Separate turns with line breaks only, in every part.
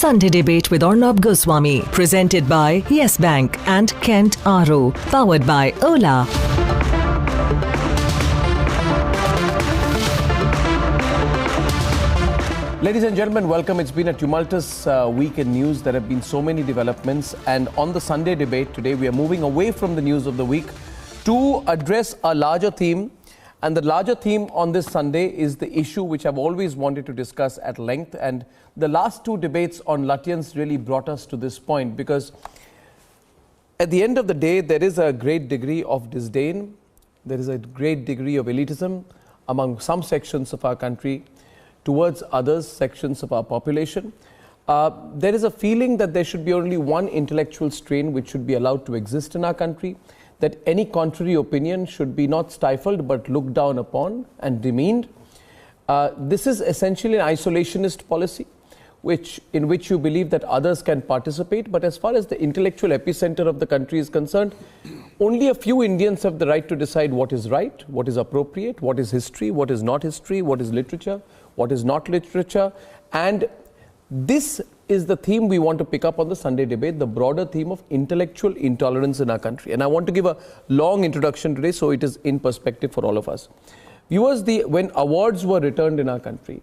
Sunday Debate with Arnab Goswami, presented by Yes Bank and Kent RO, powered by Ola.
Ladies and gentlemen, welcome. It's been a tumultuous week in news. There have been so many developments, and on the Sunday Debate today, we are moving away from the news of the week to address a larger theme. And the larger theme on this Sunday is the issue which I've always wanted to discuss at length. And the last two debates on Lutyens really brought us to this point, because at the end of the day, there is a great degree of disdain. There is a great degree of elitism among some sections of our country towards other sections of our population. There is a feeling that there should be only one intellectual strain which should be allowed to exist in our country, that any contrary opinion should be not stifled but looked down upon and demeaned. This is essentially an isolationist policy in which you believe that others can participate, but as far as the intellectual epicenter of the country is concerned, only a few Indians have the right to decide what is right, what is appropriate, what is history, what is not history, what is literature, what is not literature. And this is the theme we want to pick up on the Sunday Debate, the broader theme of intellectual intolerance in our country. And I want to give a long introduction today so it is in perspective for all of us. Viewers, when awards were returned in our country,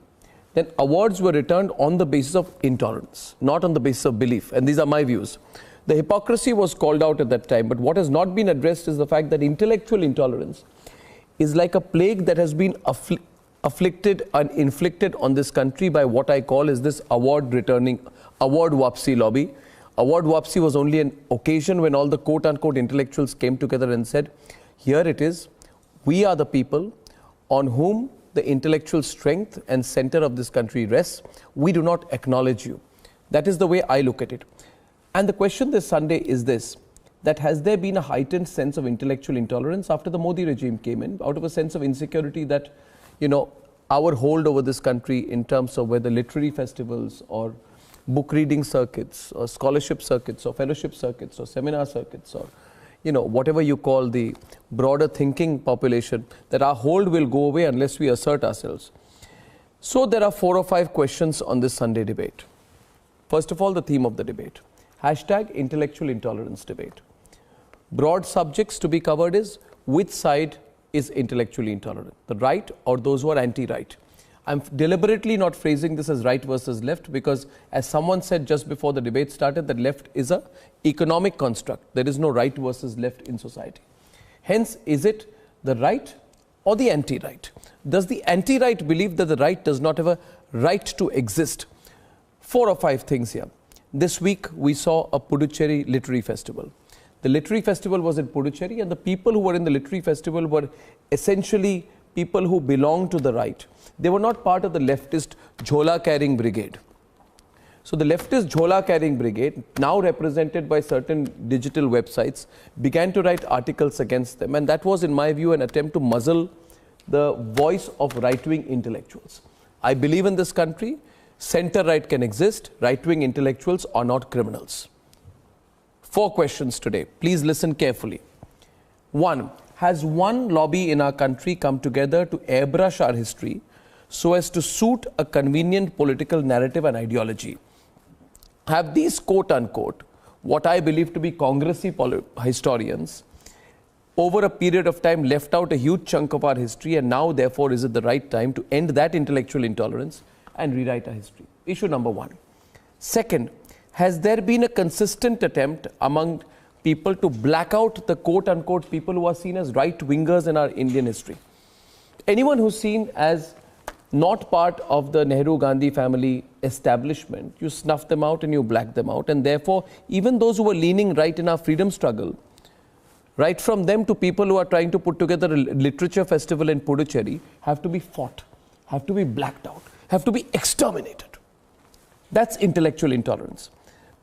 then awards were returned on the basis of intolerance, not on the basis of belief. And these are my views. The hypocrisy was called out at that time, but what has not been addressed is the fact that intellectual intolerance is like a plague that has been afflicted and inflicted on this country by what I call is this award wapsi lobby. Award wapsi was only an occasion when all the quote-unquote intellectuals came together and said, here it is, we are the people on whom the intellectual strength and center of this country rests. We do not acknowledge you. That is the way I look at it. And the question this Sunday is this, that has there been a heightened sense of intellectual intolerance after the Modi regime came in, out of a sense of insecurity that, you know, our hold over this country in terms of whether literary festivals or book reading circuits or scholarship circuits or fellowship circuits or seminar circuits or, you know, whatever you call the broader thinking population, that our hold will go away unless we assert ourselves. So there are 4 or 5 questions on this Sunday debate. First of all, the theme of the debate. Hashtag intellectual intolerance debate. Broad subjects to be covered is which side is intellectually intolerant, the right or those who are anti-right. I'm deliberately not phrasing this as right versus left because, as someone said just before the debate started, that left is an economic construct. There is no right versus left in society. Hence, is it the right or the anti-right? Does the anti-right believe that the right does not have a right to exist? 4 or 5 things here. This week, we saw a Puducherry literary festival. The literary festival was in Puducherry, and the people who were in the literary festival were essentially people who belonged to the right. They were not part of the leftist Jhola-carrying brigade. So the leftist Jhola-carrying brigade, now represented by certain digital websites, began to write articles against them. And that was, in my view, an attempt to muzzle the voice of right-wing intellectuals. I believe in this country, center-right can exist, right-wing intellectuals are not criminals. 4 questions today. Please listen carefully. 1. Has one lobby in our country come together to airbrush our history so as to suit a convenient political narrative and ideology? Have these quote-unquote, what I believe to be Congressy historians, over a period of time left out a huge chunk of our history, and now therefore is it the right time to end that intellectual intolerance and rewrite our history? Issue number 1. Second, has there been a consistent attempt among people to black out the quote-unquote people who are seen as right-wingers in our Indian history? Anyone who's seen as not part of the Nehru-Gandhi family establishment, you snuff them out and you black them out. And therefore, even those who were leaning right in our freedom struggle, right from them to people who are trying to put together a literature festival in Puducherry, have to be fought, have to be blacked out, have to be exterminated. That's intellectual intolerance.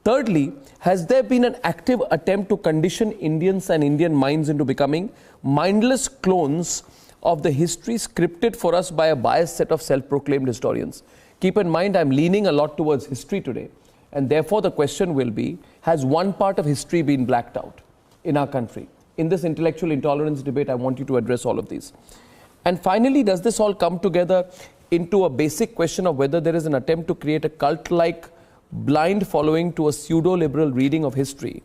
Thirdly, has there been an active attempt to condition Indians and Indian minds into becoming mindless clones of the history scripted for us by a biased set of self-proclaimed historians? Keep in mind, I'm leaning a lot towards history today, and therefore the question will be, has one part of history been blacked out in our country? In this intellectual intolerance debate, I want you to address all of these. And finally, does this all come together into a basic question of whether there is an attempt to create a cult-like blind following to a pseudo-liberal reading of history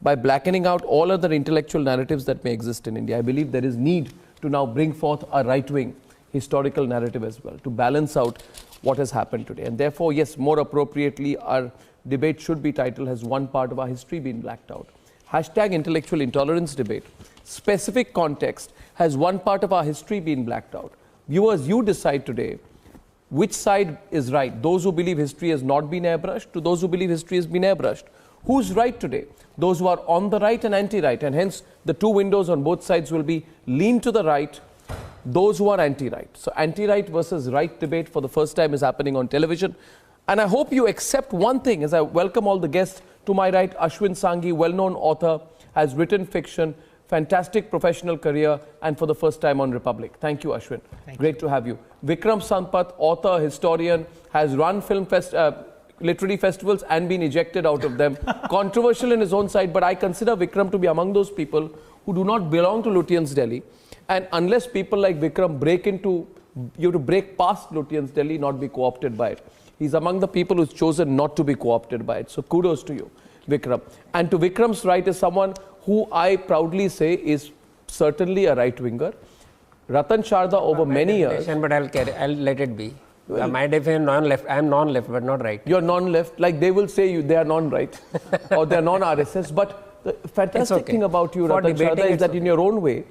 by blackening out all other intellectual narratives that may exist in India. I believe there is need to now bring forth a right-wing historical narrative as well to balance out what has happened today. And therefore, yes, more appropriately, our debate should be titled, has one part of our history been blacked out? Hashtag intellectual intolerance debate. Specific context, has one part of our history been blacked out? Viewers, you decide today which side is right. Those who believe history has not been airbrushed to those who believe history has been airbrushed. Who's right today? Those who are on the right and anti-right. And hence, the two windows on both sides will be lean to the right, those who are anti-right. So anti-right versus right debate for the first time is happening on television. And I hope you accept one thing as I welcome all the guests. To my right, Ashwin Sanghi, well-known author, has written fiction, fantastic professional career, and for the first time on Republic. Thank you, Ashwin. Great to have you. Vikram Sampath, author, historian, has run literary festivals and been ejected out of them. Controversial in his own side, but I consider Vikram to be among those people who do not belong to Lutyens Delhi. And unless people like Vikram you have to break past Lutyens Delhi, not be co-opted by it. He's among the people who's chosen not to be co-opted by it. So kudos to you, Vikram. And to Vikram's right is someone who I proudly say is certainly a right-winger. Ratan Sharda over many years.
But I'll let it be. My definition non-left. I'm non-left, but not right.
You're non-left. Like they will say they are non-right or they're non-RSS. But the fantastic thing about you, Ratan Sharda, is that in your own way,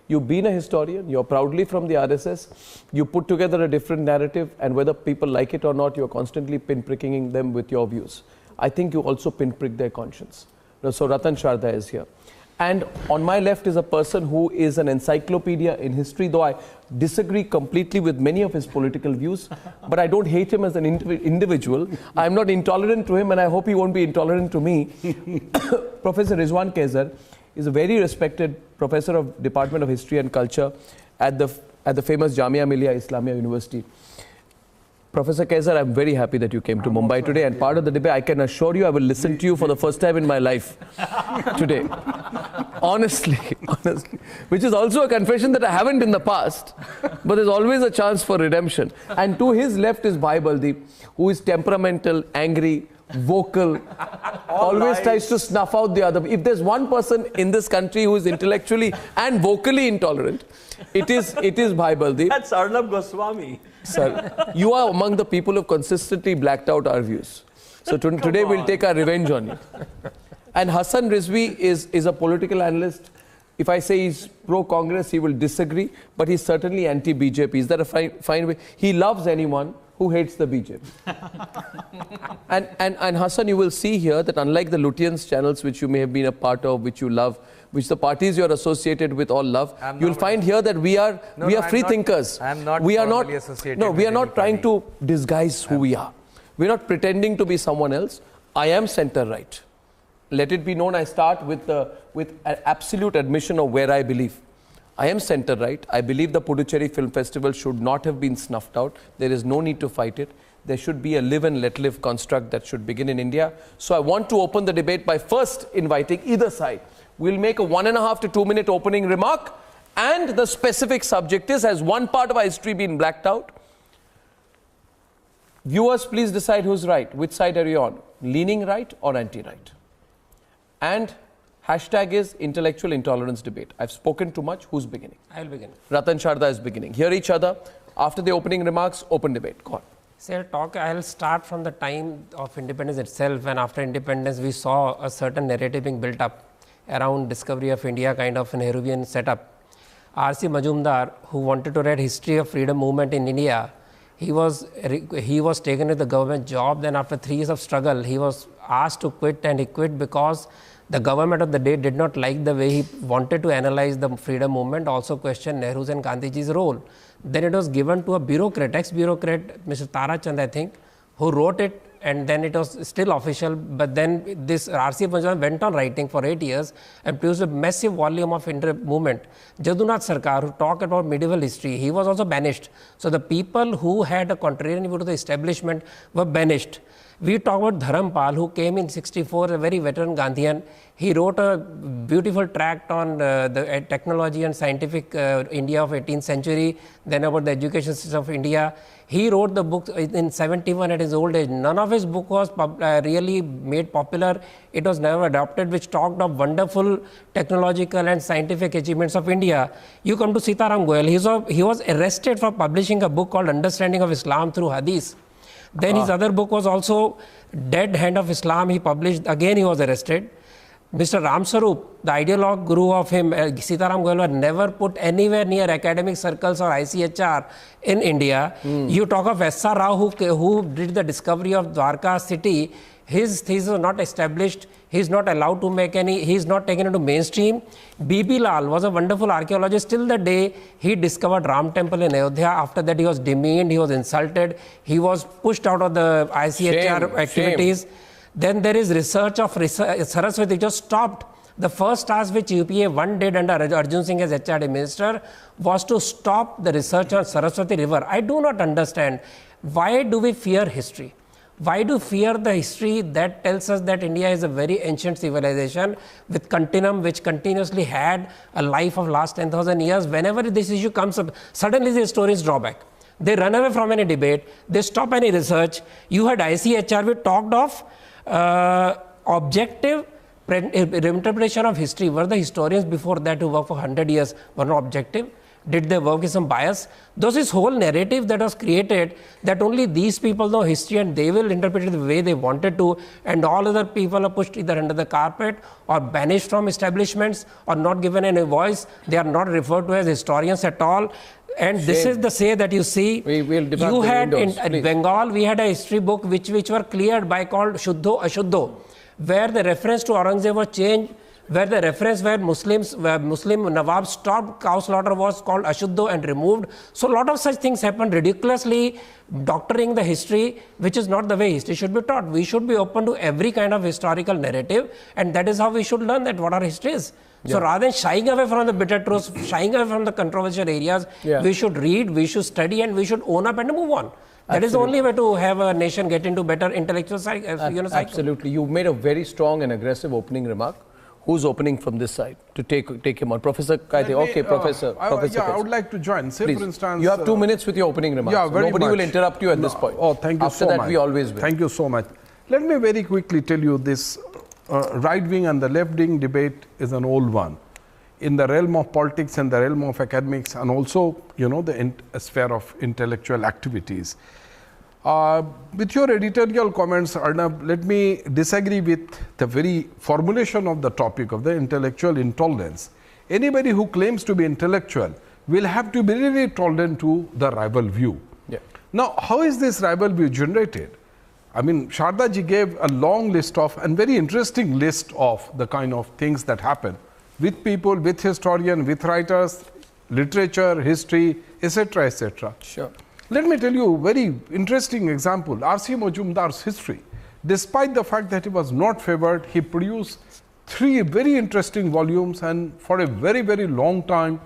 you've been a historian, you're proudly from the RSS, you put together a different narrative, and whether people like it or not, you're constantly pinpricking them with your views. I think you also pinprick their conscience. So Ratan Sharda is here. And on my left is a person who is an encyclopedia in history, though I disagree completely with many of his political views, but I don't hate him as an individual. I'm not intolerant to him, and I hope he won't be intolerant to me. Professor Rizwan Kaisar is a very respected professor of Department of History and Culture at the famous Jamia Millia Islamia University. Professor Kaisar, I'm very happy that you came to Mumbai today, and part of the debate, I can assure you, I will listen to you for the first time in my life today. Honestly, which is also a confession that I haven't in the past, but there's always a chance for redemption. And to his left is Bhai Baldeep, who is temperamental, angry, vocal, always tries to snuff out the other. If there's one person in this country who is intellectually and vocally intolerant, it is Bhai Baldeep.
That's Arnab Goswami.
Sir, you are among the people who have consistently blacked out our views. So today we'll take our revenge on you. And Hassan Rizvi is a political analyst. If I say he's pro-Congress, he will disagree, but he's certainly anti-BJP. Is that a fine way? He loves anyone who hates the BJP. and Hassan, you will see here that unlike the Lutyens channels, which you may have been a part of, which you love, which the parties you're associated with all love, you'll find here that we are free thinkers.
I'm not
we are not
associated
No,
with
we are not
any
trying
party.
to disguise who we are. We're not pretending to be someone else. I am center-right. Let it be known, I start with an absolute admission of where I believe. I am center-right. I believe the Puducherry Film Festival should not have been snuffed out. There is no need to fight it. There should be a live and let live construct that should begin in India. So I want to open the debate by first inviting either side. We'll make a 1.5 to 2 minute opening remark, and the specific subject is, has one part of our history been blacked out? Viewers, please decide who's right. Which side are you on? Leaning right or anti-right? And hashtag is intellectual intolerance debate. I've spoken too much. Who's beginning?
I'll begin.
Ratan Sharda is beginning. Hear each other. After the opening remarks, open debate. Go on.
So I'll start from the time of independence itself, and after independence we saw a certain narrative being built up around discovery of India, kind of an Nehruvian setup. R.C. Majumdar, who wanted to write history of freedom movement in India, he was taken with the government job. Then after 3 years of struggle, he was asked to quit, and he quit because the government of the day did not like the way he wanted to analyze the freedom movement, also questioned Nehru's and Gandhiji's role. Then it was given to a bureaucrat, ex-bureaucrat, Mr. Tarachand, I think, who wrote it, and then it was still official. But then this R.C. Majumdar went on writing for 8 years and produced a massive volume of movement. Jadunath Sarkar, who talked about medieval history, he was also banished. So the people who had a contrarian view to the establishment were banished. We talk about Dharampal, who came in 64, a very veteran Gandhian. He wrote a beautiful tract on the technology and scientific India of 18th century, then about the education system of India. He wrote the book in 71 at his old age. None of his book was really made popular. It was never adopted, which talked of wonderful technological and scientific achievements of India. You come to Sitaram Goyal. He was arrested for publishing a book called Understanding of Islam through Hadith. Then his other book was also Dead Hand of Islam. He published, again he was arrested. Mr. Ramsarup, the ideologue guru of him, Sitaram Goyal, was never put anywhere near academic circles or ICHR in India. You talk of S.R. Rao, who did the discovery of Dwarka city. His thesis was not established. He is not allowed to make any, he is not taken into mainstream. B.P. Lal was a wonderful archaeologist till the day he discovered Ram temple in Ayodhya. After that, he was demeaned, he was insulted, he was pushed out of the ICHR activities. Shame. Then there is research of Saraswati, which was stopped. The first task which UPA 1 did under Arjun Singh as HRD minister was to stop the research on Saraswati river. I do not understand, why do we fear history? Why do we fear the history that tells us that India is a very ancient civilization with continuum, which continuously had a life of last 10,000 years? Whenever this issue comes up, suddenly the historians draw back. They run away from any debate. They stop any research. You had ICHR, we talked of objective interpretation of history. Were the historians before that who worked for 100 years were not objective? Did they work with some bias? This whole narrative that was created that only these people know history and they will interpret it the way they wanted to, and all other people are pushed either under the carpet or banished from establishments or not given any voice. They are not referred to as historians at all. And this is the say that you see. You had in Bengal, we had a history book which were cleared by called Shuddho Ashuddho, where the reference to Aurangzeb was changed, where the reference where Muslim Nawab stopped cow slaughter was called Ashuddho and removed. So a lot of such things happened, ridiculously doctoring the history, which is not the way history should be taught. We should be open to every kind of historical narrative, and that is how we should learn that what our history is. So rather than shying away from the bitter truths, shying away from the controversial areas, we should read, we should study, and we should own up and move on. That is the only way to have a nation get into better intellectual cycle.
Absolutely. You made a very strong and aggressive opening remark. Who's opening from this side to take him on? Professor Kaide. Okay, Professor.
I would like to join. Say,
please.
For instance...
You have 2 minutes with your opening remarks.
Yeah, very
Nobody
much.
will interrupt you at this point.
Oh, thank you
After
so much.
After that, we always will.
Thank you so much. Let me very quickly tell you this right-wing and the left-wing debate is an old one. In the realm of politics and the realm of academics, and also, the sphere of intellectual activities. With your editorial comments, Arnab, let me disagree with the very formulation of the topic of the intellectual intolerance. Anybody who claims to be intellectual will have to be really tolerant to the rival view. Yeah. Now, how is this rival view generated? I mean, Sharda ji gave a long list of, and very interesting list of the kind of things that happen with people, with historians, with writers, literature, history, etc., etc.
Sure.
Let me tell you a very interesting example, R.C. Majumdar's history. Despite the fact that he was not favored, he produced 3 very interesting volumes, and for a very, very long time,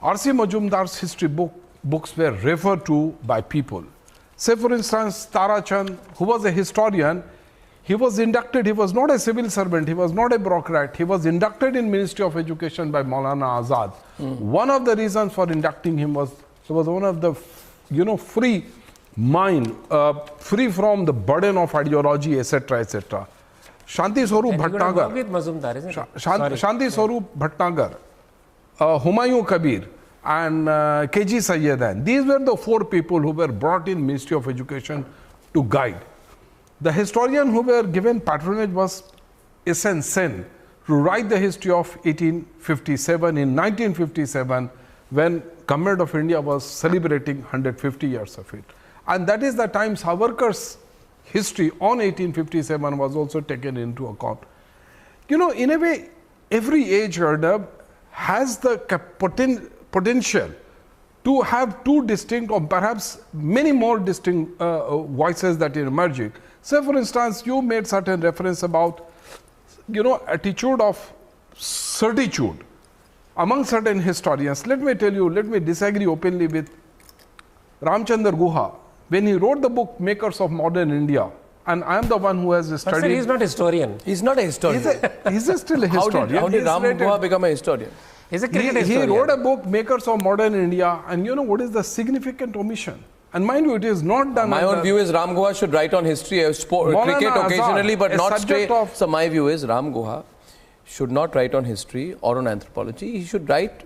R.C. Majumdar's history books were referred to by people. Say, for instance, Tara Chand, who was a historian, he was inducted, he was not a civil servant, he was not a bureaucrat, he was inducted in Ministry of Education by Maulana Azad. One of the reasons for inducting him was he was one of the, free mind, free from the burden of ideology, etc., etc. Shanti Swarup Bhatnagar, Shanti Swarup Bhatnagar, Humayun Kabir, and K.G. Sayyidan. These were the 4 people who were brought in Ministry of Education to guide. The historian who were given patronage was S.N. Sen to write the history of 1857. In 1957, when Government of India was celebrating 150 years of it. And that is the time Savarkar's history on 1857 was also taken into account. In a way, every age has the potential to have 2 distinct or perhaps many more distinct voices that are emerging. Say, for instance, you made certain reference about, attitude of certitude among certain historians. Let me tell you, let me disagree openly with Ramchandra Guha. When he wrote the book Makers of Modern India, and I am the one who has
But
studied.
sir, he's not a historian.
He's not a historian.
He's still a historian.
How did Ram Guha become a historian?
He's a
He,
cricket
he
historian.
wrote a book, Makers of Modern India, and you know what is the significant omission? And mind you, it is not done.
My own view is Ram Guha should write on history, cricket
Azad,
occasionally, but
a
not
subject
stray.
of-
So my view is Ram Guha should not write on history or on anthropology. He should write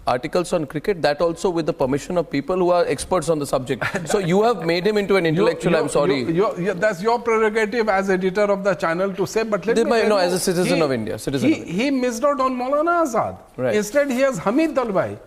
articles on cricket, that also with the permission of people who are experts on the subject. So you have made him into an intellectual, I'm sorry.
That's your prerogative as editor of the channel to say, but let me tell
No,
you,
as a citizen of India.
He missed out on Maulana Azad.
Right.
Instead, he has Hamid Dalwai.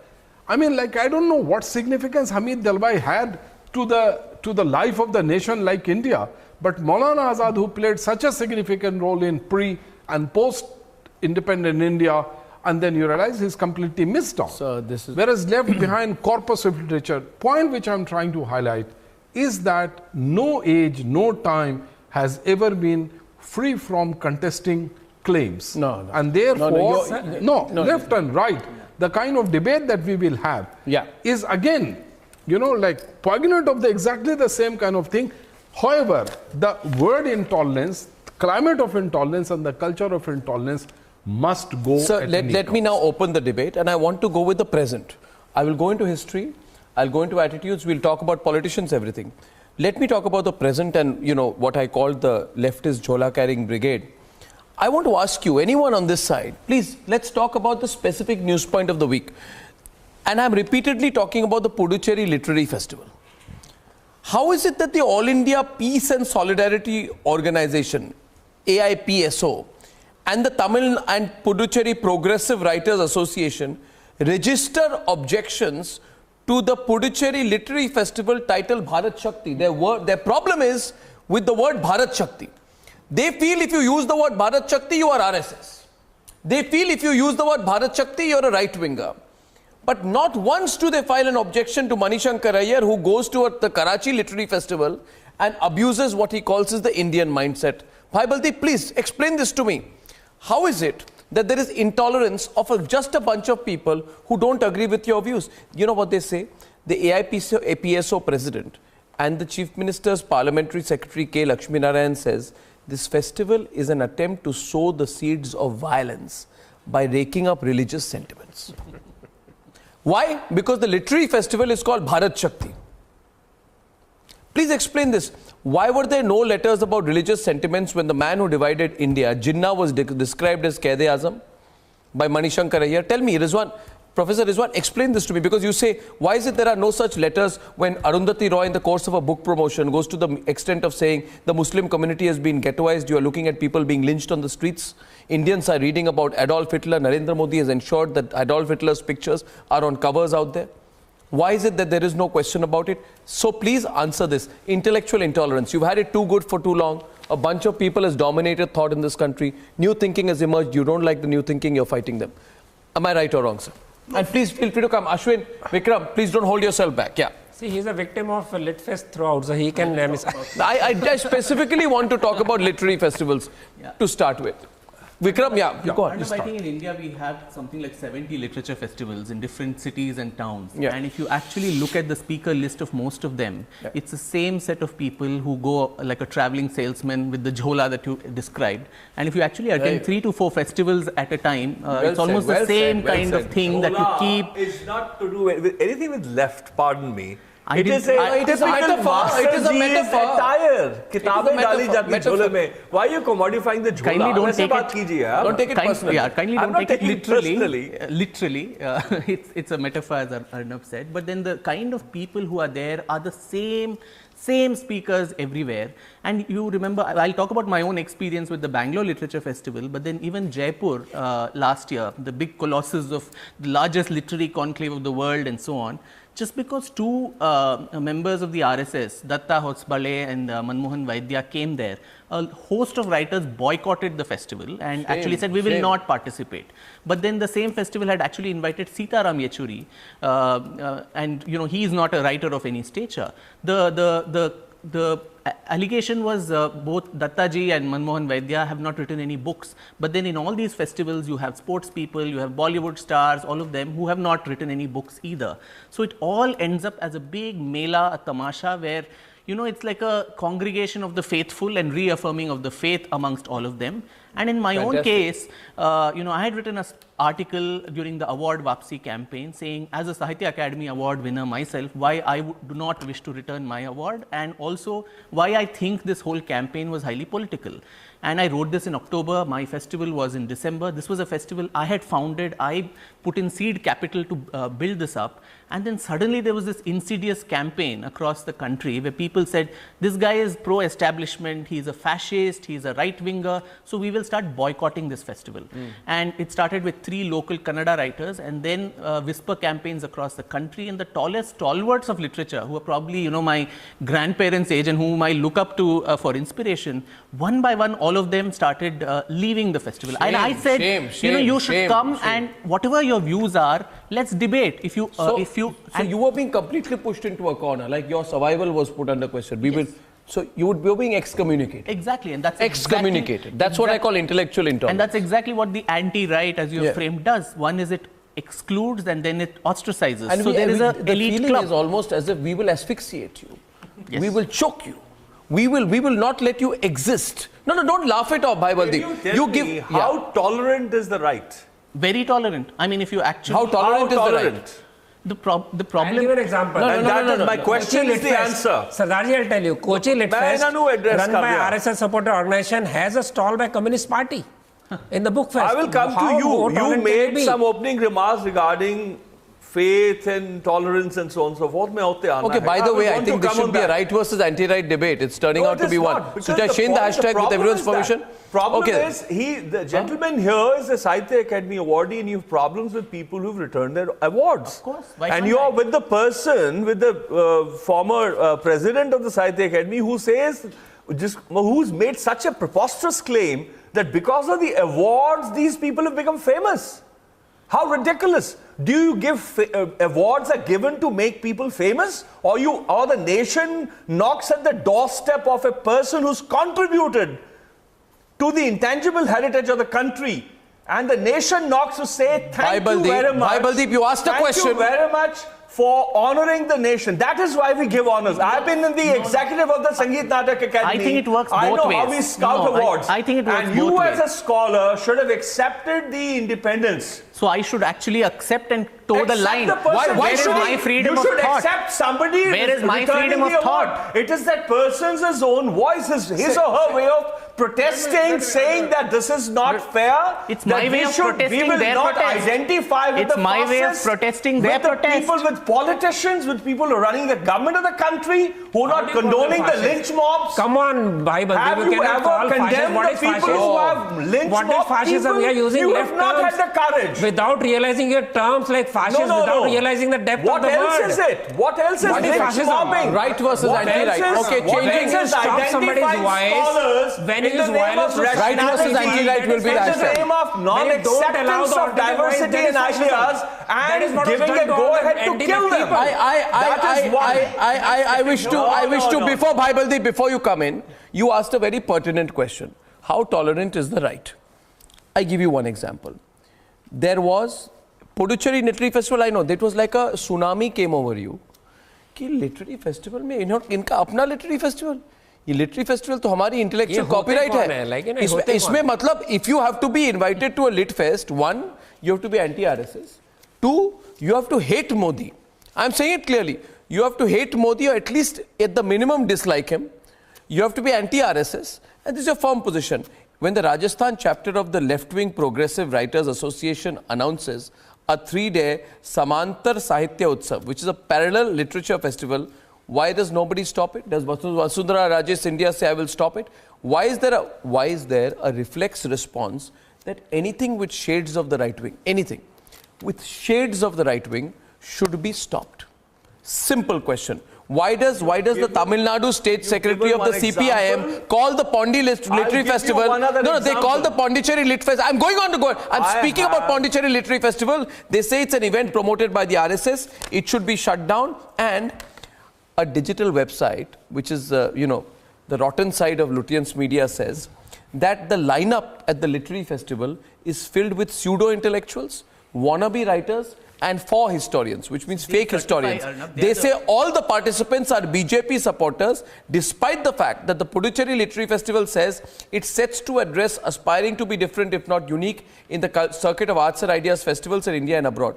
I mean, like, I don't know what significance Hamid Dalwai had to the life of the nation like India, but Maulana Azad, who played such a significant role in pre and post-independent India, and then you realize he's completely missed out.
So this is
Whereas left behind corpus of literature. Point which I'm trying to highlight is that no age, no time has ever been free from contesting claims.
No.
And therefore,
No,
left and right, the kind of debate that we will have is again, you know, like poignant of exactly the same kind of thing. However, the word intolerance, climate of intolerance and the culture of intolerance must go.
Sir, let me now open the debate, and I want to go with the present. I will go into history, I'll go into attitudes, we'll talk about politicians, everything. Let me talk about the present and, you know, what I call the leftist Jhola carrying brigade. I want to ask you, anyone on this side, please, let's talk about the specific news point of the week. And I'm repeatedly talking about the Puducherry Literary Festival. How is it that the All India Peace and Solidarity Organization, AIPSO, and the Tamil and Puducherry Progressive Writers Association register objections to the Puducherry Literary Festival titled Bharat Shakti? Their problem is with the word Bharat Shakti. They feel if you use the word Bharat Shakti, you are RSS. They feel if you use the word Bharat Shakti, you're a right-winger. But not once do they file an objection to Manishankar Iyer, who goes to the Karachi Literary Festival and abuses what he calls as the Indian mindset. Bhai Baldeep, please explain this to me. How is it that there is intolerance of just a bunch of people who don't agree with your views? You know what they say? The AIPSO president and the Chief Minister's Parliamentary Secretary K. Lakshminarayan says this festival is an attempt to sow the seeds of violence by raking up religious sentiments. Why? Because the literary festival is called Bharat Shakti. Please explain this. Why were there no letters about religious sentiments when the man who divided India, Jinnah, was described as Quaid-e-Azam by Manishankar Iyer? Tell me, Rizwan, Professor Rizwan, explain this to me, because you say, why is it there are no such letters when Arundhati Roy in the course of a book promotion goes to the extent of saying the Muslim community has been ghettoized, you are looking at people being lynched on the streets. Indians are reading about Adolf Hitler. Narendra Modi has ensured that Adolf Hitler's pictures are on covers out there. Why is it that there is no question about it? So please answer this. Intellectual intolerance. You've had it too good for too long. A bunch of people has dominated thought in this country. New thinking has emerged. You don't like the new thinking, you're fighting them. Am I right or wrong, sir? And please feel free to come. Ashwin, Vikram, please don't hold yourself back. Yeah.
See, he's a victim of Litfest throughout, so he can...
I specifically want to talk about literary festivals to start with. Vikram, go on.
I think in India we have something like 70 literature festivals in different cities and towns.
Yeah.
And if you actually look at the speaker list of most of them, it's the same set of people who go like a traveling salesman with the jhola that you described. And if you actually attend 3 to 4 festivals at a time, it's almost the same kind of thing that you keep.
It's not to do with anything with left, pardon me.
It is a metaphor. It is a metaphor.
Attire. Kitabें डाली जाती हैं झोले में. Why are you commodifying the झोला?
Kindly don't
ऐसे
take
बात
it.
कीजिए आप.
Don't take it personally.
Kindly
I'm
don't
not
take it
taking
literally.
it
Literally, it's a metaphor, as Arnab said. But then the kind of people who are there are the same speakers everywhere. And you remember, I'll talk about my own experience with the Bangalore Literature Festival, but then even Jaipur last year, the big colossus of the largest literary conclave of the world and so on. Just because 2 members of the RSS, Datta Hotsbale and Manmohan Vaidya, came there, a host of writers boycotted the festival and actually said, we will not participate. But then the same festival had actually invited Sitaram Yechuri, and you know, he is not a writer of any stature. The allegation was both Dattaji and Manmohan Vaidya have not written any books. But then in all these festivals, you have sports people, you have Bollywood stars, all of them who have not written any books either. So it all ends up as a big mela, a tamasha, where it's like a congregation of the faithful and reaffirming of the faith amongst all of them. And in my own case, I had written an article during the Award Vapsi campaign saying, as a Sahitya Academy Award winner myself, why I do not wish to return my award, and also why I think this whole campaign was highly political. And I wrote this in October. My festival was in December. This was a festival I had founded. I put in seed capital to build this up. And then suddenly there was this insidious campaign across the country where people said, this guy is pro-establishment, he's a fascist, he's a right-winger, so we will start boycotting this festival. And it started with 3 local Kannada writers, and then whisper campaigns across the country, and the tallest stalwarts of literature, who are probably, my grandparents' age and whom I look up to for inspiration, one by one, all of them started leaving the festival. And I said, you should come and whatever your views are, let's debate. So
you were being completely pushed into a corner, like your survival was put under question. So you would be being excommunicated.
Exactly, and that's
excommunicated. That's what I call intellectual intolerance.
And that's exactly what the anti-right, as you have framed, does. One is it excludes and then it ostracizes.
And
so there is an
the
elite
feeling
club.
is almost as if we will asphyxiate you.
Yes.
We will choke you. We will not let you exist. No, don't laugh it off, Bhai Baldeep.
You give how tolerant is the right?
Very tolerant. I mean, if you actually...
How tolerant is the right?
The problem...
I'll give an example.
My question is the answer.
Sardarji, I'll tell you, Kochi Lit Fest, run by RSS supporter organization, has a stall by Communist Party in the book fest.
I will come to you. You made some opening remarks regarding faith and tolerance and so on and so forth.
Okay, by the way, I think this should be a right versus anti-right debate. It's turning out to be one. So, shall I change the hashtag with everyone's permission?
Problem is, the gentleman here is a Sahitya Academy awardee, and you have problems with people who've returned their awards.
Of course.
And you are with the person, with the former president of the Sahitya Academy, who says, who's made such a preposterous claim that because of the awards, these people have become famous. How ridiculous. Do you give awards are given to make people famous, or the nation knocks at the doorstep of a person who's contributed to the intangible heritage of the country, and the nation knocks to say thank you very much.
Bhai Baldeep, you asked a question.
Thank you very much for honoring the nation. That is why we give honors. I've been in the executive of the Sangeet Natak Academy.
I think it works both ways.
I know how we scout awards.
I think it works
and
both ways.
you as a scholar should have accepted the independence.
So I should actually accept and toe the line.
Why should
my freedom of thought?
You should accept somebody.
Where is my freedom of thought?
It is that person's own voice, his or her way of protesting, saying that this is not fair.
It's my way of protesting their protest.
We will not identify with the
It's my way of protesting their protest.
People, with politicians, with people who are running the government of the country, who are not condoning the lynch mobs.
Come on, Bible.
Have you ever condemned the people who have lynched mobs?
What is fascism? We are using left
terms. You have not had the courage.
Without realizing your terms like fascist, without realizing the depth of the word.
What else is it? What else is lynch mobbing?
Right versus anti-right. Okay, changing.
Stop somebody's voice when his violence
right versus anti-right will be
in the name of non-acceptance of diversity and ideas and giving a go-ahead to kill them.
I wish to before Bhai Baldeep, before you come in, you asked a very pertinent question. How tolerant is the right? I give you one example. There was Puducherry Literary Festival. I know that was like a tsunami came over you. कि literary festival में इनका अपना literary festival. ये literary festival तो हमारी intellectual copyright है. इसमें मतलब if you have to be invited to a lit fest, one, you have to be anti-RSS. Two, you have to hate Modi. I'm saying it clearly. You have to hate Modi, or at least at the minimum dislike him. You have to be anti-RSS, and this is a firm position. When the Rajasthan chapter of the Left-Wing Progressive Writers Association announces a 3-day Samantar Sahitya Utsav, which is a parallel literature festival, why does nobody stop it? Does Vasundhara Rajesh India say, I will stop it? Why is there a reflex response that anything with shades of the right wing, anything with shades of the right wing should be stopped? Simple question. Why does the Tamil Nadu State Secretary of the CPIM call the Pondi Literary Festival? No, they call the Pondicherry Lit Fest. I'm going on to go. I'm speaking about Pondicherry Literary Festival. They say it's an event promoted by the RSS. It should be shut down. And a digital website, which is, the rotten side of Lutyens media, says that the lineup at the literary festival is filled with pseudo-intellectuals, wannabe writers, and 4 historians, which means fake historians.
Arnab,
They say all the participants are BJP supporters, despite the fact that the Puducherry Literary Festival says it's sets to address aspiring to be different, if not unique, in the circuit of arts and ideas festivals in India and abroad.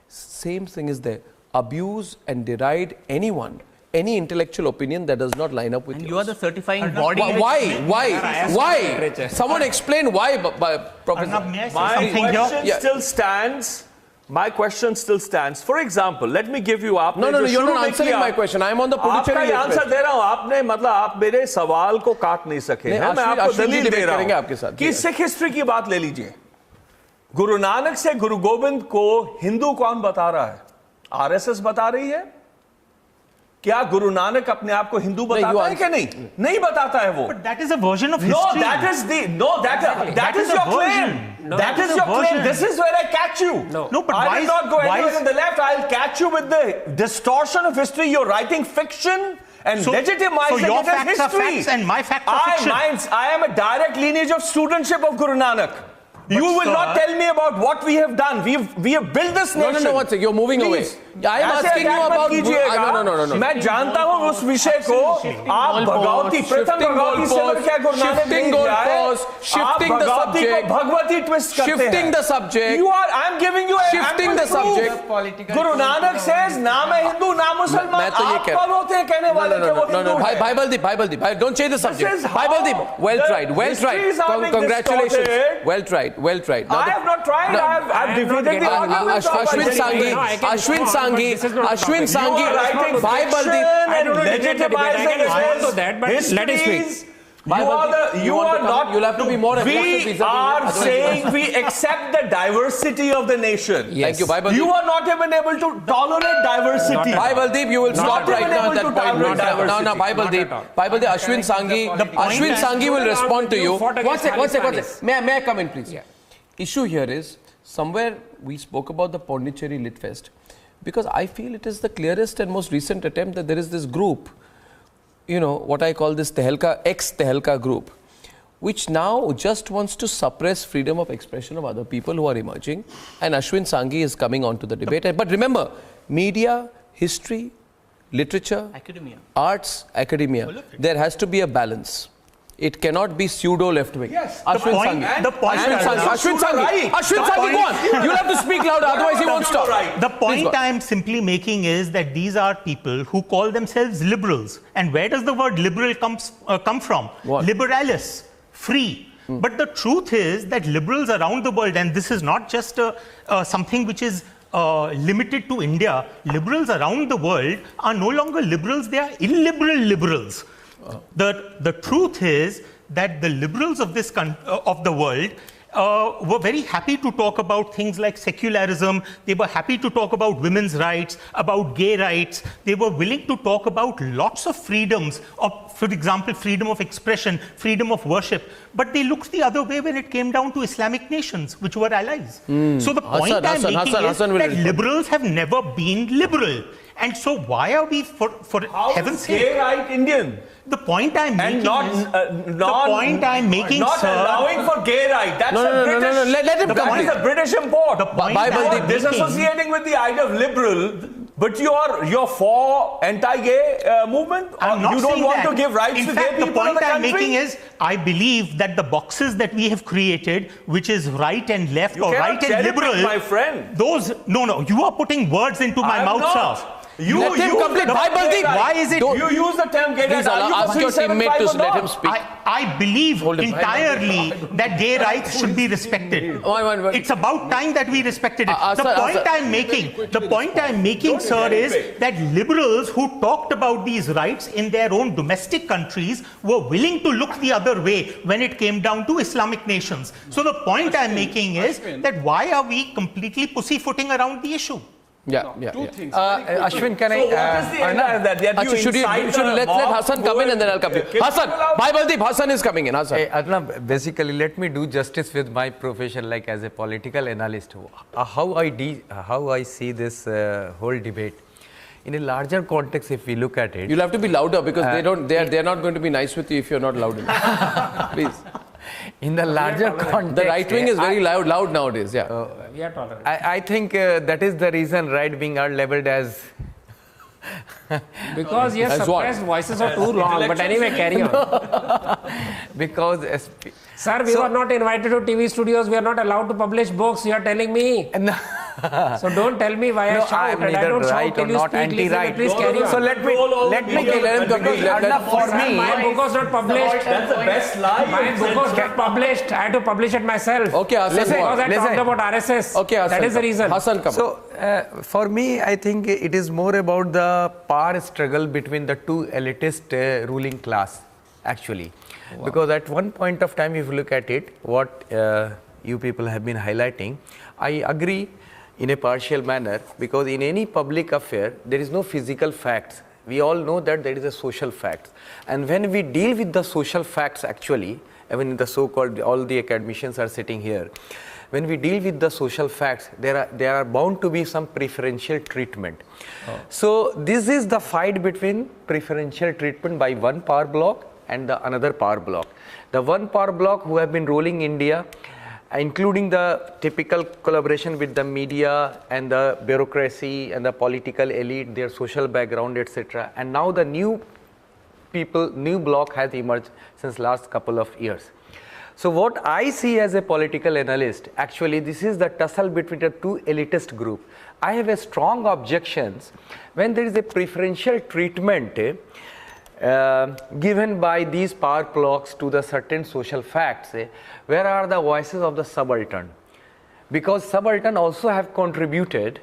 Same thing is there. Abuse and deride anyone, any intellectual opinion that does not line up with yours.
You are the certifying body.
Why? Someone explain why, Professor.
Arnab, may I say
My
something
question
here?
still stands. My question still stands. For example, let me give you.
No, you're not answering my question. I'm on the Puducherry.
आपका answer दे रहा हूं. आपने मतलब आप मेरे सवाल को काट नहीं सके हैं. मैं आपको दलील दे रहा हूं कि सिख हिस्ट्री की बात ले लीजिए. गुरु नानक से गुरु गोविंद को हिंदू कौन बता रहा है? आरएसएस बता रही है? क्या गुरु नानक अपने आप को हिंदू बताता है कि नहीं? नहीं बताता है वो.
But that is a version of
No,
history.
that is your claim. That is your claim. This is where I catch you.
No, but
I
why
will
is-
not go
why
anywhere
is-
on the left. I'll catch you with the distortion of history. You're writing fiction and
So
legitimizing
your
it as
facts are
history.
facts and my facts are fiction.
I am a direct lineage of studentship of Guru Nanak. You will
sir-
not tell me about what we have done. We have built this nation.
No, one second. You're moving away. I am
ऐसे
asking you
attack मत
about.
कीजिएगा।
No.
मैं जानता हूँ उस विषय को आप भगवती प्रथम भगवती से क्या Guru Nanak
shifting goalposts, shifting the subject,
Bhagwati twist करते हैं
shifting the subject.
I am giving you
Shifting the subject.
Guru Nanak says ना मैं हिंदू ना मुसलमान.
मैं तो ये
आप
कह
कौन होते हैं कहने वाले कि वो हिंदू है?
Baibaldeep, don't change the subject.
is how
Baibaldeep, well
the
tried.
histories are being
Congratulations.
distorted.
Well tried. Now
I have not tried.
No,
I've defeated the argument.
Ashwin Sanghi, Baibaldeep.
I don't know that, but let us speak.
You are not.
You'll have to be more aggressive.
We
vis-a-vis
are
otherwise-
saying we accept the diversity of the nation.
Thank you, Baibaldeep.
You are not even able to tolerate diversity.
Baibaldeep, you will stop right now at that point. No,
Diversity.
Baibaldeep, Ashwin Sanghi will respond to you. One sec. May I come in, please? Issue here is, somewhere we spoke about the Pondicherry Lit Fest, because I feel it is the clearest and most recent attempt that there is this group, what I call this ex-Tehelka group, which now just wants to suppress freedom of expression of other people who are emerging. And Ashwin Sanghi is coming on to the debate. But remember, media, history, literature, arts, academia, there has to be a balance. It cannot be pseudo left wing.
Yes.
Ashwin Sanghi, go on. You'll have to speak louder, otherwise he won't stop.
The point I am simply making is that these are people who call themselves liberals. And where does the word liberal come from?
What?
Liberalis, free. But the truth is that liberals around the world, and this is not just something which is limited to India, liberals around the world are no longer liberals, they are illiberal liberals. The truth is that the liberals of the world were very happy to talk about things like secularism. They were happy to talk about women's rights, about gay rights. They were willing to talk about lots of freedoms, for example, freedom of expression, freedom of worship. But they looked the other way when it came down to Islamic nations, which were allies. So the point I'm making is that liberals have never been liberal. And so why are we, for heaven's sake,
gay right Indian?
The point I'm making
not allowing for gay right. That's
Let him
that is a British import.
The point
Baibaldeep disassociating with the idea of liberal, but you're for anti-gay movement.
I'm not
you don't
saying
want
that.
to give rights
in
to
fact,
gay people in the
point I'm
country?
making is, I believe that the boxes that we have created, which is right and left or right and liberal,
my friend.
Those you are putting words into my mouth, sir.
Let him complete. Baibaldeep,
why is it?
You use the term gay
Please
right.
ask your teammate to let him speak.
I believe entirely that gay rights should be respected. It's about time that we respected it. The point I'm making, sir, is that liberals who talked about these rights in their own domestic countries were willing to look the other way when it came down to Islamic nations. So the point I'm making is that why are we completely pussyfooting around the issue?
Two
things. Ashwin, can
so what is the end of that?
Let's let Hassan come in and then I'll come to you. Hassan, Baibaldeep, Hassan is coming in. Hassan.
Arnab, basically, let me do justice with my profession, like as a political analyst. How I see this whole debate. In a larger context, if we look at it,
you'll have to be louder because they're not going to be nice with you if you're not loud enough. Please.
In the larger context,
The right wing is very loud nowadays. Yeah.
We are tolerant.
I think that is the reason right wing are labeled as
Because he has
As what?
suppressed voices for too long. But anyway, carry on.
because
Sir, we were not invited to TV studios. We are not allowed to publish books. You are telling me. So don't tell me why I
no,
shout.
I am
And I
neither
don't shout
right or
till you
not
speak. Listen,
anti-right.
please carry on.
So let me
Okay, let him complete.
For
Sir,
me,
my book was not published.
That's the best lie.
My book was not published. I had to publish it myself.
Okay, Hassan.
Because I
listen.
talked about RSS.
Okay, Hassan.
That is the reason.
Hassan, come on.
So, for me, I think it is more about the power struggle between the two elitist ruling class, actually. Because at one point of time, if you look at it, what you people have been highlighting, I agree in a partial manner, because in any public affair, there is no physical facts. We all know that there is a social facts. And when we deal with the social facts, actually, even in the so-called, all the academicians are sitting here, when we deal with the social facts, there are bound to be some preferential treatment. So this is the fight between preferential treatment by one power bloc and the another power bloc. The one power bloc who have been ruling India, including the typical collaboration with the media and the bureaucracy and the political elite, their social background, etc. And now the new bloc has emerged since last couple of years. So what I see as a political analyst, actually this is the tussle between the two elitist group. I have a strong objections when there is a preferential treatment given by these power blocks to the certain social facts. Where are the voices of the subaltern? Because subaltern also have contributed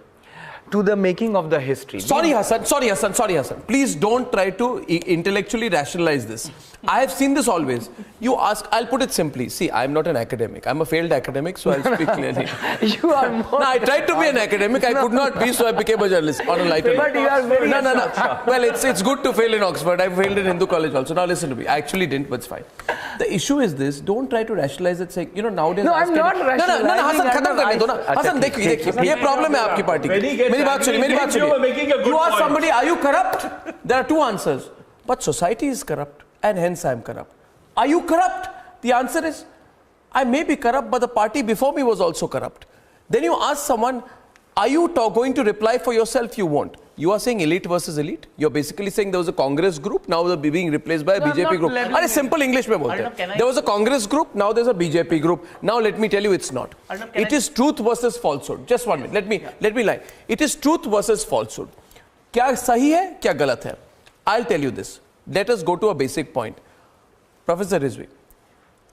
to the making of the history.
Sorry, Hassan. Please don't try to intellectually rationalize this. I have seen this always. You ask, I'll put it simply. See, I'm not an academic. I'm a failed academic, so I'll speak clearly.
You are more.
No, I tried to be an academic. I could not be, so I became a journalist on a lighter
But
note.
you are very.
No. Well, it's good to fail in Oxford. I failed in Hindu college also. Now listen to me. I actually didn't, but it's fine. The issue is this. Don't try to rationalize it saying, nowadays...
No, I'm not rationalizing.
No, Hassan, खत्म करने दो ना. Hassan, देखिए, ये problem है आपकी party की. मेरी बात सुनिए. You are somebody, are you corrupt? There are two answers. But society is corrupt, and hence I am corrupt. Are you corrupt? The answer is, I may be corrupt, but the party before me was also corrupt. Then you ask someone, are you going to reply for yourself? You won't. You are saying elite versus elite. You're basically saying there was a Congress group, now they're being replaced by a BJP group. Are simple English mein bolte hain. There was a Congress group, now there's a BJP group. Now let me tell you, it's not. It is truth versus falsehood. Just 1 minute. Let me lie. It is truth versus falsehood. क्या सही है, क्या गलत है? I'll tell you this. Let us go to a basic point. Professor Rizvi,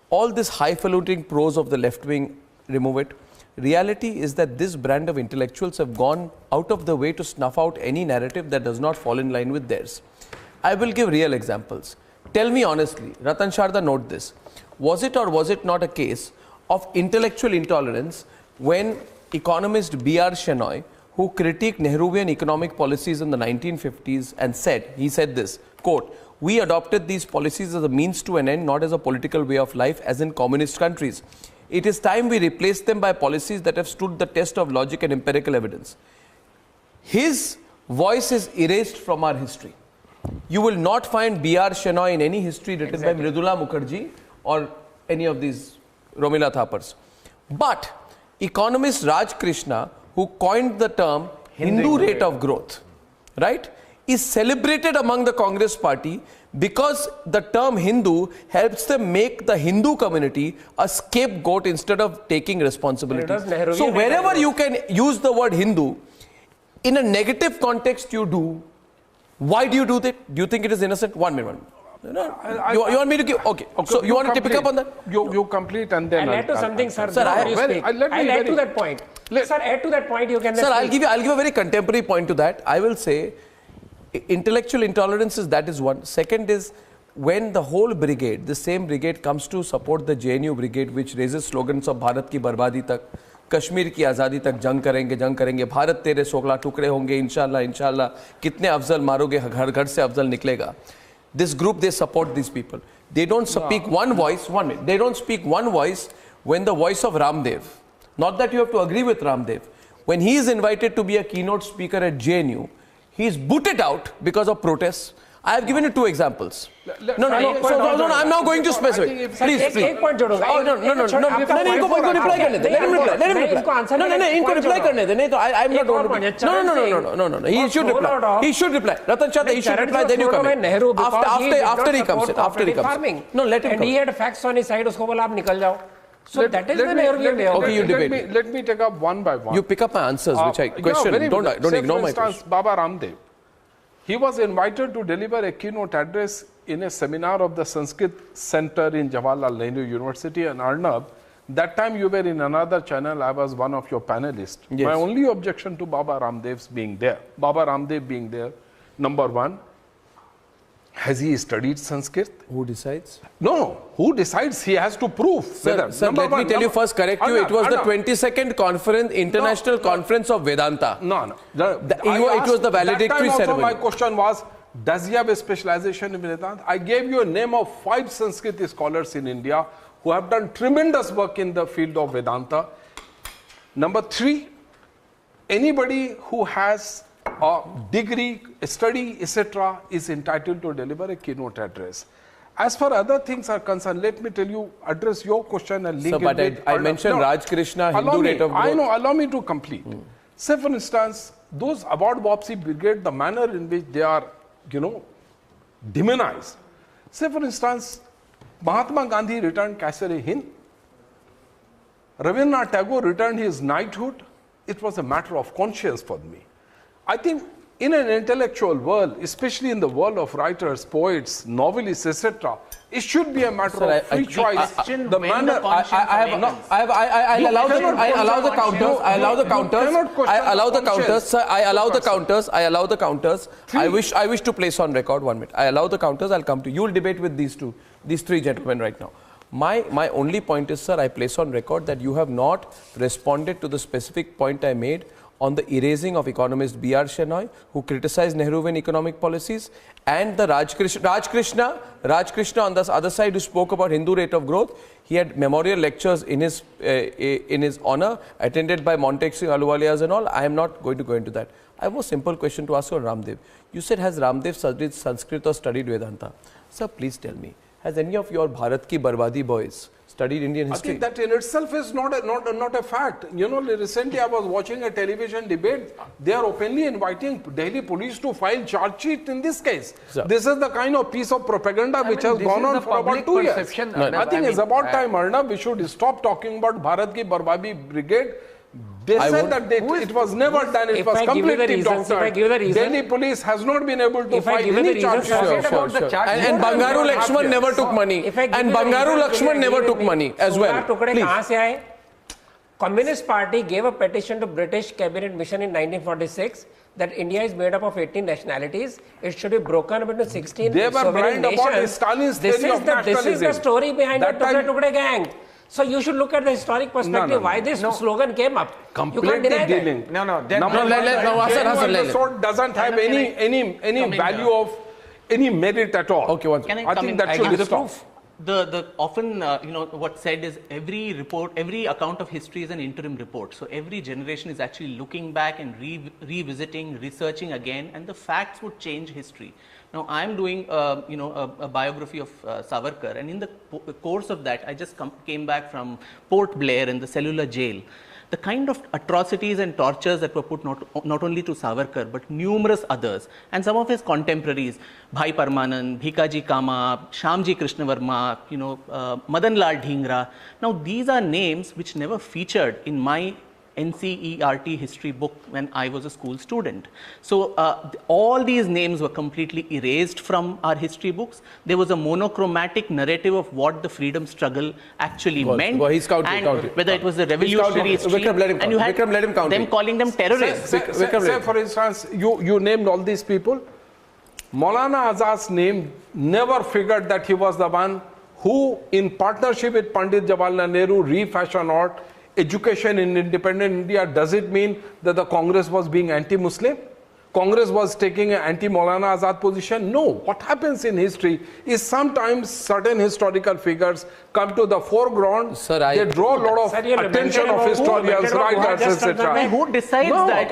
all this highfalutin prose of the left wing, remove it. Reality is that this brand of intellectuals have gone out of the way to snuff out any narrative that does not fall in line with theirs. I will give real examples. Tell me honestly, Ratan Sharda, note this. Was it or was it not a case of intellectual intolerance when economist B.R. Shenoy, who critiqued Nehruvian economic policies in the 1950s and he said this, quote, "We adopted these policies as a means to an end, not as a political way of life, as in communist countries. It is time we replace them by policies that have stood the test of logic and empirical evidence." His voice is erased from our history. You will not find B.R. Shenoy in any history written by Mridula Mukherjee or any of these Romila Thapars. But economist Raj Krishna, who coined the term Hindu rate of growth, right, is celebrated among the Congress party because the term Hindu helps them make the Hindu community a scapegoat instead of taking responsibility. So wherever you can use the word Hindu, in a negative context you do. Why do you do that? Do you think it is innocent? 1 minute. You want me to give? Okay. So you want to pick up on that?
You complete and then
I'll add to something, sir.
Sir,
I'll add to that point. Sir, add to that point. You can.
Sir, I'll give a very contemporary point to that. I will say, intellectual intolerance that is one. Second is when the whole brigade, the same brigade, comes to support the JNU brigade, which raises slogans of Bharat ki barbadi tak, Kashmir की आज़ादी तक जंग करेंगे, भारत तेरे 16 टुकड़े होंगे, इंशाल्लाह, कितने अफजल मारोगे, घर से अफजल निकलेगा. This group, they support these people. They don't speak one voice, they don't speak one voice when the voice of Ramdev, not that you have to agree with Ramdev, when he is invited to be a keynote speaker at JNU, he is booted out because of protests. I have given you two examples. No, I'm now going to specific. Please.
एक point जोड़ूंगा.
Oh, no. नहीं, इनको reply करने दे. Let him reply. No, इनको reply करने दे. नहीं तो I'm not going to. No. He should reply. He should reply. Ratan Chand, he should reply. Then you come in. After he comes in. After he comes in. No, let him come.
And he had facts on his side. उसको बोला आप निकल जाओ. So that is the Nehruvian way.
Okay, you debate.
Let me take up one by one.
You pick up my answers, which I question. Don't ignore my question.
Baba Ramdev. He was invited to deliver a keynote address in a seminar of the Sanskrit Center in Jawaharlal Nehru University and Arnab. That time you were in another channel, I was one of your panelists.
Yes.
My only objection to Baba Ramdev being there, number one, has he studied Sanskrit?
Who decides?
No, who decides? He has to prove.
Sir, let me tell you first, correct you. It was the 22nd conference, international conference of Vedanta.
No.
It was the valedictory ceremony.
My question was, does he have a specialization in Vedanta? I gave you a name of 5 Sanskrit scholars in India who have done tremendous work in the field of Vedanta. Number 3, anybody who has a degree, a study, etc. is entitled to deliver a keynote address. As far other things are concerned, let me tell you, address your question and link
it with... I mentioned Raj Krishna, Hindu rate of growth.
I know, allow me to complete. Say for instance, those award Wapsi brigade, the manner in which they are, demonized. Say for instance, Mahatma Gandhi returned Kaisar-e-Hind. Rabindranath Tagore returned his knighthood. It was a matter of conscience for me. I think in an intellectual world, especially in the world of writers, poets, novelists, etc., it should be a matter of free choice.
The manner I allow the counters. I wish to place on record 1 minute. I allow the counters. I'll come to you. You will debate with these three gentlemen right now. My only point is, sir, I place on record that you have not responded to the specific point I made on the erasing of economist B.R. Shenoy, who criticized Nehruvian economic policies, and the Raj Krishna on the other side, who spoke about Hindu rate of growth. He had memorial lectures in his honor, attended by Montek Singh Ahluwalias and all. I am not going to go into that. I have a simple question to ask you on Ramdev. You said, has Ramdev studied Sanskrit or studied Vedanta? Sir, please tell me, has any of your Bharat Ki Barbadi boys studied Indian history?
I think that in itself is not a fact. Recently I was watching a television debate. They are openly inviting Delhi police to file charge sheet in this case. Sir. This is the kind of piece of propaganda which has gone on for about 2 years. I think it's about time, Arnab, we should stop talking about Bharat Ki Barbadi Brigade. They said that it was never done, it was completely doctored. Delhi police has not been able to file any charge sheet.
And Bangaru Lakshman never took money. And Bangaru Lakshman never took money as well. Please.
Communist Party gave a petition to British Cabinet Mission in 1946 that India is made up of 18 nationalities. It should be broken up into 16 sovereign nations. This is the story behind the Tukde Tukde gang. So you should look at the historic perspective why this slogan came up.
Completely dealing. Doesn't have any value of any merit at all.
Okay,
I think that should be stop. The often what's said is every report, every account of history is an interim report. So every generation is actually looking back and revisiting, researching again, and the facts would change history. Now I am doing a biography of Savarkar, and in the course of that I just came back from Port Blair in the cellular jail. The kind of atrocities and tortures that were put not only to Savarkar but numerous others, and some of his contemporaries, Bhai Parmanand, Bhikaji Kama, Shyamji Krishnavarma, Madan Lal Dhingra. Now these are names which never featured in my NCERT history book when I was a school student. So all these names were completely erased from our history books. There was a monochromatic narrative of what the freedom struggle actually meant.
Well, he's counting.
Whether it was the revolutionary stream, and you had them calling them terrorists.
Say for instance, you named all these people. Maulana Azad's name never figured that he was the one who, in partnership with Pandit Jawaharlal Nehru, refashioned education in independent India. Does it mean that the Congress was being anti-Muslim? Congress was taking an anti-Maulana Azad position. No, what happens in history is sometimes certain historical figures come to the foreground.
Sir,
they draw a lot of attention of historians, writers, etc.
Who decides that?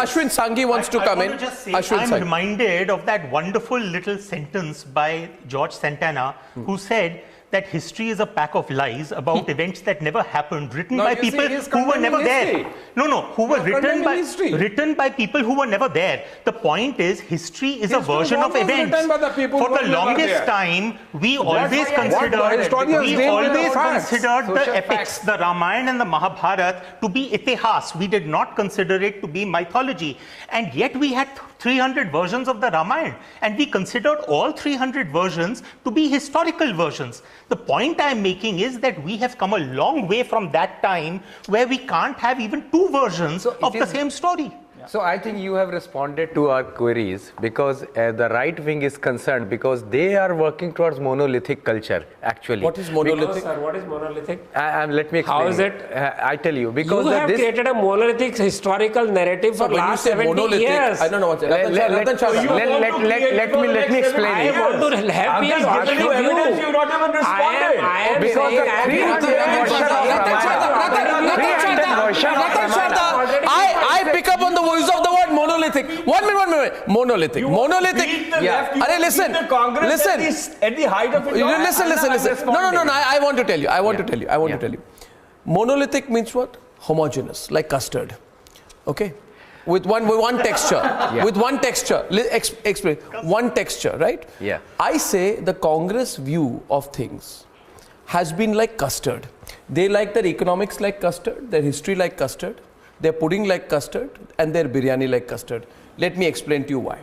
Ashwin Sanghi wants to come in.
I'm reminded of that wonderful little sentence by George Santana, who said that history is a pack of lies about events that never happened, written by people who were never there. Who were written by people who were never there. The point is, history is a version of events. For the longest time, we always considered the epics, the Ramayana and the Mahabharata, to be itihas. We did not consider it to be mythology. And yet we had 300 versions of the Ramayana, and we considered all 300 versions to be historical versions. The point I'm making is that we have come a long way from that time where we can't have even two versions of the same story.
So I think you have responded to our queries because the right wing is concerned because they are working towards monolithic culture actually.
What is monolithic?
Sir, what is monolithic?
Let me explain.
How is it?
I tell you. Because
you have created a monolithic historical narrative for last 70 years.
I don't know what
let me explain.
I want to help you.
You not even responded.
I am
I pick up on the voice of the word monolithic. One minute. Monolithic. Listen.
At the height of it.
Listen. No. I want to tell you. I want to tell you. Monolithic means what? Homogeneous, like custard. Okay? With one texture. With one texture. Explain. One texture, right?
Yeah.
I say the Congress view of things has been like custard. They like their economics like custard, their history like custard, their pudding like custard, and their biryani like custard. Let me explain to you why.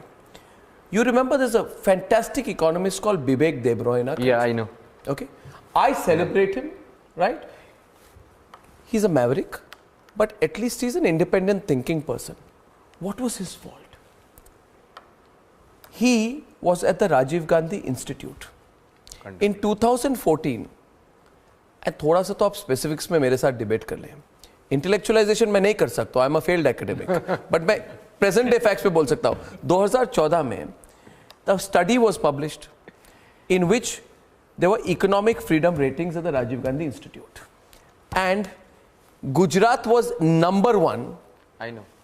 You remember there's a fantastic economist called Vivek Debroy in our country?
Yeah, I know.
Okay. I celebrate him, right? He's a maverick, but at least he's an independent thinking person. What was his fault? He was at the Rajiv Gandhi Institute. In 2014, and थोड़ा सा तो आप specifics में मेरे साथ debate कर लें. Intellectualisation मैं नहीं कर सकता, I am a failed academic, but मैं प्रेजेंट डे फैक्ट्स पे बोल सकता हूँ. 2014 में the study was published in which there were economic freedom ratings at the Rajiv Gandhi institute, and Gujarat was number 1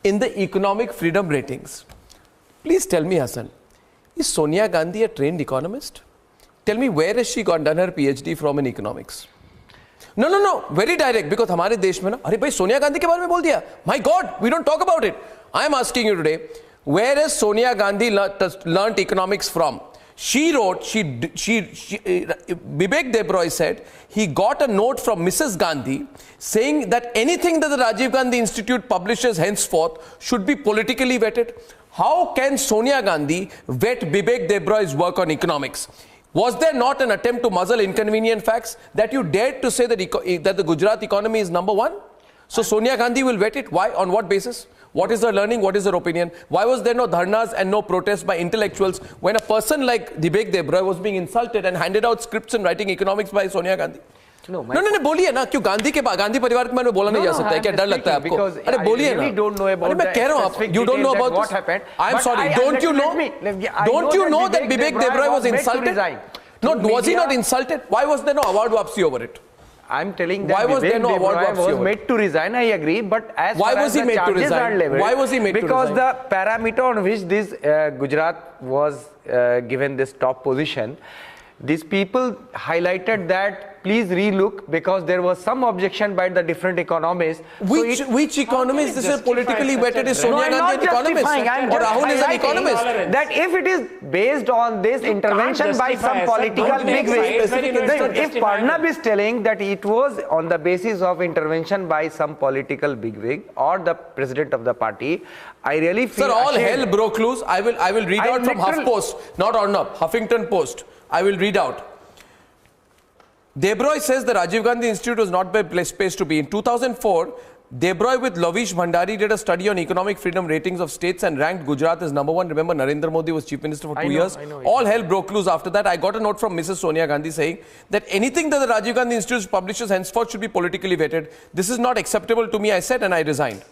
in the economic freedom ratings. Please tell me, Hassan, is Sonia Gandhi a trained economist? Tell me, where has she done her PhD from in economics? No, very direct, because हमारे देश में ना, अरे भाई सोनिया गांधी के बारे में बोल दिया. My God, we don't talk about it. I am asking you today, where has Sonia Gandhi learnt economics from? She wrote, Vivek Debroy said, he got a note from Mrs. Gandhi saying that anything that the Rajiv Gandhi Institute publishes henceforth should be politically vetted. How can Sonia Gandhi vet Vivek Debroy's work on economics? Was there not an attempt to muzzle inconvenient facts that you dared to say that, that the Gujarat economy is number 1? So Sonia Gandhi will vet it. Why? On what basis? What is her learning? What is her opinion? Why was there no dharnas and no protests by intellectuals when a person like Vivek Debroy was being insulted and handed out scripts and writing economics by Sonia Gandhi? No, बोलिए ना, क्यों गांधी परिवार के बारे में बोला नहीं जा सकता है? क्या डर लगता है आपको? अरे बोलिए ना. अरे मैं कह रहा हूँ आप, you don't know about what happened. I'm sorry. Don't you know that Vivek Debroy was insulted? No, was he not insulted? Why was there no award wapsi over it?
I'm telling that Vivek Debroy was made to resign, I agree, but as
why was he made to resign? Why was he made to resign?
Because the parameter on which this Gujarat was given this top position, these people highlighted that please relook because there was some objection by the different economists.
Which economist? This is politically vetted. Is Sonia Gandhi an economist? Or Rahul is an economist?
That if it is based on this intervention by some political bigwig, if Parnab is telling that it was on the basis of intervention by some political bigwig or the president of the party, I really feel.
Sir, all hell broke loose. I will read out from HuffPost, not Arnab, Huffington Post. I will read out. Debroy says the Rajiv Gandhi Institute was not the place to be. In 2004, Debroy with Lavish Bhandari did a study on economic freedom ratings of states and ranked Gujarat as number 1. Remember, Narendra Modi was chief minister for 2 years. All hell broke loose after that. I got a note from Mrs. Sonia Gandhi saying that anything that the Rajiv Gandhi Institute publishes henceforth should be politically vetted. This is not acceptable to me, I said, and I resigned.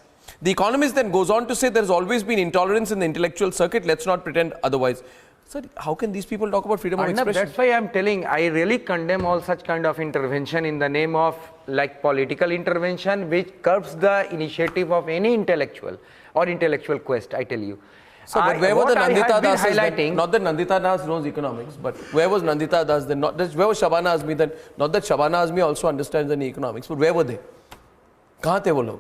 The Economist then goes on to say there has always been intolerance in the intellectual circuit. Let's not pretend otherwise. Sir, how can these people talk about freedom of expression?
That's why I'm telling, I really condemn all such kind of intervention in the name of like political intervention, which curbs the initiative of any intellectual or intellectual quest, I tell you.
So, but where were the Nandita Das
highlighting?
Not that Nandita Das knows economics, but where was Nandita Das then? Not that, where was Shabana Azmi then? Not that Shabana Azmi also understands any economics, but where were they? कहाँ थे वो लोग?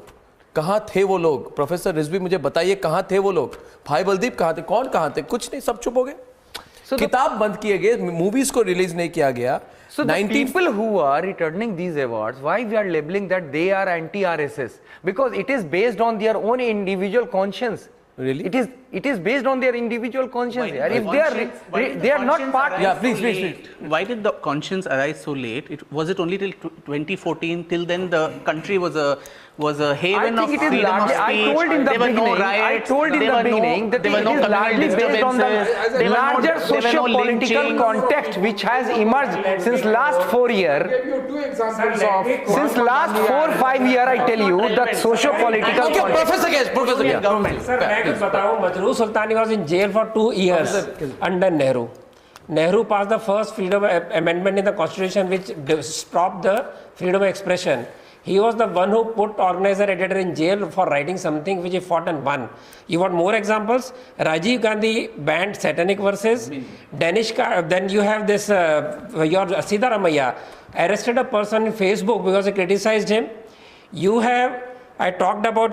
कहाँ थे वो लोग? Professor Rizvi मुझे बताइए कहाँ थे वो लोग? भाई बलदीप कहाँ थे? कौन कहाँ थे? कुछ नहीं, सब चुप हो गए. किताब बंद किए गए, मूवीज को रिलीज नहीं किया गया.
So the people who are returning these awards, why we are labeling that they are anti-RSS? Because it is based on their own individual conscience.
Really?
It is based on their individual conscience. If they are not part.
Yeah, please.
Why did the conscience arise so late? Was it only till 2014? Till then, the country was a haven of freedom of speech.
I told in the
there were
beginning.
No riots,
I told in the beginning that
there were
it
no
is largely based on the larger socio-political context which has emerged since last 4 years.
Two examples of
Since last 4-5 years, I tell you, the socio-political.
Okay, Professor Guest.
Government. Sir, मैं कुछ बताऊं. Majroor Sultani was in jail for 2 years under Nehru. Nehru passed the first freedom amendment in the constitution which stopped the freedom of expression. He was the one who put organizer editor in jail for writing something which he fought and won. You want more examples? Rajiv Gandhi banned satanic verses. Then you have this, your Siddharamaiah arrested a person in Facebook because he criticized him. You have, I talked about,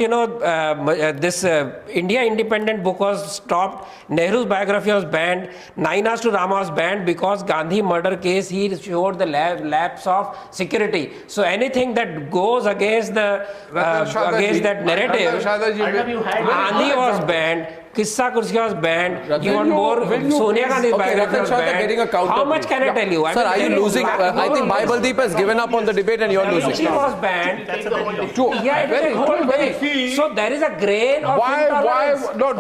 this India Independent book was stopped. Nehru's biography was banned. 9 Hours to Rama was banned because Gandhi murder case, he showed the lapse of security. So anything that goes against the against that narrative, Gandhi was banned. Kissa Kursi was banned. You want more? Sonia Gandhi's biography was banned. How much can I tell you?
Sir, are you losing? I think Bhai Baldeep has given up on the debate and you are losing.
She was banned. So there is a grain of intolerance.
No,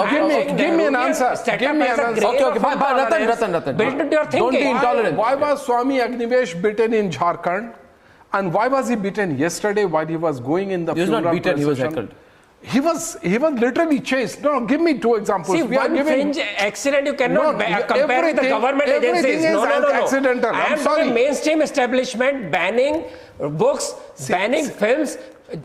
give me an answer. Give me an answer.
Okay. Ratan.
Built into your thinking.
Don't be intolerant.
Why was Swami Agnivesh beaten in Jharkhand? And why was he beaten yesterday while he was going in the
He was not
funeral
beaten, he was
procession?
heckled.
He was literally chased. No, give me 2 examples.
See, one fringe accident you cannot compare with the government agencies.
Everything is accidental.
I am
sorry.
the mainstream establishment banning books, banning films,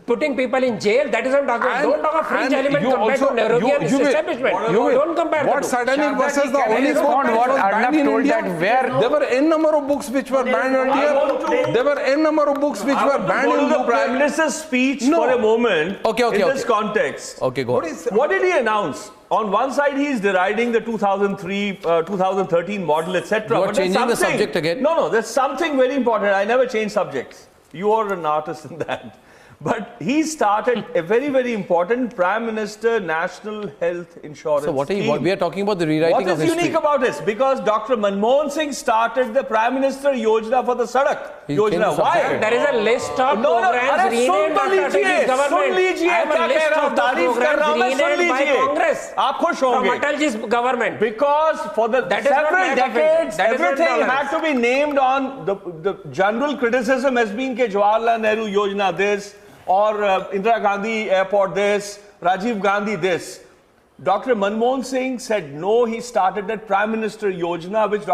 putting people in jail. That is what I'm talking about. Don't talk of fringe element compared to Nehruvian establishment. Don't compare
What satanic versus the only book
what Arnab told that where
there were n number of books which were banned earlier. There were n number of books which were banned in
the Prime Minister's speech for a moment. In this context.
Okay, go on.
What did he announce? On one side, he is deriding the 2013 model, etc.
You are changing the subject again?
No, there's something very important. I never change subjects. You are an artist in that. But he started a very, very important Prime Minister National Health Insurance
So what
scheme.
we are talking about the rewriting of history.
What is unique about this? Because Dr. Manmohan Singh started the Prime Minister Yojana for the Sadak Yojana. Why?
There is a list of programs renamed after this government. I have a list of the programs renamed by Congress from Atalji's government.
Because for the several decades, everything had to be named on the general criticism has been that Jawaharlal Nehru Yojana this, or Indira Gandhi Airport this, Rajiv Gandhi this. Dr. Manmohan Singh said no, he started that Prime Minister Yojana which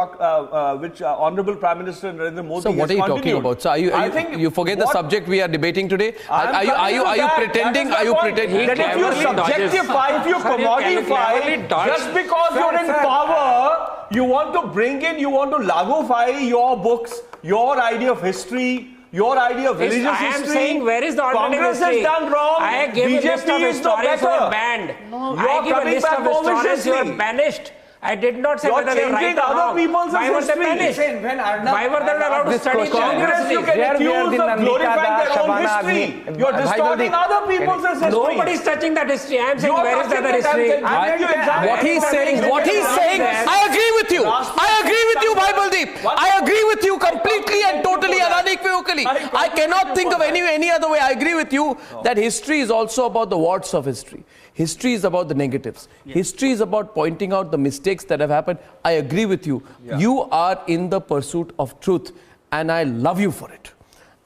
Honorable Prime Minister Narendra Modi
So what are you talking about? So you forget the subject we are debating today? Are you pretending? Are you pretending?
That if you subjectify, if you commodify, just because you're in power, you want to bring in, you want to lagufy your books, your idea of history, your idea of religious history.
I am saying, where is the alternative
Congress
history?
has done wrong.
I give a list of historians who are banned. I give a list of historians who are banished. I did not say whether they are right or wrong. Why were they banished? Why were they not allowed to study
Congress, you can accuse of glorifying their own history. You are distorting other people's history.
Nobody is touching that history. I am saying, where is the other history?
What he's saying, I agree with you. I agree with you, Bhai Baldeep. I agree with you completely and totally and unequivocally. I cannot think of any other way. I agree with you that history is also about the warts of history. History is about the negatives. History is about pointing out the mistakes that have happened. I agree with you. You are in the pursuit of truth, and I love you for it.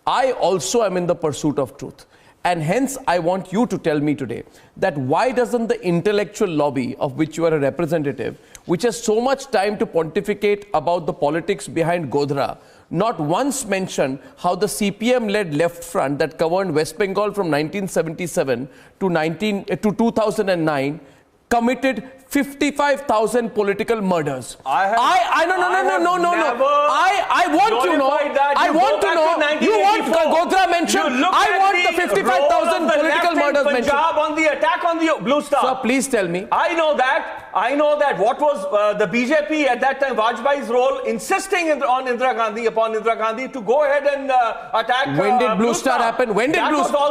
I also am in the pursuit of truth. And hence, I want you to tell me today that why doesn't the intellectual lobby of which you are a representative, which has so much time to pontificate about the politics behind Godhra, not once mention how the CPM-led left front that governed West Bengal from 1977 to 2009 committed 55,000 political murders.
No.
I want to know. I want to know. You want Godhra mentioned. I want the 55,000 political murders mentioned.
Punjab on the attack on the Blue Star.
Sir, please tell me.
I know that. What was the BJP at that time, Vajpayee's role, insisting upon Indira Gandhi to go ahead and attack.
When did Blue Star happen? When did Blue Star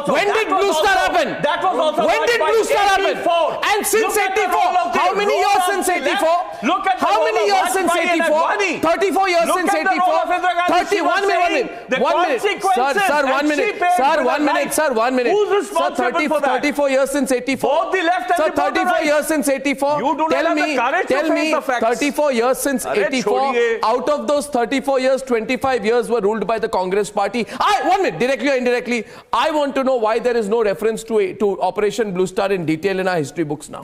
happen?
That was also.
When did Blue Star happen? And since 84, how many years since 84?
Look at
how many years since 84? 34 years since 84. 31 minute. 1 minute. Sir, 1 minute. Sir, 1 minute. Sir, 1 minute.
Who's responsible for that?
34 years since 84.
Both the left and
Sir,
the both the
34
right.
years since 84.
You do not have the courage to face the facts.
34 years since 84.
chhodiye.
Out of those 34 years, 25 years were ruled by the Congress party. 1 minute, directly or indirectly, I want to know why there is no reference to Operation Blue Star in detail in our history books now.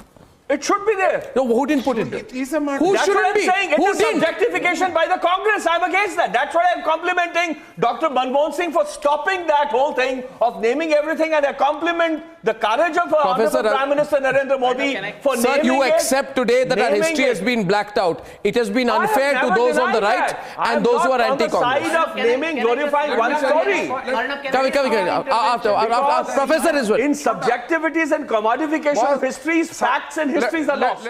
It should be there.
No, who didn't put it there?
It is a matter.
Who
That's
shouldn't
what I'm
be?
saying. It
Who
is
didn't?
subjectification by the Congress. I'm against that. That's why I'm complimenting Dr. Manmohan Singh for stopping that whole thing of naming everything, and I compliment the courage of Honorable Prime Minister Narendra Modi for
Sir,
naming
you
it.
accept today that our history has been blacked out. It has been unfair to those on the right and those who are anti-Congress.
I'm not on the side of naming, glorifying one story.
Come. Professor Rizwan.
In subjectivities and commodification of histories, facts and histories are lost.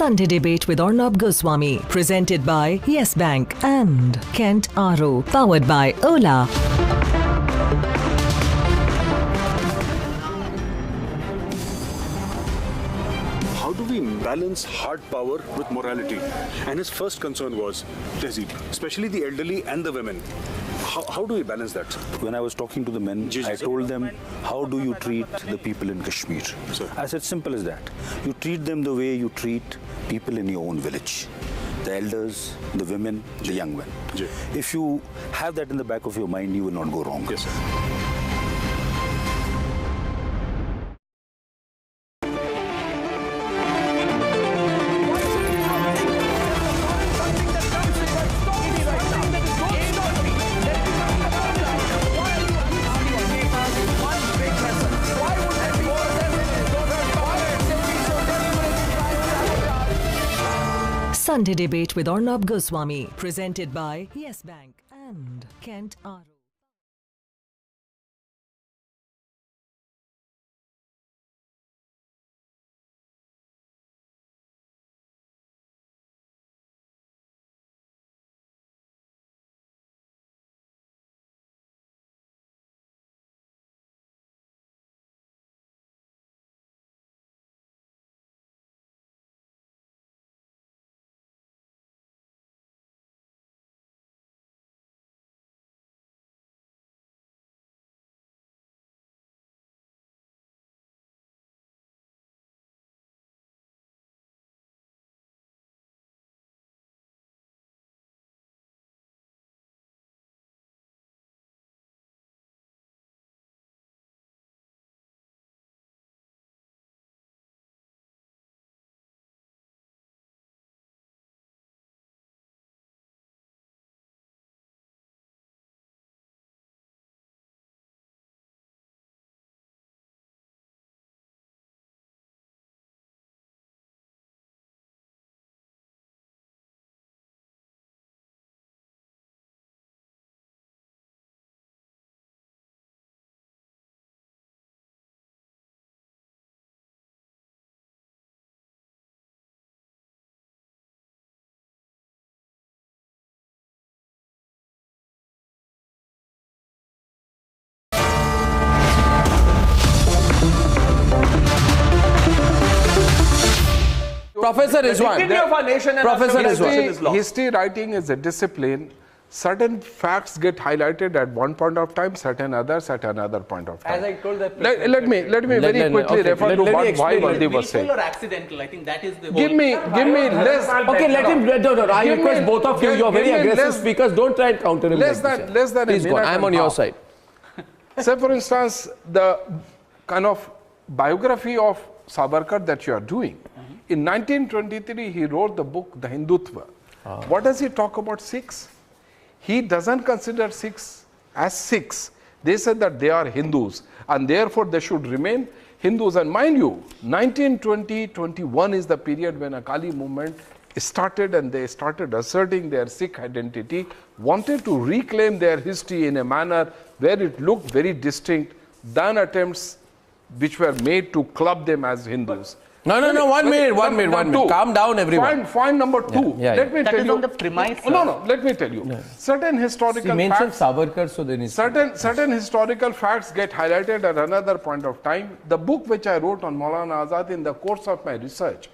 Sunday Debate with Arnab Goswami, presented by Yes Bank and Kent RO, powered by Ola.
How do we balance hard power with morality? And his first concern was Tehzeeb, especially the elderly and the women. How do we balance that?
When I was talking to the men, I told them, how do you treat the people in Kashmir?
Sir.
I said, simple as that. You treat them the way you treat people in your own village. The elders, the women, the young men.
Ji.
If you have that in the back of your mind, you will not go wrong.
Yes, sir.
Sunday Debate with Arnab Goswami. Presented by Yes Bank and Kent Aro.
Professor Rizwan.
Dignity of our nation and
Professor
our civilization
Rizwan.
is lost.
History writing is a discipline. Certain facts get highlighted at one point of time, certain others at another point of time.
As I told that.
Let me very quickly
okay,
refer
let
to
me
what
explain.
Vaidhi was
Willful
saying.
or accidental? I think that is the
Give
whole.
me less.
Okay, let him. No. I
Give
request
me-
both of you. You are very
give me
aggressive
less-
speakers. Don't try and counter him.
less
like
than-
this,
less than a
Please go on.
minute
I'm
and
on your
half.
side.
Say, for instance, the kind of biography of Savarkar that you are doing. In 1923, he wrote the book, The Hindutva. What does he talk about Sikhs? He doesn't consider Sikhs as Sikhs. They said that they are Hindus and therefore they should remain Hindus. And mind you, 1920-21 is the period when Akali movement started and they started asserting their Sikh identity, wanted to reclaim their history in a manner where it looked very distinct than attempts which were made to club them as Hindus.
No. 1 minute. Calm down, everyone.
Point number two.
Yeah.
Let me
That
tell
is
you.
on the premise.
No. Let me tell you. Certain historical
He mentioned
facts.
Savarkar, so then it's.
Certain historical facts get highlighted at another point of time. The book which I wrote on Maulana Azad, in the course of my research,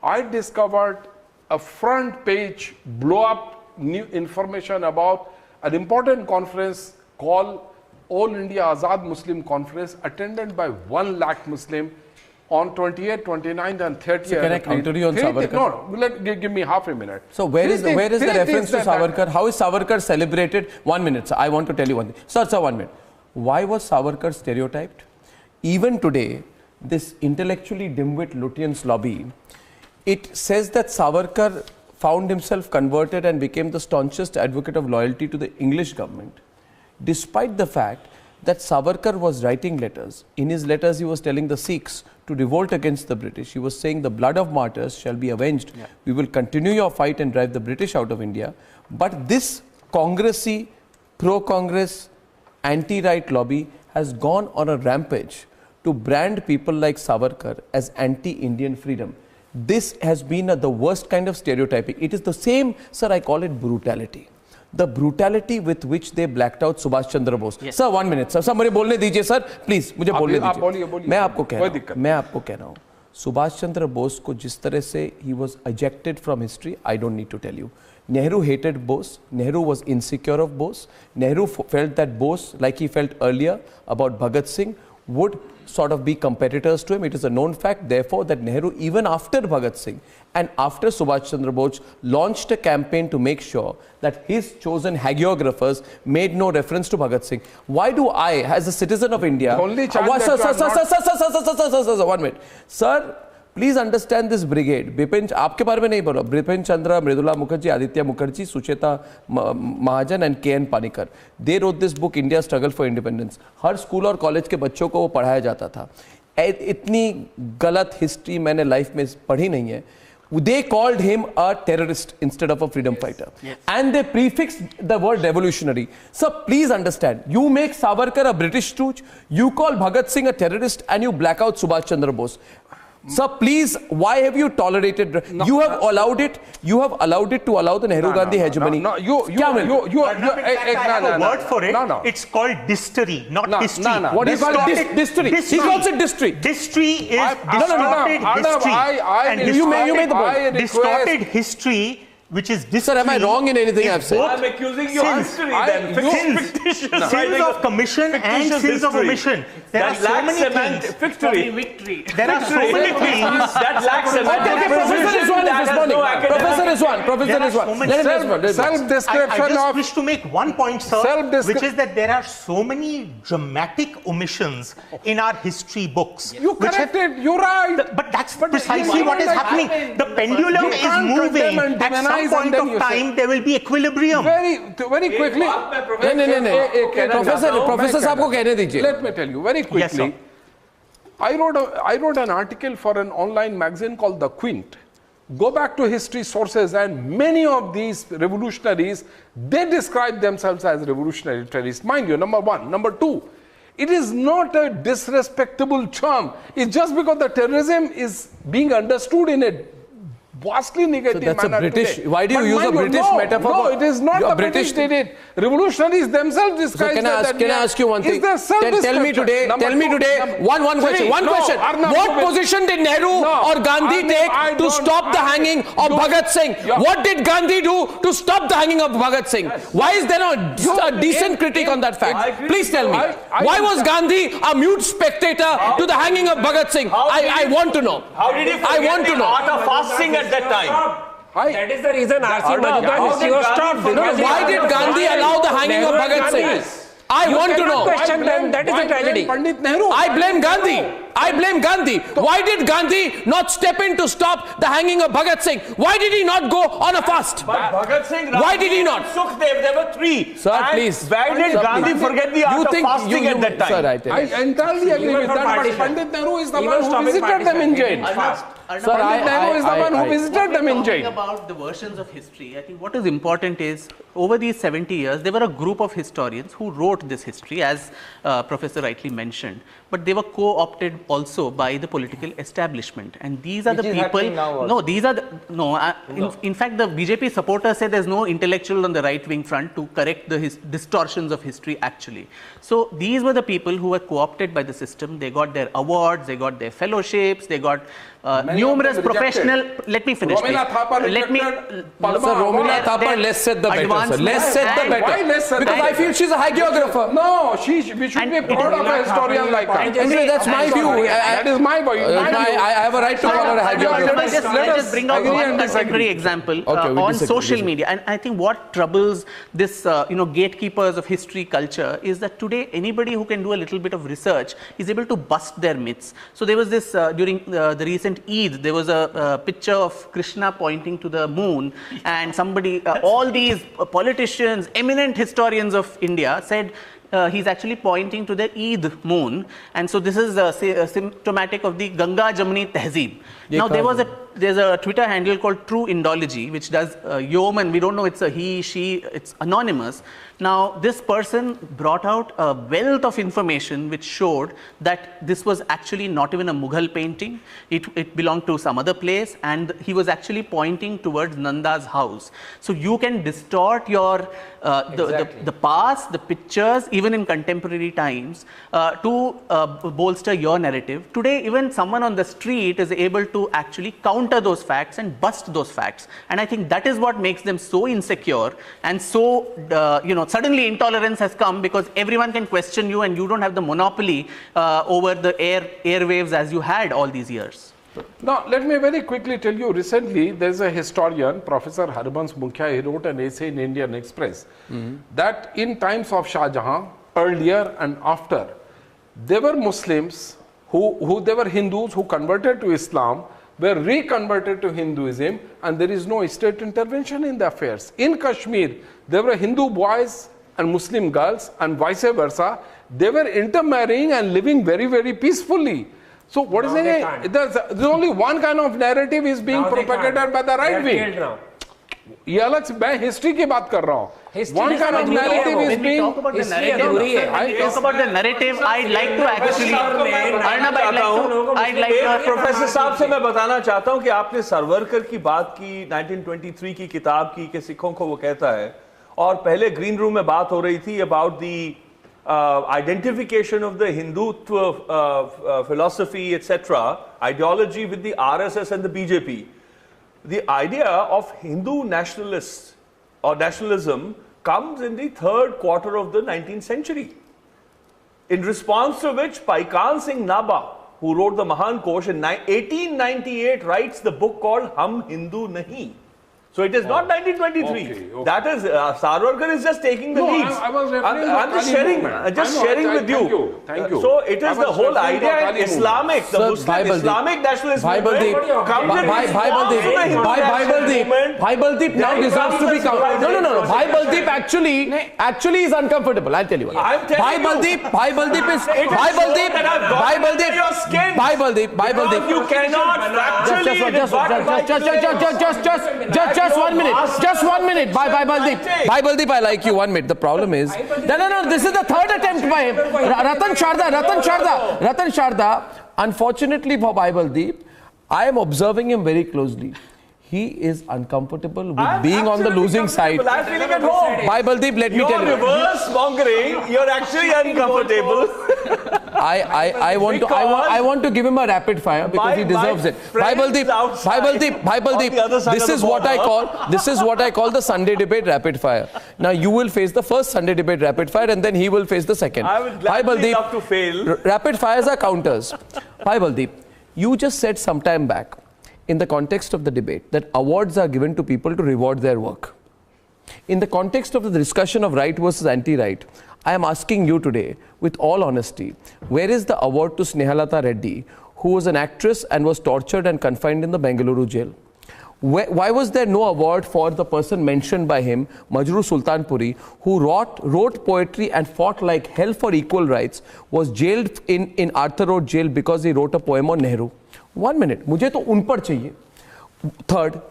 I discovered a front page blow up new information about an important conference called All India Azad Muslim Conference, attended by 1 lakh Muslim on 28th, 29th and 30th.
So can I counter you on Savarkar?
No, give me half a minute.
So where is the reference to
that-
Savarkar? How is Savarkar celebrated? 1 minute. So I want to tell you one thing. Sir, 1 minute. Why was Savarkar stereotyped? Even today, this intellectually dimwit Lutyens lobby, it says that Savarkar found himself converted and became the staunchest advocate of loyalty to the English government, despite the fact that Savarkar was writing letters. In his letters, he was telling the Sikhs to revolt against the British. He was saying the blood of martyrs shall be avenged. Yeah. We will continue your fight and drive the British out of India. But this Congressy, pro-Congress, anti-right lobby has gone on a rampage to brand people like Savarkar as anti-Indian freedom. This has been the worst kind of stereotyping. It is the same, sir, I call it brutality. The brutality with which they blacked out Subhash Chandra Bose. Yes. Sir, 1 minute. Sir, somebody बोलने दीजिए, sir. Please, मुझे बोलने दीजिए. मैं आपको कह रहा हूँ. Subhash Chandra Bose को जिस तरह से he was ejected from history, I don't need to tell you. Nehru hated Bose. Nehru was insecure of Bose. Nehru felt that Bose, like he felt earlier about Bhagat Singh, would sort of be competitors to him. It is a known fact, therefore, that Nehru, even after Bhagat Singh and after Subhash Chandra Bose, launched a campaign to make sure that his chosen hagiographers made no reference to Bhagat Singh. Why do I, as a citizen of India...
Only
sir, 1 minute. Sir, please understand this brigade. Bipin, आपके बारे में नहीं बोला. Bipin Chandra, Mridula Mukherjee, Aditya Mukherjee, Sucheta Mahajan and K.N. Panikkar. They wrote this book, India Struggle for Independence. Her school और college के बच्चों को वो पढ़ाया जाता था. इतनी गलत हिस्ट्री मैंने लाइफ में पढ़ी नहीं है. They called him a terrorist instead of a freedom fighter.
Yes.
And they prefixed the word revolutionary. So please understand, you make Savarkar a British stooge, you call Bhagat Singh a terrorist, and you black out Subhash Chandra Bose. Sir, please, why have you tolerated? You have allowed it. You have allowed it to allow the Nehru Gandhi hegemony.
I have a word for it. It's called dystery, not history.
What do you call dystery? He calls it dystery.
Dystery is distorted history. And
you made the point.
Distorted history, which is dystery.
Sir, am I wrong in anything I've said?
I'm accusing you of history then.
Sins of commission and sins of omission. There are so many things.
Victory.
There are so many things
that lacks semantic.
Professor Rizwan. Let him respond.
Self-description
I just
of
wish to make one point, sir, which is that there are so many dramatic omissions in our history books.
you corrected, you're right.
But that's precisely what is happening. The pendulum is moving. At some point of time, there will be equilibrium.
Very quickly.
Professor साहब को कहने दीजिए.
Let me tell you very quickly.
Yes, sir.
I wrote an article for an online magazine called The Quint. Go back to history sources, and many of these revolutionaries, they describe themselves as revolutionary terrorists. Mind you, number one. Number two, it is not a disrespectable term. It's just because the terrorism is being understood in a vastly negative
So that's a
manner
British.
today.
Why do you use a British metaphor?
No, it is not. The British did it. Revolutionaries themselves
So
described
can I ask you one thing? Tell me today. One question. What position did Nehru or Gandhi take to stop the hanging of Bhagat Singh? What did Gandhi do to stop the hanging of Bhagat Singh? Why is there not a decent critique on that fact? Please tell me. Why was Gandhi a mute spectator to the hanging of Bhagat Singh? I want to know.
How did he forget the art of fasting at that time?
That is the reason R.C. Majumdar was stopped.
Why did Gandhi allow the hanging of Bhagat Singh? I want to know.
Question them. That is a tragedy.
I blame Gandhi. Why did Gandhi not step in to stop the hanging of Bhagat Singh? Why did he not go on a fast?
But Bhagat Singh,
Why did he not?
Sukhdev, there were three.
Sir,
And
please.
Why did Gandhi forget the art of fasting at that time?
Sir,
I entirely agree with that, but Pandit Nehru is the one who visited them in jail.
Sir,
Pandit Nehru is the one who visited them in jail.
About the versions of history, I think what is important is over these 70 years, there were a group of historians who wrote this history, as Professor rightly mentioned, but they were co-opted also by the political establishment, and these are the people. In fact, the BJP supporters say there's no intellectual on the right-wing front to correct the distortions of history actually. So these were the people who were co-opted by the system. They got their awards, they got their fellowships, they got numerous professional. Let me finish.
Romina Thapar
Romina Thapar, less said the better. Sir. Less said the better.
Why less said?
Because I feel she's a hagiographer.
No, we should be proud of a historian like her.
Anyway, that's my view.
That is my view.
I have a right to call her a hagiographer.
Let us bring out one contemporary example on social media. And I think what troubles this, gatekeepers of history culture is that today anybody who can do a little bit of research is able to bust their myths. So there was this during the recent Eid, there was a picture of Krishna pointing to the moon, and somebody, all these politicians, eminent historians of India said he's actually pointing to the Eid moon, and so this is symptomatic of the Ganga Jamuni Tehzeeb. Now there's a Twitter handle called True Indology, which does yeoman. We don't know it's a he, she, it's anonymous. Now this person brought out a wealth of information which showed that this was actually not even a Mughal painting. It belonged to some other place, and he was actually pointing towards Nanda's house. So you can distort your the past, the pictures, even in contemporary times, to bolster your narrative. Today, even someone on the street is able to actually counter those facts and bust those facts. And I think that is what makes them so insecure and so, suddenly intolerance has come because everyone can question you and you don't have the monopoly over the airwaves as you had all these years.
Now, let me very quickly tell you, recently there's a historian, Professor Harbans Mukhya, he wrote an essay in Indian Express that in times of Shah Jahan, earlier and after, there were Muslims they were Hindus who converted to Islam, were reconverted to Hinduism, and there is no state intervention in the affairs. In Kashmir, there were Hindu boys and Muslim girls, and vice versa. They were intermarrying and living very, very peacefully. So what is
Now they
it?
can't.
There's only one kind of narrative is being
Now they
propagated
can't.
by the
They
right
are
wing.
killed now.
ये अलग से मैं history की बात कर रहा हूँ.
History
One
is
kind
not
of
new.
narrative is
When we
being.
talk about the
History
narrative,
अधूरी है.
when we talk about the narrative, I'd like to actually, Arnab, I'd like to,
professor साहब से मैं बताना चाहता हूं कि आपने सरवरकर की बात की 1923 की किताब की कि सिखों को वो कहता है, और पहले ग्रीन रूम में बात हो रही थी about the identification of the Hindutva philosophy, etc., ideology with the RSS and the BJP. The idea of Hindu nationalists or nationalism comes in the third quarter of the 19th century. In response to which, Paikan Singh Nabha, who wrote the Mahan Kosh in 1898, writes the book called Hum Hindu Nahi. So it is not 1923.
Okay.
That is, Sarwarkar is just taking the leads.
I was referring to
I'm just sharing, with you.
Thank you.
So it is the whole idea in Islamic, the
Sir,
Muslim Islamic nationalist
Baibaldeep, Baibaldeep now deserves to be counted. No. Baibaldeep actually is uncomfortable. I'll tell you what.
I'm telling you.
Baibaldeep is Baibaldeep.
You cannot factually
just 1 minute. Just 1 minute. Baibaldeep, I like you. 1 minute. The problem is, no. This is the third attempt by him. Ratan Sharda. Unfortunately for Baibaldeep, I am observing him very closely. He is uncomfortable with being on the losing side.
I'm feeling at home.
Baibaldeep, let me tell you.
You're reverse mongering. You're actually uncomfortable.
I want to give him a rapid fire because he deserves it. Baibaldeep, this is what I call the Sunday debate rapid fire. Now you will face the first Sunday debate rapid fire and then he will face the second.
I would gladly love to fail.
Rapid fires are counters. Baibaldeep, you just said some time back in the context of the debate that awards are given to people to reward their work. In the context of the discussion of right versus anti-right, I am asking you today, with all honesty, where is the award to Snehalata Reddy, who was an actress and was tortured and confined in the Bengaluru jail? Why was there no award for the person mentioned by him, Majru Sultanpuri, who wrote poetry and fought like hell for equal rights, was jailed in Arthur Road jail because he wrote a poem on Nehru? 1 minute, मुझे तो उन पर चाहिए. Third,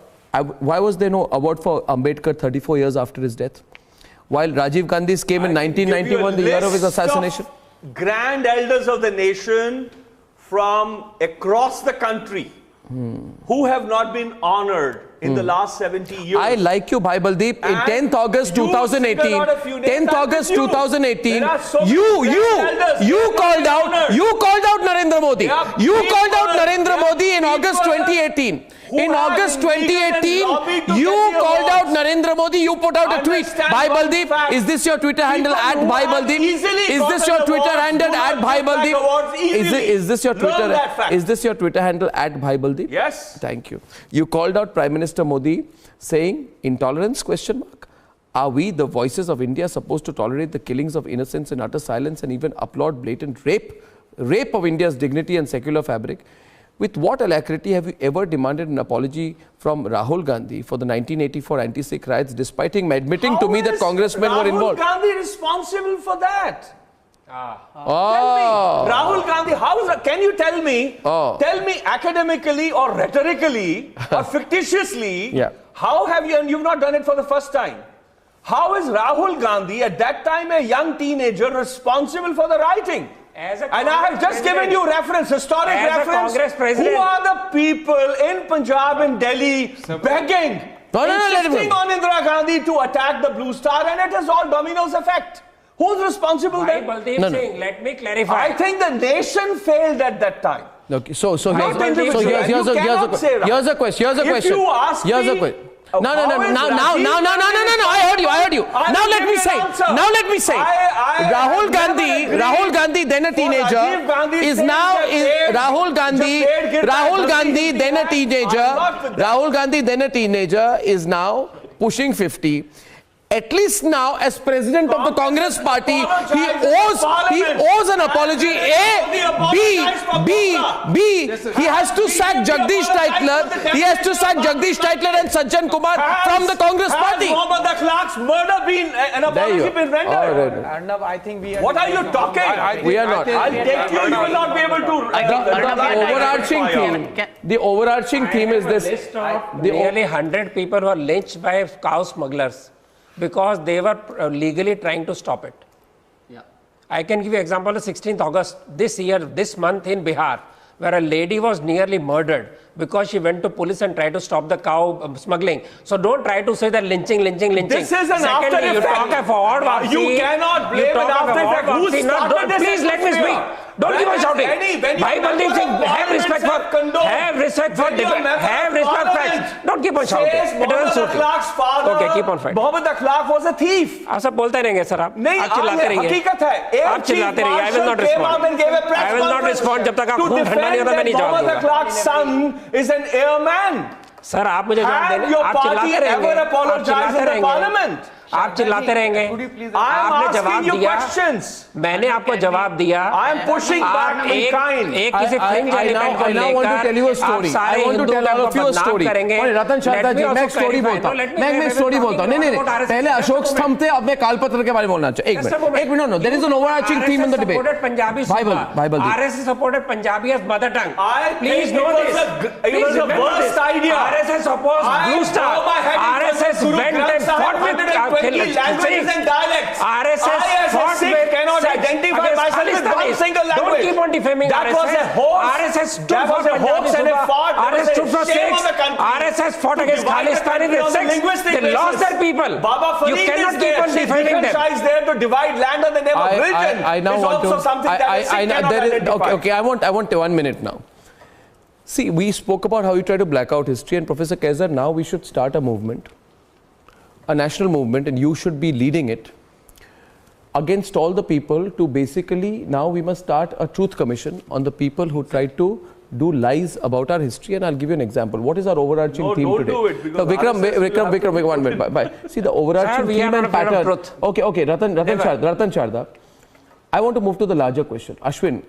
why was there no award for Ambedkar 34 years after his death? While Rajiv Gandhi's came in 1991, the year of his assassination.
Grand elders of the nation from across the country who have not been honored in the last 70 years.
I like you, Baibaldeep. In 10th August 2018, 10th August 2018, you called out Narendra Modi. You called out Narendra Modi in August 2018. In August 2018, you called out Narendra Modi. You put out a tweet. Baibaldeep, is this your Twitter handle at Baibaldeep? Is this your Twitter handle at Baibaldeep? Is this your Twitter? Is this your Twitter handle at Baibaldeep?
Yes.
Thank you. You called out Prime Minister Modi saying intolerance ? Are we, the voices of India, supposed to tolerate the killings of innocents in utter silence and even applaud blatant rape of India's dignity and secular fabric? With what alacrity have you ever demanded an apology from Rahul Gandhi for the 1984 anti-Sikh riots, despite him admitting to me that congressmen were involved?
Rahul Gandhi responsible for that?
Oh.
Rahul Gandhi, can you tell me academically or rhetorically or fictitiously, how have you, and you've not done it for the first time, how is Rahul Gandhi, at that time a young teenager, responsible for the rioting? And I have just given you historic reference. Who are the people in Punjab and Delhi begging, insisting on Indira Gandhi to attack the Blue Star, and it has all dominoes effect. Who's responsible then?
Singh, let me clarify.
I think the nation failed at that time.
Okay, so here's a question.
If you ask me,
No. I heard you. Now let me say. Rahul Gandhi, then a teenager, is now Rahul Gandhi, then a teenager, is now pushing 50. At least now, as president of the Congress party, he owes an apology. B. He has to sack Jagdish Titler. He has to sack Jagdish Titler and Sajjan Kumar from the Congress party.
Has Mohammad Akhlaq's murder been an apology been rendered?
Arnab, I think we are.
What are you talking?
We are not.
I'll take you. You will not be able to.
The overarching theme is this.
List of nearly 100 people were lynched by cow smugglers because they were legally trying to stop it.
Yeah.
I can give you example of 16th August this month in Bihar, where a lady was nearly murdered because she went to police and tried to stop the cow smuggling. So don't try to say that lynching.
This is an after effect.
You talk a forward vaccine.
You cannot blame an after effect. Who started this?
Please let me speak. Don't keep on shouting. Bhai Baldev Singh, have respect for facts. Don't keep on shouting. It doesn't suit you. Okay, keep on fighting.
Mohammad Akhlaq was a thief.
आप सब बोलते रहेंगे sir आप चिल्लाते रहिए
हकीकत है
आप चिल्लाते रहिए I will not respond I will not respond जब तक आप खून ठंडा नहीं होता मैं नहीं जवाब दूंगा
Mohammad Akhlaq's son is an airman.
Sir आप मुझे जवाब देंगे आप चिल्लाते रहेंगे आप चिल्लाते रहेंगे आपने जवाब दिया मैंने आपको जवाब दिया एक किसी फ्रिंज एलिमेंट को लेकर
I want to tell all of you a story. रतन शारदा जी मैं एक स्टोरी बोलता हूँ मैं एक स्टोरी बोलता हूँ नहीं पहले अशोक स्तंभ थे अब मैं कालपत्र के बारे में बोलना चाहिए एक minute no there is an overarching theme in the debate. Bible
RSS supported Punjabi as mother tongue. Please know this.
It was a worst idea.
RSS opposed Blue Star. RSS went and fought with
languages and dialects.
RSS fought with
cannot identify myself with one single language.
Don't keep on defaming
that
RSS.
Was a hoax.
RSS stood
that
for
was a hoax and it fought.
RSS stood for Sikhs. RSS fought against Khalistan in the Sikhs. They lost their people. You cannot keep on defaming them.
Is there to divide land on the name of religion.
I now want to.
Something that cannot identify.
Okay. I want 1 minute now. See, we spoke about how you try to black out history, and Professor Kaiser, now we should start a movement, a national movement, and you should be leading it against all the people to basically, now we must start a truth commission on the people who tried to do lies about our history, and I'll give you an example. What is our overarching theme today?
No, don't do it.
So, Vikram, 1 minute. Bye. See, the overarching theme and pattern. Okay, Ratan Sharda. I want to move to the larger question. Ashwin,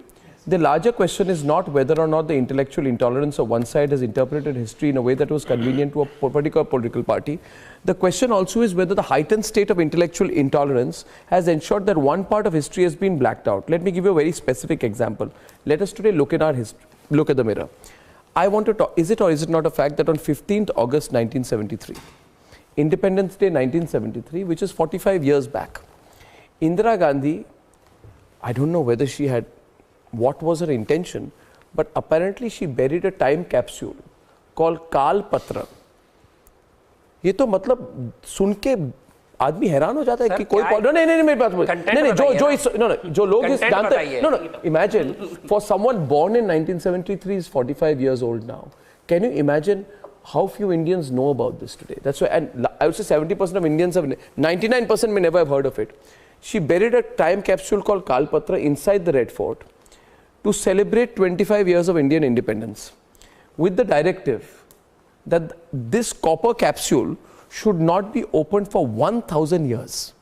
the larger question is not whether or not the intellectual intolerance of one side has interpreted history in a way that was convenient to a particular political party. The question also is whether the heightened state of intellectual intolerance has ensured that one part of history has been blacked out. Let me give you a very specific example. Let us today look in our history, look at the mirror. I want to talk, is it or is it not a fact that on 15th August 1973, Independence Day 1973, which is 45 years back, Indira Gandhi, I don't know whether she had, what was her intention, but apparently she buried a time capsule called Kal Patra. ये तो मतलब सुन के आदमी हैरान हो जाता है कि कोई नहीं मेरी बात नहीं जो लोग इस जानते हैं imagine for someone born in 1973 is 45 years old now. Can you imagine how few Indians know about this today? That's why, and I would say 70% of Indians have, 99% may never have heard of it. She buried a time capsule called Kal Patra inside the Red Fort to celebrate 25 years of Indian independence, with the directive that this copper capsule should not be opened for 1000 years.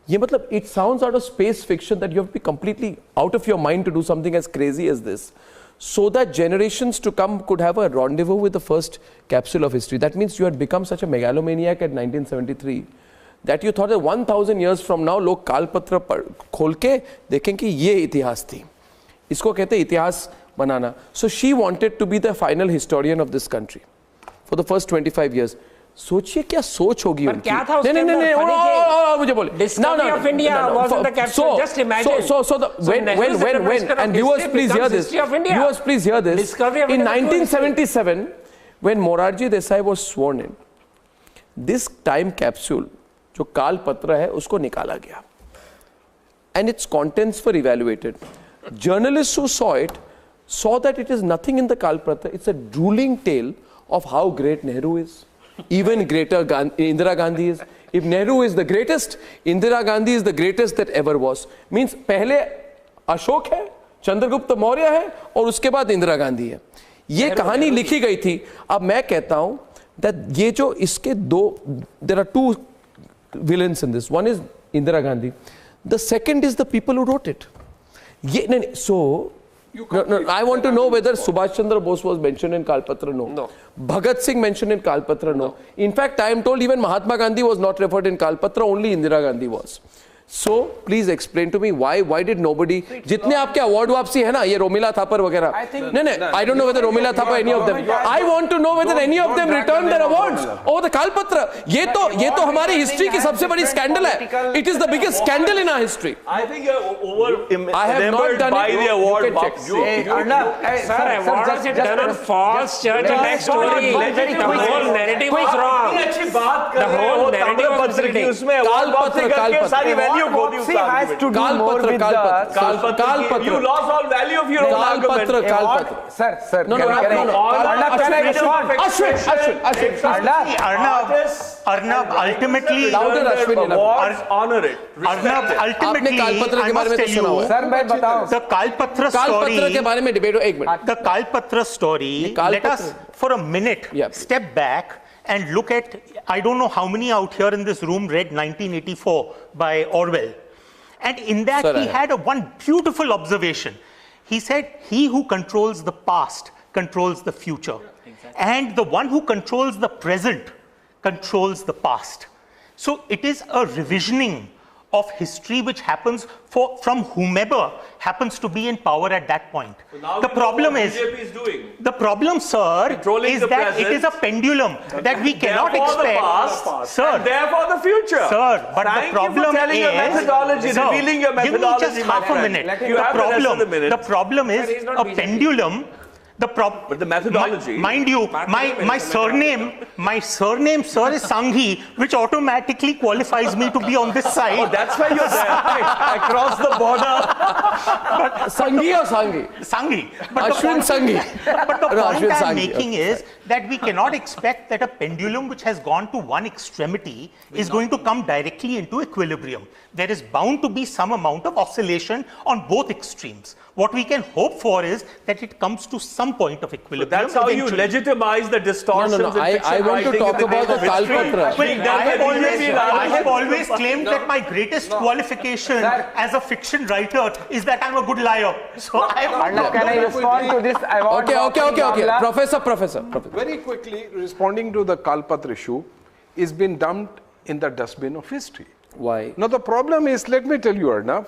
ये मतलब, it sounds out of space fiction that you have to be completely out of your mind to do something as crazy as this, so that generations to come could have a rendezvous with the first capsule of history. That means you had become such a megalomaniac at 1973 that you thought that 1000 years from now लोग कालपत्र खोल के देखें कि ये इतिहास थी. इसको कहते हैं इतिहास बनाना. So she wanted to be the final historian of this country for the first 25 years. सोचिए क्या सोच होगी उनकी.
क्या था उसके अंदर?
नहीं मुझे बोले.
Discovery of India was in the capsule. Just imagine.
So when and viewers please hear this. Viewers please hear this. In 1977, when Morarji Desai was sworn in, this time capsule जो काल पत्र है उसको निकाला गया, and its contents were evaluated. Journalists who saw it saw that it is nothing in the Kal Patra. It's a drooling tale of how great Nehru is. Even greater Indira Gandhi is. If Nehru is the greatest, Indira Gandhi is the greatest that ever was. Means पहले अशोक है, चंद्रगुप्त मौर्य है, और उसके बाद इंदिरा गांधी है. ये कहानी लिखी गई थी. अब मैं कहता हूं that ये जो इसके दो, there are two villains in this. One is Indira Gandhi. The second is the people who wrote it. So, I want to know whether Subhash Chandra Bose was mentioned in Kalpatra. No. Bhagat Singh mentioned in Kalpatra. No. In fact, I am told even Mahatma Gandhi was not referred in Kalpatra, only Indira Gandhi was. So, please explain to me why did nobody, जितने आपके award वापसी है ना, ये रोमिला थापर वगैरह, नहीं, I don't know whether Romila Thapar, any of them. I want to know whether any of them returned their awards over the Kalpatra. ये तो हमारी history की सबसे बड़ी scandal है. It is the biggest scandal in our history.
I think you're over
I have not done
by
it.
the award.
Sir, awards is done on false church text story. The whole narrative was wrong. The whole narrative was misleading.
Kalpatra.
See, has to do more with the...
You lost all value of your own argument.
Kalpatra.
Sir,
No,
can I respond?
Ashwin.
Arnab, ultimately...
Louder, Ashwin.
Awards, honor it.
Arnab, ultimately, I must tell you, the Kalpatra story...
Kalpatra के बारे में debate हो, एक minute.
The Kalpatra story, let us for a minute step back and look at, I don't know how many out here in this room read 1984 by Orwell. And in that he had one beautiful observation. He said, he who controls the past controls the future. And the one who controls the present controls the past. So it is a revisioning of history which happens from whomever happens to be in power at that point.
So
the problem is, the problem, sir, is that it is a pendulum that we cannot expect. Sir,
and therefore the future.
Sir, but the problem
is,
your
methodology,
sir,
revealing your methodology.
Give me just half a minute. The problem is a pendulum. But
the methodology.
Mind you, my surname, sir, is Sanghi, which automatically qualifies me to be on this side.
Oh, that's why you're there. Across the border.
Sanghi or Sanghi?
Sanghi.
Ashwin Sanghi.
But the point I'm making is that we cannot expect that a pendulum which has gone to one extremity is going to come directly into equilibrium. There is bound to be some amount of oscillation on both extremes. What we can hope for is that it comes to some point of equilibrium.
But that's how you legitimize the distortions in fiction
I want to talk about the Kalpatra.
I have always claimed that my greatest qualification as a fiction writer is that I'm a good liar. So
can I respond to this?
Okay. Professor.
Very quickly, responding to the Kalpatra issue, is been dumped in the dustbin of history.
Why?
Now the problem is, let me tell you, Arnav,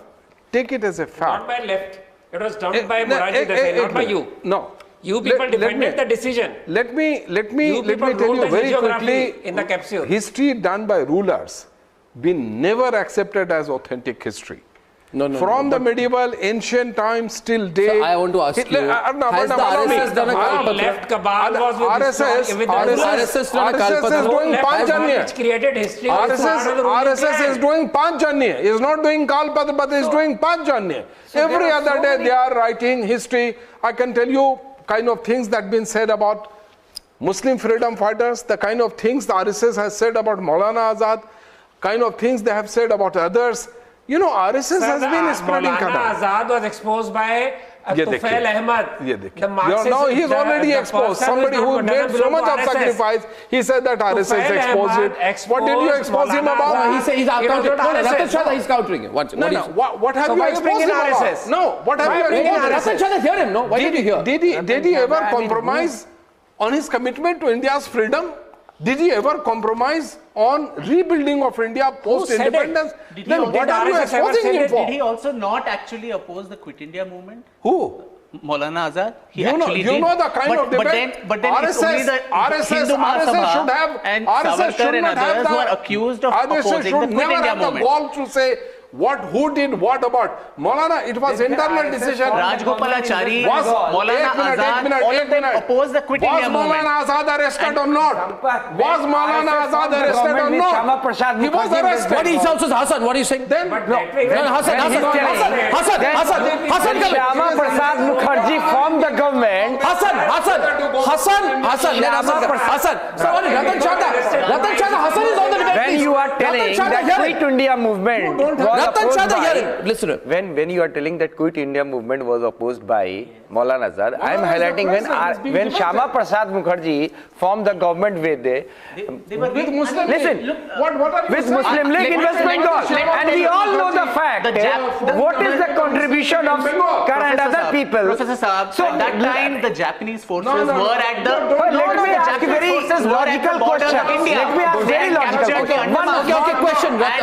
take it as a fact.
Not by left. It was dumped by Morarji Desai, not by you.
No.
You people defended the decision.
Let me tell you very quickly.
In the capsule.
History done by rulers been never accepted as authentic history. From the medieval, ancient times till day.
So I want to ask you, has the RSS done a Kalpatra?
Left cabal was with
RSS done a Kalpatra?
is doing Panchanya.
Which created history.
RSS is doing Panchanya. Is not doing Kalpatra, but is doing Panchanya. Every other day they are writing history. I can tell you kind of things that been said about Muslim freedom fighters, the kind of things the RSS has said about Maulana Azad, kind of things they have said about others. You know, RSS has been spreading.
Maulana Azad was exposed by Tufail Ahmad.
No, he's already exposed. Somebody who made so much of sacrifice, he said that RSS exposed it. What did you expose him about?
He said he's countering. Ratan Chadha, he's countering him. What have you exposed him about? No, what have you exposed him? Ratan Chadha, hear him, no? Why did you hear?
Did he ever compromise on his commitment to India's freedom? Did he ever compromise on rebuilding of India post-independence? Then what are you exposing him for?
Did he also not actually oppose the Quit India movement?
Who?
Maulana Azad.
You know the kind of debate.
But then it's only the Hindu Mahasabha
should have,
and Savarkar and others who are accused of opposing the Quit India movement.
The gall to say who did what about Maulana. It was internal decision.
Rajgopalachari, Maulana Azad, all of them opposed the Quit India movement.
Was Maulana Azad arrested or not? Was Maulana Azad arrested or not? He was arrested.
What is also Hassan? What are you saying?
Then
Hassan,
Shyama Prasad Mukherjee formed the government.
Hassan. So Ratan Chadha Hassan is on the debate.
When you are telling that Quit India movement was
Ratan
opposed
Shah,
by,
listen.
when you are telling that Quit India movement was opposed by Maulana Azad, I am highlighting when Shama Prasad Mukherjee formed the government with
with Muslim
listen,
League. What are you
with
saying?
Muslim League in West Bengal, and we all know the fact. What is the contribution of current other people?
Professor Saab,
So
at that time the Japanese forces were at the
let me ask a very logical question. Let me ask very logical question.
Okay, question.
Let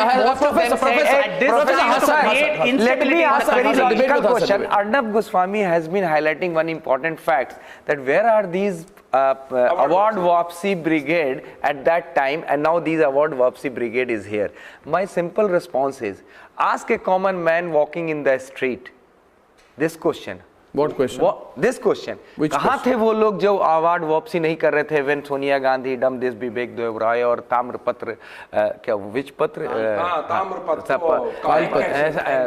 me ask a very logical question. Arnab Goswami has been highlighting one important fact, that where are these award Wapsi brigade at that time, and now these award Wapsi brigade is here. My simple response is, ask a common man walking in the street this question.
What question?
This question.
Which
कहाँ
question?
थे वो लोग जो award वापसी नहीं कर रहे थे when सोनिया गांधी, डम देश विवेक देवराय और ताम्रपत्र क्या विच पत्र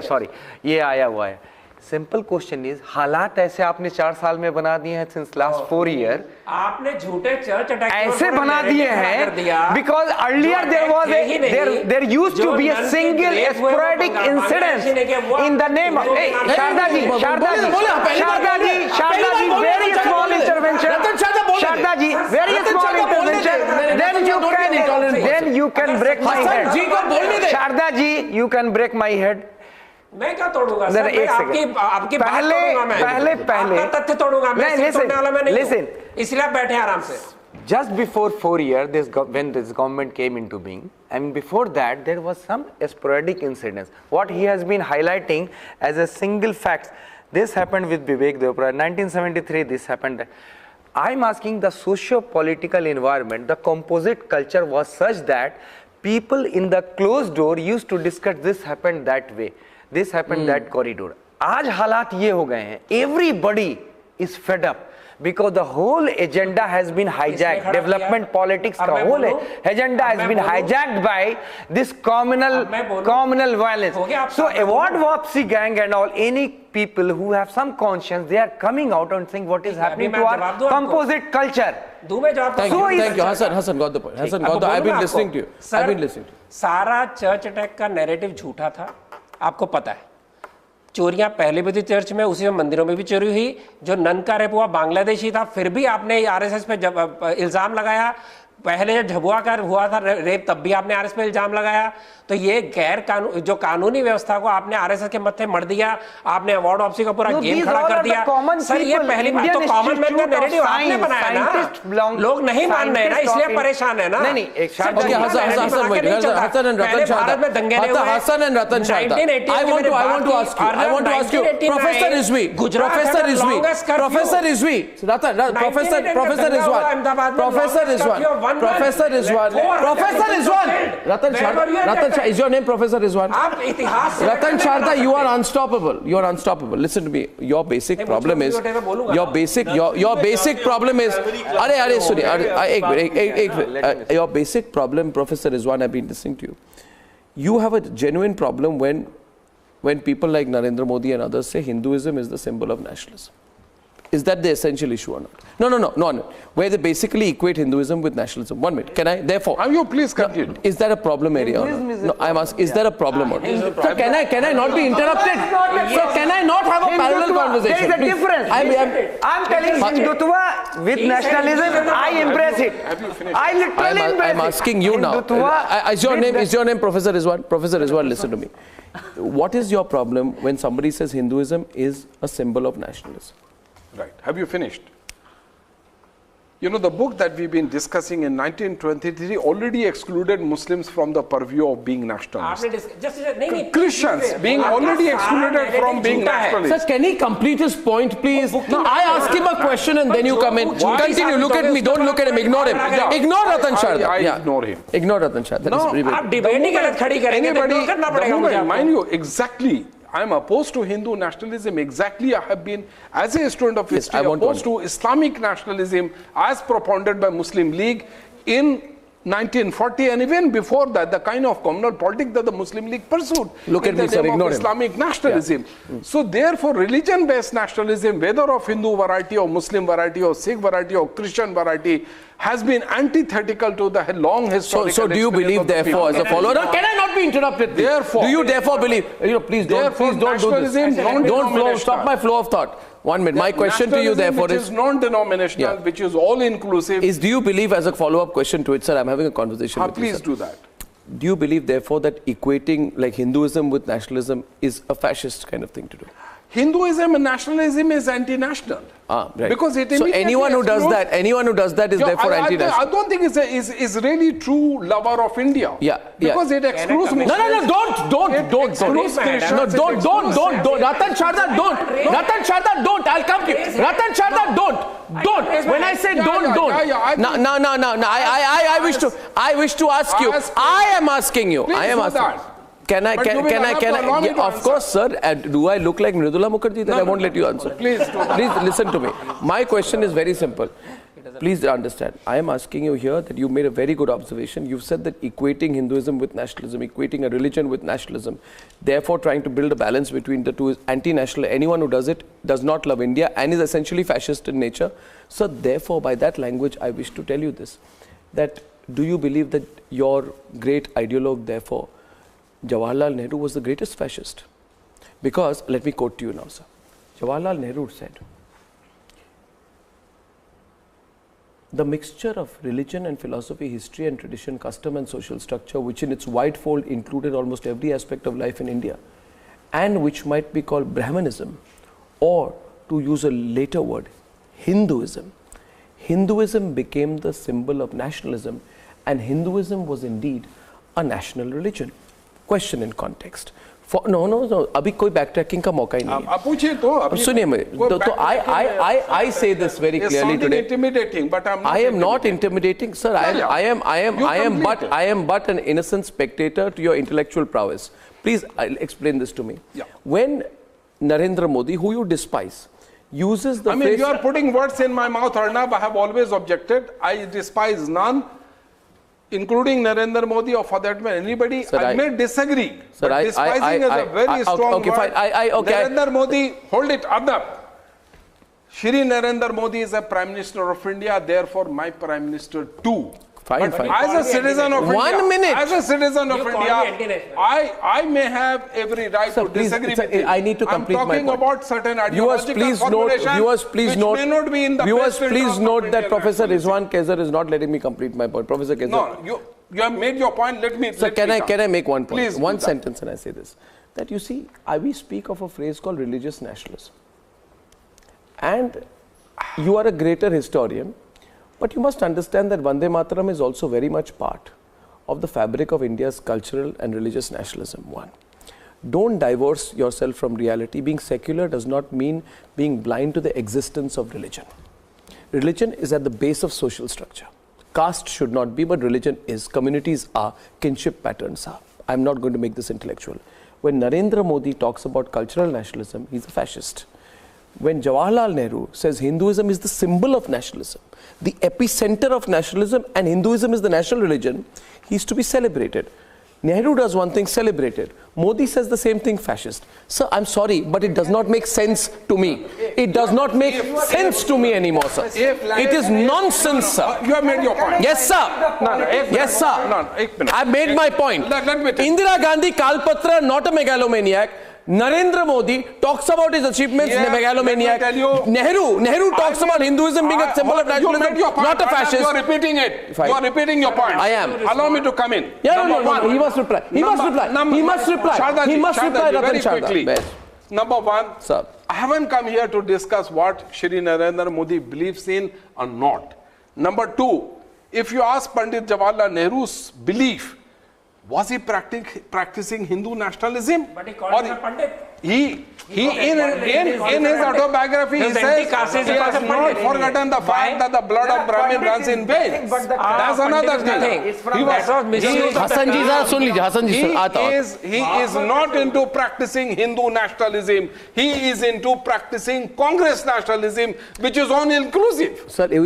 सॉरी ये आया हुआ है. सिंपल क्वेश्चन इज, हालात ऐसे आपने 4 साल में बना दिए हैं सिंस लास्ट 4 ईयर.
आपने झूठे चर्च अटैक
ऐसे बना दिए हैं because earlier there used to be a single sporadic incident in the name of Sharda ji very small intervention, Sharda ji very small intervention, then you can break my head. Sharda ji you can break my head.
मैं क्या तोड़ूंगा sir? मैं आपकी पहले तथ्य तोड़ूंगा मैं.
Listen.
इसलिए आप बैठे आराम से.
Just before 4 years, when this government came into being, and before that, there was some sporadic incidents. What he has been highlighting as a single fact, this happened with Vivek Deopraya. 1973, this happened. I'm asking the socio-political environment, the composite culture was such that people in the closed door used to discuss this happened that way. This happened that corridor. आज हालात ये हो गए हैं. Everybody is fed up because the whole agenda has been hijacked. Development politics का whole agenda has been hijacked by this communal violence. So award Wapsi gang and all, any people who have some conscience, they are coming out and saying what is happening to our composite culture.
Thank you. Hassan got the point. I've been listening to you.
सारा church attack का narrative झूठा था, आपको पता है. चोरियां पहले भी थी चर्च में, उसी में मंदिरों में भी चोरी हुई. जो नन का रेप हुआ बांग्लादेशी था, फिर भी आपने आरएसएस पे इल्जाम लगाया. पहले जब झबुआ का हुआ था रेप, तब भी आपने आरएसएस पे इल्जाम लगाया. तो ये जो कानूनी व्यवस्था को आपने आरएसएस के मत्थे मर दिया. आपने अवार्ड वापसी का पूरा गेम खड़ा कर दिया. सर ये पहली बात तो कॉमन मैन का नैरेटिव आपने बनाया ना, लोग नहीं मान रहे ना, इसलिए परेशान है ना.
नहीं भारत में दंगे Hassan and Ratan Shah, I want to ask you, Professor Rizvi, Professor Rizvi, Professor Rizwan, Ratan Shah, is your name Professor Rizwan? Ratan Shah, you are unstoppable. You are unstoppable. Listen to me. Your basic problem is, your basic problem is, your basic problem, Professor Rizwan, I've been listening to you. You have a genuine problem when people like Narendra Modi and others say Hinduism is the symbol of nationalism. Is that the essential issue or not? No. Where they basically equate Hinduism with nationalism. 1 minute. Can I, therefore...
you please continue.
Is that a problem area or not? No, I'm asking, is that a problem or not? So can I not be interrupted? So can I not have a parallel conversation?
There is a difference. I'm telling Hindutva with nationalism, I embrace it.
Have you finished?
I literally embrace it.
I'm asking you now. Is your name Professor Rizwan? Professor Rizwan, listen to me. What is your problem when somebody says Hinduism is a symbol of nationalism?
Right. Have you finished? You know, the book that we've been discussing in 1923 already excluded Muslims from the purview of being nationalists. Christians being already excluded from being nationalists.
Sir, can he complete his point, please? No, I ask him a question and then you come in. Continue. Look at me. Don't look at him. Ignore him. Ignore Ratan Shah.
I ignore him.
Ignore Ratan Shah.
Mind you, exactly. I am opposed to Hindu nationalism. Exactly, I have been, as a student of history, opposed to Islamic nationalism as propounded by Muslim League in 1940 and even before that, the kind of communal politics that the Muslim League pursued.
Look at
in the
me, sir,
name
ignore
of
him.
Islamic nationalism. So therefore, religion-based nationalism, whether of Hindu variety or Muslim variety or Sikh variety or Christian variety, has been antithetical to the long historical
So do you believe, therefore, as a follower? No, can I not be interrupted? Please?
Therefore,
do you therefore believe? Please don't do this. Don't stop my flow of thought. 1 minute. My question to you, therefore,
which is non-denominational, which is all-inclusive.
Do you believe, as a follow-up question to it, sir? I'm having a conversation with you.
Please do that.
Do you believe, therefore, that equating like Hinduism with nationalism is a fascist kind of thing to do?
Hinduism and nationalism is anti-national.
Right.
Because it
so anyone who does that is therefore anti-national.
I don't think is really true lover of India.
Yeah.
Because it excludes Muslims.
No, don't. Ratan Sharda, don't. Ratan Sharda, don't. I'll come to you. Ratan Sharda, don't. When I say don't. No. I wish to ask you. I am asking you. I am asking. Can I? Of course, sir. Do I look like Mridula Mukherjee? Then I won't let you answer.
Please
listen to me. My question is very simple. Please understand. I am asking you here that you made a very good observation. You've said that equating Hinduism with nationalism, equating a religion with nationalism, therefore trying to build a balance between the two is anti-national. Anyone who does it does not love India and is essentially fascist in nature. So therefore, by that language, I wish to tell you this, that do you believe that your great ideologue, therefore, Jawaharlal Nehru was the greatest fascist? Because, let me quote to you now, sir. Jawaharlal Nehru said, the mixture of religion and philosophy, history and tradition, custom and social structure, which in its wide fold included almost every aspect of life in India, and which might be called Brahmanism, or to use a later word, Hinduism. Hinduism became the symbol of nationalism, and Hinduism was indeed a national religion. Question in context. No. अभी कोई backtracking का मौका ही नहीं है.
आप पूछिए तो.
अब सुनिए मुझे. तो I say this very clearly today.
It's intimidating, but
I am not intimidating, sir. I am but an innocent spectator to your intellectual prowess. Please explain this to me.
Yeah.
When Narendra Modi, who you despise, uses the
you are putting words in my mouth, Arnab. I have always objected. I despise none, including Narendra Modi or for that matter anybody.
Sir,
I may disagree,
sir,
but despising is a very strong
okay,
word.
Fine.
Narendra Modi, hold it up. Shri Narendra Modi is a Prime Minister of India, therefore my Prime Minister too.
Fine.
As a citizen of India,
1 minute.
As a citizen of India, I may have every right to disagree with you.
I need to complete my point.
I'm talking about certain ideological formulations which may not be in the
viewers,
best
please note that
Indian
Professor
nationalism.
Rizwan Kezer is not letting me complete my point. Professor Kezer.
No, you have made your point. Let me.
Sir, can I make one point?
Please.
One sentence, and I say this: that you see, we speak of a phrase called religious nationalism, and you are a greater historian. But you must understand that Vande Mataram is also very much part of the fabric of India's cultural and religious nationalism. One, don't divorce yourself from reality. Being secular does not mean being blind to the existence of religion. Religion is at the base of social structure. Caste should not be, but religion is. Communities are, kinship patterns are. I'm not going to make this intellectual. When Narendra Modi talks about cultural nationalism, he's a fascist. When Jawaharlal Nehru says Hinduism is the symbol of nationalism, the epicenter of nationalism, and Hinduism is the national religion, he is to be celebrated. Nehru does one thing, celebrated. Modi says the same thing, fascist. Sir, I'm sorry, but it does not make sense to me. It does not make sense to me anymore, sir. It is nonsense, sir.
You have made your point.
Yes, sir. Yes, sir. I've made my point. Indira Gandhi, Kalpatra, not a megalomaniac. Narendra Modi talks about his achievements, megalomaniac. Nehru talks about Hinduism being a symbol of nationalism, not a fascist.
You are repeating it. You are repeating your point.
I am.
Allow me to come in.
Yeah, no. He must reply. He must reply. He must reply,
very quickly.
Yes.
Number one,
sir,
I haven't come here to discuss what Shri Narendra Modi believes in or not. Number two, if you ask Pandit Jawaharlal Nehru's belief, Was he practicing Hindu nationalism?
But he called him a Pandit.
He in his autobiography he says he has not forgotten the fact that the blood of Brahmin runs in veins. That's another thing.
Hassan ji, सुन लीजिए, Hassan ji,
he is not into practicing Hindu nationalism. He is into practicing Congress nationalism, which is all-inclusive.
Sir, I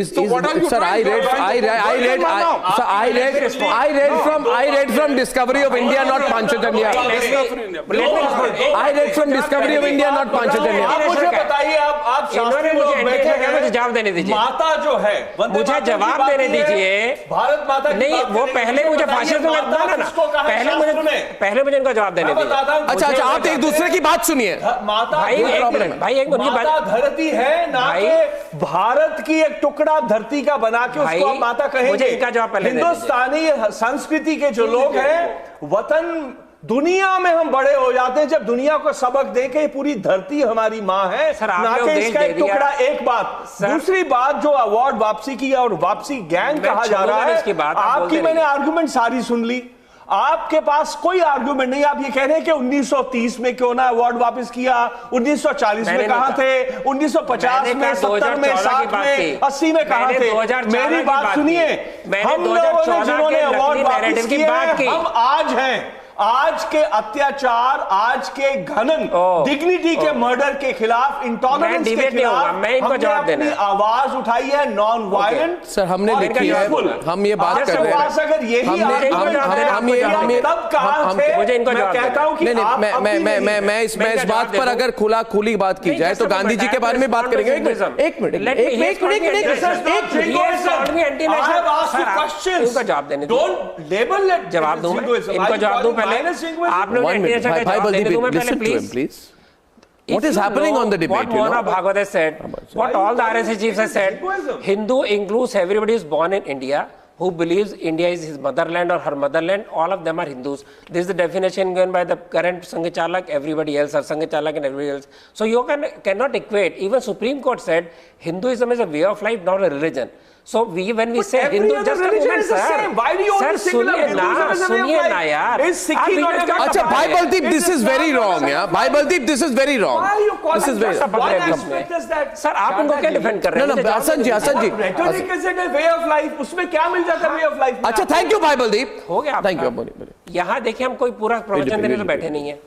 read from Discovery of India, not Panchajanya. I read from Discovery of India, not Panchajanya.
आप मुझे बताइए, आप शास्त्री लोग बैठे हैं,
जवाब देने दीजिए,
माता जो है,
मुझे जवाब देने दीजिए,
भारत माता
नहीं, वो पहले मुझे फाशिज्म पहले मुझे इनका जवाब देने दीजिए।
अच्छा, आप एक दूसरे की बात सुनिए।
माता धरती है ना, कि भारत की एक टुकड़ा धरती का बना के उसको आप माता कहेंगे।
मुझे इनका जवाब पहले
हिंदुस्तानी संस्कृति के जो लोग हैं, वतन दुनिया में हम बड़े हो जाते हैं जब दुनिया को सबक दें कि पूरी धरती हमारी माँ है, ना कि इसका एक टुकड़ा। एक बात, दूसरी बात, जो अवार्ड वापसी की और वापसी गैंग कहा जा रहा है, आपकी मैंने आर्गुमेंट सारी सुन ली, आपके पास कोई आर्गुमेंट नहीं। आप ये कह रहे हैं कि 1930 में क्यों ना अवार्ड वापस किया, 1940 में कहां थे, 1950 में, 70 में, 60 में, 80 में कहां थे? मेरी बात सुनिए, हम लोगों ने जिन्होंने अवार्ड वापस किए हैं, हम आज हैं, आज के अत्याचार, आज के घनन, डिग्निटी के मर्डर के खिलाफ, इंटॉलरेंस के खिलाफ हमने अपनी आवाज उठाई है, नॉन वायलेंट।
सर, हमने लिखी है, हम ये बात कर रहे हैं,
अगर यही तब कहा थे, मैं कहता हूं कि
मैं इस बात पर अगर खुली बात की जाए तो गांधी जी के बारे में बात करेंगे। एक मिनट
जवाब दूं, इनको जवाब दूं।
What is happening on the debate?
What Mona Bhagwat has said, what all the RSS chiefs have said, Hindu includes everybody who is born in India, who believes India is his motherland or her motherland. All of them are Hindus. This is the definition given by the current Sanghi Chalak, everybody else, or Sanghi Chalak and everybody else. So you cannot equate. Even Supreme Court said Hinduism is a way of life, not a religion. So when we say Hindu, just a moment, sir.
Why do you only single out Hinduism as a way of life? Is Sikhi not a way of life?
Acha, Bhai Baldeep, this is very wrong. Yeah, Bhai Baldeep, this is very wrong.
Why are you calling
this is very
wrong? What aspect is that?
Sir, आप उनको क्या defend कर रहे हैं?
No, Hassan ji.
Rhetoric is it a way of life? उसमें क्या मिल जाता है way of life?
अच्छा, thank you, Bhai Baldeep.
हो गया।
Thank you, बोलिए।
यहाँ देखिए, हम कोई पूरा प्रवचन देने तो बैठे नहीं है।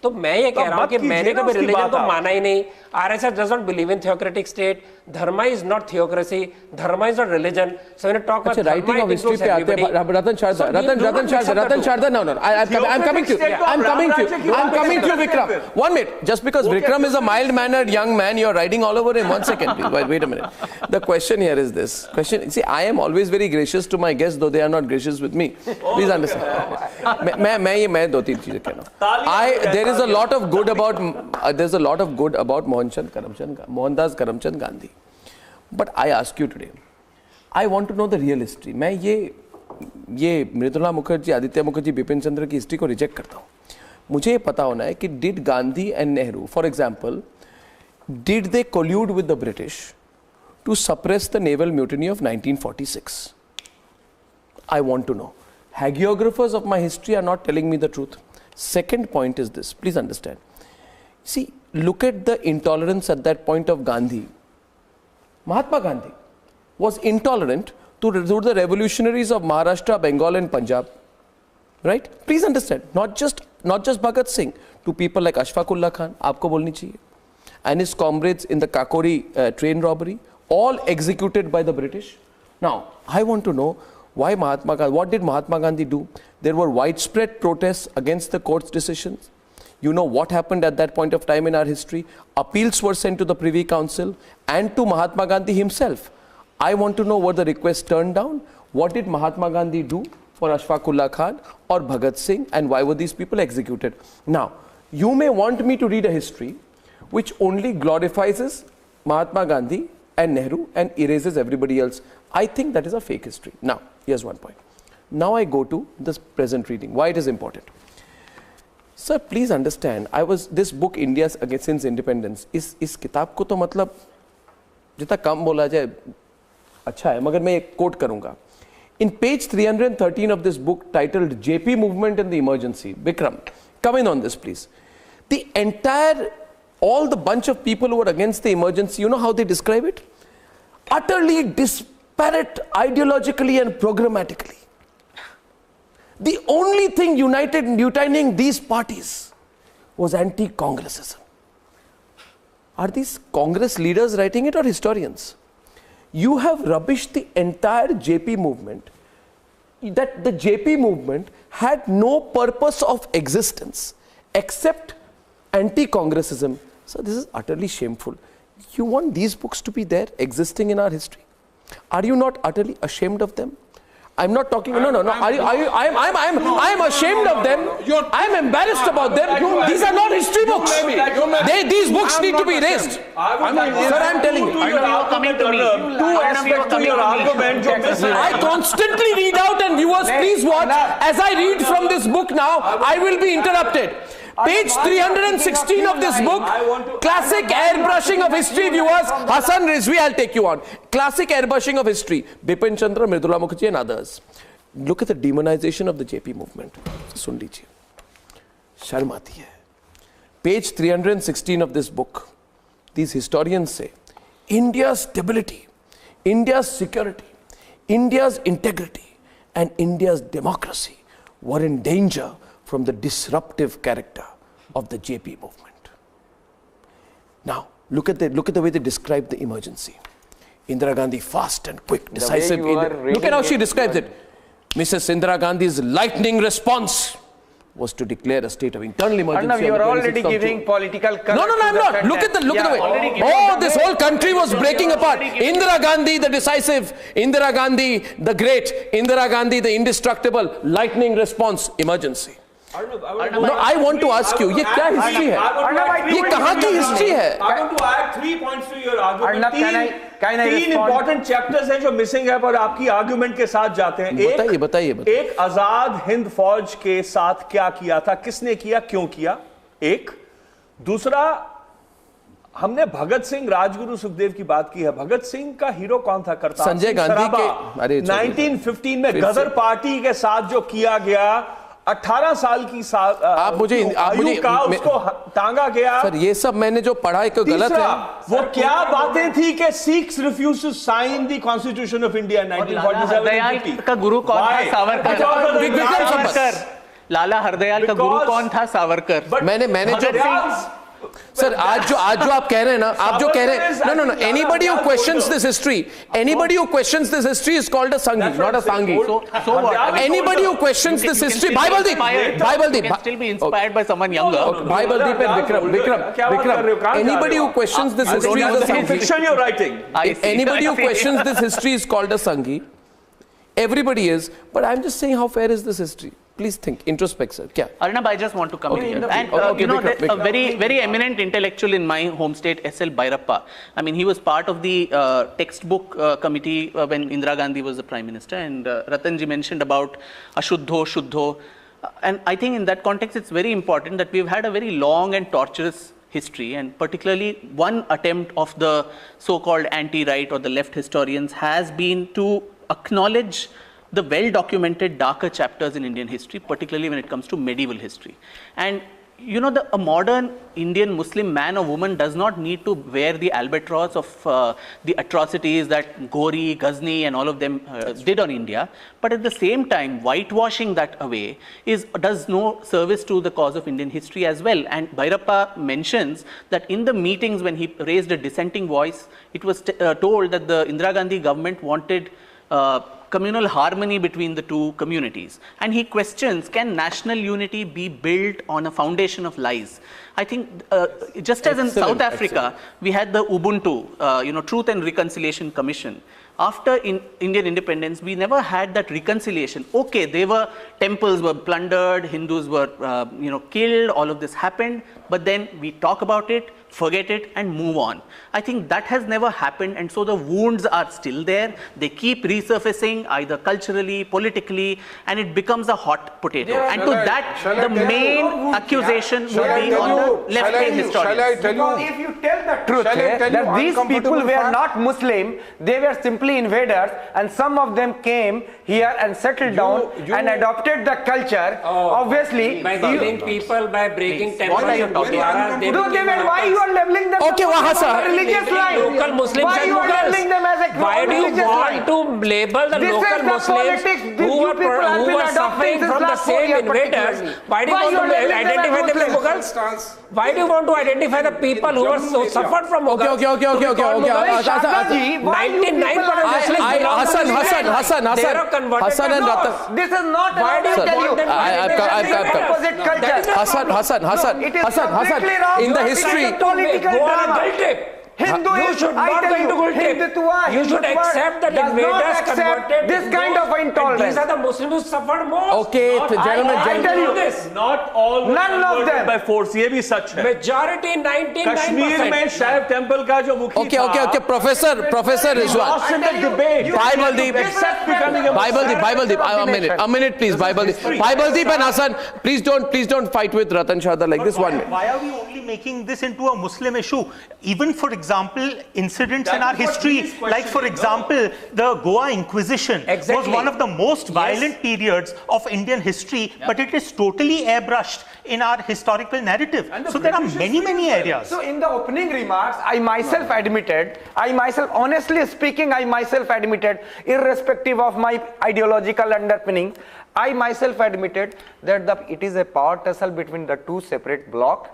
तो मैं ये कह रहा हूँ कि मैंने कभी रिलीजन को माना ही नहीं। RSS does not believe in theocratic state. Dharma is not theocracy. Dharma is not religion. So when you talk about
writing of history पे आते हैं, Ratan Sharda, no. I'm coming to you, Vikram. 1 minute. Just because Vikram is a mild-mannered young man, you're riding all over him. 1 second, please. Wait a minute. The question here is this. See, I am always very gracious to my guests, though they are not gracious with me. Please understand. मैं दो तीन चीजें कह रहा हूँ. There is a lot of good about Mohandas Karamchand Gandhi. But I ask you today, I want to know the real history. मैं ये मृदुला मुखर्जी, आदित्य मुखर्जी, बिपिन चंद्र की हिस्ट्री को रिजेक्ट करता हूँ. मुझे ये पता होना है कि did Gandhi and Nehru, for example, did they collude with the British to suppress the naval mutiny of 1946? I want to know. Hagiographers of my history are not telling me the truth. Second point is this, please understand. See, look at the intolerance at that point of Gandhi. Mahatma Gandhi was intolerant to the revolutionaries of Maharashtra, Bengal and Punjab. Right? Please understand, not just Bhagat Singh, to people like Ashfaqullah Khan, aapko bolni chahiye, and his comrades in the Kakori train robbery, all executed by the British. Now, I want to know why what did Mahatma Gandhi do? There were widespread protests against the court's decisions. You know what happened at that point of time in our history? Appeals were sent to the Privy Council and to Mahatma Gandhi himself. I want to know, were the requests turned down? What did Mahatma Gandhi do for Ashfaqullah Khan or Bhagat Singh, and why were these people executed? Now, you may want me to read a history which only glorifies Mahatma Gandhi and Nehru and erases everybody else. I think that is a fake history. Now, here's one point. Now I go to this present reading, why it is important. Sir, please understand, this book India Since Independence, इस किताब को तो मतलब जितना कम बोला जाए अच्छा है, मगर मैं एक कोट करूंगा. In page 313 of this book titled JP Movement and the Emergency, Bikram, come in on this please. All the bunch of people who were against the emergency, you know how they describe it? Utterly disparate ideologically and programmatically. The only thing uniting these parties was anti-Congressism. Are these Congress leaders writing it or historians? You have rubbished the entire JP movement, that the JP movement had no purpose of existence except anti-Congressism. So this is utterly shameful. You want these books to be there, existing in our history? Are you not utterly ashamed of them? I'm not talking. No. I'm ashamed of them. I'm embarrassed about them. These are not history books. These books need to be erased. Sir, I'm telling you. I constantly read out, and viewers, please watch. As I read from this book now, I will be interrupted. Page 316 of this book, classic airbrushing of history, viewers. Hassan Rizvi, I'll take you on. Classic airbrushing of history. Bipin Chandra, Mridula Mukherjee and others. Look at the demonization of the JP movement. Sun lijiye. Sharm aati hai. Page 316 of this book. These historians say, India's stability, India's security, India's integrity and India's democracy were in danger from the disruptive character of the JP movement. Now, look at the way they describe the emergency. Indira Gandhi, fast and quick, decisive. Look at how she describes it. Mrs. Indira Gandhi's lightning response was to declare a state of internal emergency.
Arnav, you are already giving political color.
No, I'm not. Look at the way. Oh, this whole country was breaking apart. Indira Gandhi, the decisive. Indira Gandhi, the great. Indira Gandhi, the indestructible. Lightning response, emergency. No, I want to ask you, ये क्या history है? ये कहाँ की history है?
I want to add 3 points to your argument. तीन important chapters हैं जो missing है पर आपकी argument के साथ जाते हैं.
बताइए.
एक आजाद हिंद फौज के साथ क्या किया था, किसने किया, क्यों किया? एक. दूसरा, हमने भगत सिंह, राजगुरु, सुखदेव की बात की है. भगत सिंह का हीरो कौन था? करतार
संजय गांधी के
1915 में गदर पार्टी के साथ जो किया गया, 18 साल की आयु का उसको टांगा गया.
सर, ये सब मैंने जो पढ़ा है गलत है.
वो क्या बातें थी कि Sikhs refuse to sign the constitution of India 1947
का गुरु कौन था? सावरकर. लाला हरदयाल का गुरु कौन था? सावरकर.
मैंने जो सर आज जो आप कह रहे हैं ना, आप जो कह रहे हैं, no, anybody who questions this history is called a Sanghi, not a Sanghi.
So what?
Anybody who questions this history, Bhai Baldeep
can still be inspired by someone younger.
Bhai Baldeep and Vikram. Anybody who questions this history is a Sanghi.
Fiction you're writing.
Anybody who questions this history is called a Sanghi. Everybody is, but I'm just saying, how fair is this history? Please think, introspect, sir. Kya?
Arnab, I just want to come in here. And a very eminent intellectual in my home state, S.L. Bhairappa. I mean, he was part of the textbook committee when Indira Gandhi was the Prime Minister. And Ratanji mentioned about Ashuddho, Shuddho. And I think in that context, it's very important that we've had a very long and torturous history, and particularly one attempt of the so-called anti-right or the left historians has been to acknowledge the well-documented darker chapters in Indian history, particularly when it comes to medieval history. And you know, a modern Indian Muslim man or woman does not need to wear the albatross of the atrocities that Ghori, Ghazni and all of them did on India. But at the same time, whitewashing that away does no service to the cause of Indian history as well. And Bhairappa mentions that in the meetings when he raised a dissenting voice, it was told that the Indira Gandhi government wanted communal harmony between the two communities. And he questions, can national unity be built on a foundation of lies? I think just as in South Africa, we had the Ubuntu, Truth and Reconciliation Commission. After Indian independence, we never had that reconciliation. Okay, temples were plundered, Hindus were, killed, all of this happened. but then we talk about it, forget it and move on. I think that has never happened, and so the wounds are still there. They keep resurfacing either culturally, politically, and it becomes a hot potato. And to that, the main accusation would be on the left-wing historians.
Shall I tell you? If you tell the truth, that these people were not Muslim, they were simply invaders, and some of them came here and settled down and adopted the culture. Obviously,
by killing people, by breaking temples.
Why you are leveling them?
Okay,
religious line.
Local Muslims
why
and
you are leveling them as a
why do you want to label the local Muslims who are suffering from the same invaders? Why do you want to identify them as Mughals? Why do you want to identify the people who are suffered from Mughals?
Okay.
99%
Hassan and Ratan.
This is not
why do you
tell you. Opposite culture.
Hassan, in the history.
Political drama.
You should not go into guilt trip. You should accept that invaders converted
this kind of intolerance.
These are the Muslims who suffered most.
Okay, gentlemen,
I tell you
this.
Not all were
None of them
by force. ये भी सच है.
Majority 99%.
Kashmir में शैव temple का जो मुखी था.
Okay. Professor Rizwan.
Lost in the debate.
Bible, a minute, please. Bible and Hassan, please don't fight with Ratan Shahda like this. 1 minute.
Why are we only making this into a Muslim issue? Even for example, incidents in our history, like for example, the Goa Inquisition was one of the most violent periods of Indian history, but it is totally airbrushed in our historical narrative. So there are many areas.
So in the opening remarks, I myself admitted, honestly speaking, irrespective of my ideological underpinning, I myself admitted that it is a power tussle between the two separate blocks.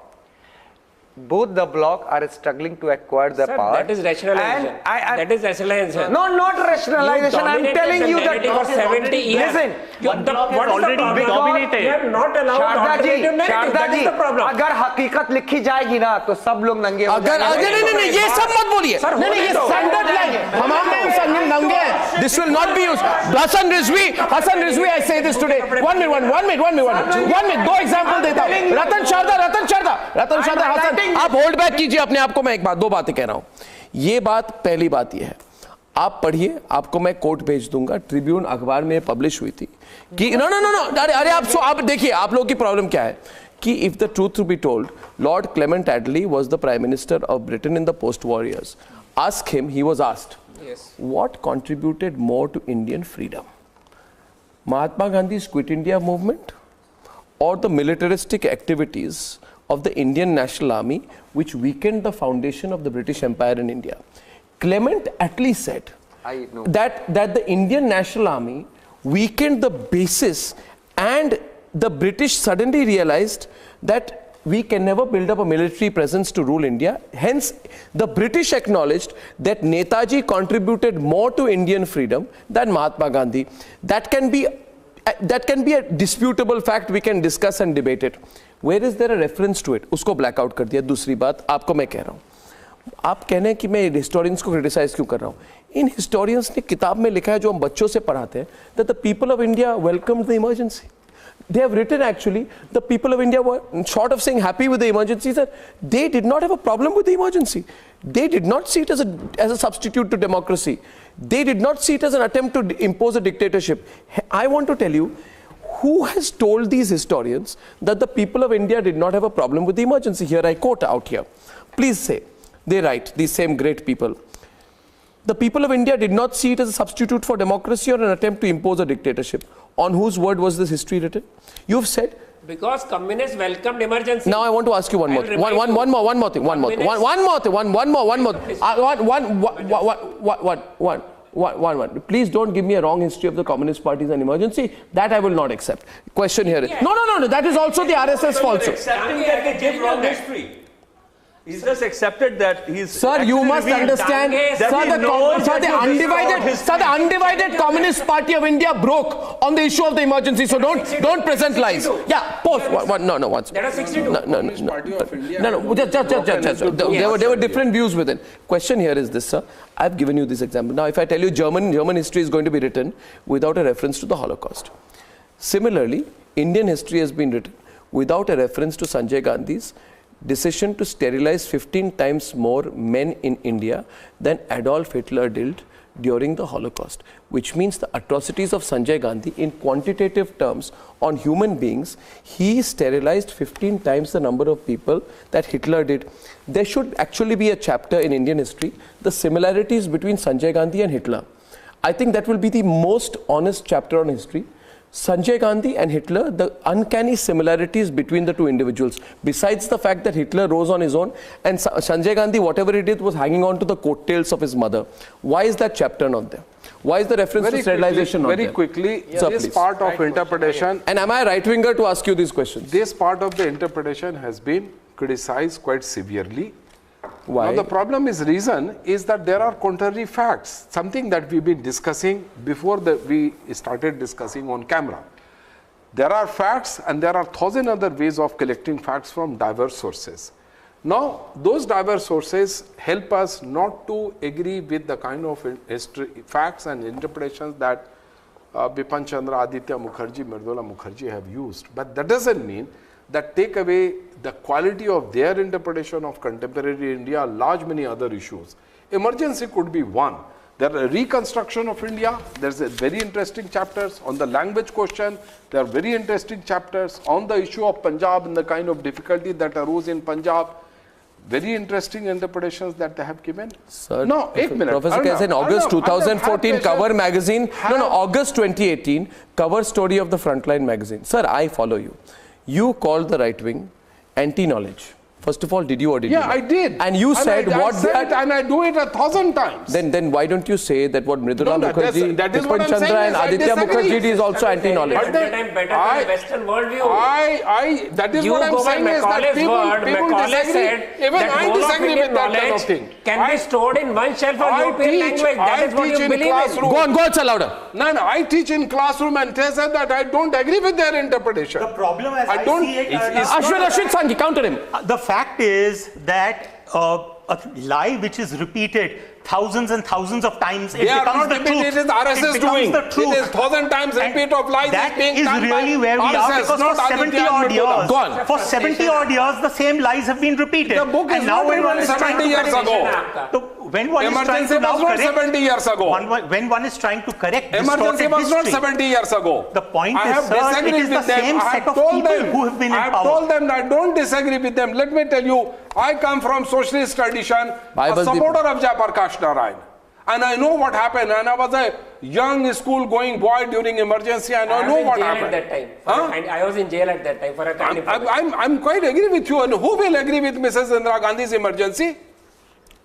Both the bloc are struggling to acquire the power.
That is rationalization. That is rationalization.
No, not rationalization. I'm telling you that.
For 70 years.
Listen.
What is already dominated. You are not allowed to
Sharda ji, अगर हकीकत लिखी जाएगी ना, तो सब लोग नंगे हो जाएंगे.
नहीं, ये सब मत बोलिए. नहीं, ये standard line. हम नंगे हैं. This will not be used. Hassan Rizvi, I say this today. 1 minute. दो example देता हूँ. Ratan Shahda, Hassan. आप होल्ड बैक कीजिए अपने आप को. मैं दो बातें कह रहा हूं. ये बात, पहली बात ये है, आप पढ़िए, आपको मैं कोट भेज दूंगा. ट्रिब्यून अखबार में पब्लिश हुई थी कि नो अरे आप देखिए, आप लोगों की प्रॉब्लम क्या है कि if the truth to be told, Lord Clement Attlee was the prime minister of Britain in the post war years. Ask him, he was asked what contributed more to Indian freedom, Mahatma Gandhi's quit India movement or the militaristic activities of the Indian National Army, which weakened the foundation of the British Empire in India. Clement Attlee said that the Indian National Army weakened the basis, and the British suddenly realized that we can never build up a military presence to rule India. Hence, the British acknowledged that Netaji contributed more to Indian freedom than Mahatma Gandhi. That can be a disputable fact. We can discuss and debate it. Where is there a reference to it? उसको black out कर दिया. दूसरी बात आपको मैं कह रहा हूँ, आप कहने हैं कि मैं historians को criticize क्यों कर रहा हूँ. इन historians ने किताब में लिखा है जो हम बच्चों से पढ़ाते हैं, that the people of India welcomed the emergency. They have written actually, the people of India were, short of saying happy with the emergency, that they did not have a problem with the emergency. They did not see it as a substitute to democracy. They did not see it as an attempt to impose a dictatorship. I want to tell you, who has told these historians that the people of India did not have a problem with the emergency? Here I quote out here. Please say, they write, these same great people, the people of India did not see it as a substitute for democracy or an attempt to impose a dictatorship. On whose word was this history written? You've said,
because communists welcomed emergency.
Now I want to ask you one more thing. One more thing. Please don't give me a wrong history of the Communist Party as an emergency. That I will not accept. Question here is, no. That is also the RSS false.
Accepting that they give wrong history. He's just accepted that he's.
Sir, you must understand. The undivided Communist Party of India broke on the issue of the emergency. So don't present lies. Yeah, post. No. Once.
There are 62.
No. Just. There were different views within. Question here is this, sir. I've given you this example. Now, if I tell you German history is going to be written without a reference to the Holocaust. Similarly, Indian history has been written without a reference to Sanjay Gandhi's decision to sterilize 15 times more men in India than Adolf Hitler did during the Holocaust, which means the atrocities of Sanjay Gandhi in quantitative terms on human beings, he sterilized 15 times the number of people that Hitler did. There should actually be a chapter in Indian history, the similarities between Sanjay Gandhi and Hitler. I think that will be the most honest chapter on history. Sanjay Gandhi and Hitler, the uncanny similarities between the two individuals, besides the fact that Hitler rose on his own and Sanjay Gandhi, whatever he did, was hanging on to the coattails of his mother. Why is that chapter not there? Why is the reference to sterilization not there?
Very quickly,
Sir,
this
please.
part of interpretation,
And am I a right-winger to ask you these questions?
this part of the interpretation has been criticized quite severely.
Why?
Now the problem is that there are contrary facts, something that we've been discussing before we started discussing on camera. There are facts and there are 1,000 other ways of collecting facts from diverse sources. Now those diverse sources help us not to agree with the kind of facts and interpretations that Bipan Chandra, Aditya Mukherjee, Mridula Mukherjee have used. But that doesn't mean that take away the quality of their interpretation of contemporary India, many other issues. Emergency could be one. There are reconstruction of India. There's a very interesting chapters on the language question. There are very interesting chapters on the issue of Punjab and the kind of difficulty that arose in Punjab. Very interesting interpretations that they have given.
Sir,
no,
Professor Kaise, in August 2014 cover magazine, August 2018 cover story of the Frontline magazine. Sir, I follow you. You called the right wing anti-knowledge. First of all, did you or did you not?
I did.
And you said what
that, and I do it 1,000 times.
Then why don't you say that what Mridula Mukherjee,
that is what
Bipan
I'm
Chandra
saying
and Aditya Mukherjee did is also anti-knowledge?
Better than the Western worldview.
That is what I'm saying is that people disagree. Even I disagree with that kind of thing.
Can be stored in one shelf of European language. That is what you believe in.
Go on, sir, louder.
No, I teach in classroom and they said that I don't agree with their interpretation.
The problem as I see it,
Ashwin Sanghi, counter him.
The fact is that a lie which is repeated thousands and thousands of times,
they are not repeating, it is RSS doing. It is 1,000 times repeat of lies.
That is really where we are, because for 70 odd years, for 70 odd years, the same lies have been repeated.
The book is
and now
when one is 70 years ago.
When one is trying to now correct,
70 years ago.
When one is trying to correct
emergency was
history,
not 70 years ago.
The point is, sir, it is the same set of people who have been in power.
I have told them that I don't disagree with them. Let me tell you, I come from socialist tradition, a supporter of Jayaprakash Narayan. And I know what happened. And I was a young school-going boy during emergency, and I know what happened.
At that time. I was in jail at that time for a kind of...
I'm quite agree with you. And who will agree with Mrs. Indira Gandhi's emergency?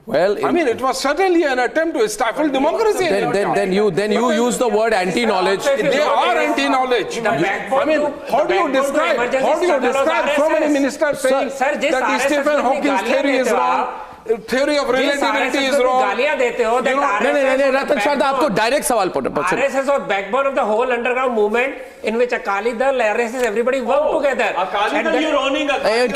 Well,
I mean, it was certainly an attempt to stifle democracy.
Then you use the word anti-knowledge.
They are anti-knowledge. I mean, how do you describe so many ministers saying that Stephen Hawking's theory is wrong? Theory of relativity is wrong.
नहीं, रतन शारदा आपको direct सवाल पूछो.
RSS was backbone of the whole underground movement in which Akali Dal, RSS, everybody worked together.
Akali Dal, you're owning Akali.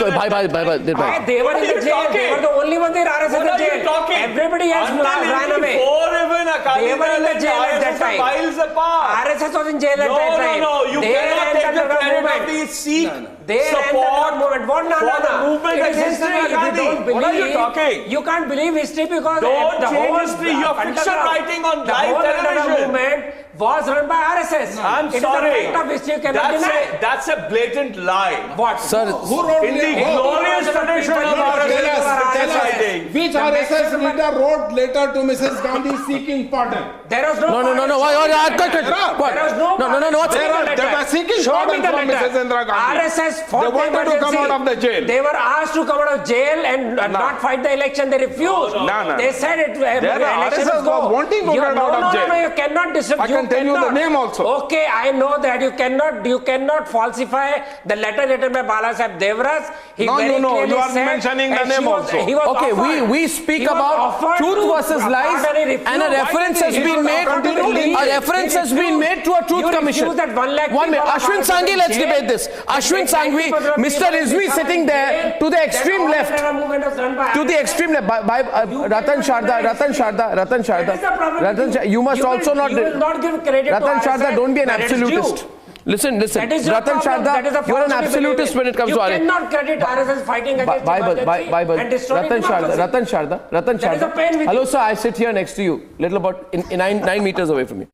They were in the jail. They were the only ones in RSS in the jail. Everybody else ran away. They were in the jail at that time. RSS was in jail at that time.
No, you cannot take the credit of the Sikh support
for
the movement
it is history. If you don't believe,
what are you talking?
You can't believe history because
the whole history. You're fiction writing on live television.
Movement was run by RSS.
I'm sorry.
It is a fact of history. You cannot deny.
That's a blatant lie.
What?
Sir,
who wrote
in the glorious tradition of RSS?
Which RSS leader wrote letter to Mrs. Gandhi seeking pardon?
There was no.
No.
There was no.
No.
They were seeking pardon from Mrs. Indira Gandhi.
RSS fought
they wanted to come out of the jail.
They were asked to come out of jail and not fight the election. They refused. They said it.
RSS was wanting to get out of jail.
No. You cannot disagree.
I can tell you the name also.
Okay, I know that you cannot falsify the letter written by Bala Saheb Devras.
You are mentioning the name also.
Okay, we speak about truth versus lies, and a reference has been made. A reference has been made to a truth commission. 1 minute, Ashwin Sanghi, let's debate this. Ashwin Sanghi, Mr. Rizvi sitting there to the extreme left. To the extreme left. Ratan Sharda. You must also not.
You will not give credit
Ratan
to
Sharda, don't be an absolutist. Listen,
That is your
Ratan
problem. That is the
Sharda, you're an
philosophy we believe
absolutist
in.
when it comes
you
to RSS.
You cannot credit RSS fighting against democracy and destroying democracy.
Ratan
That is a
Sharda.
pain with
Hello,
you.
sir, I sit here next to you, little about in 9 meters away from you.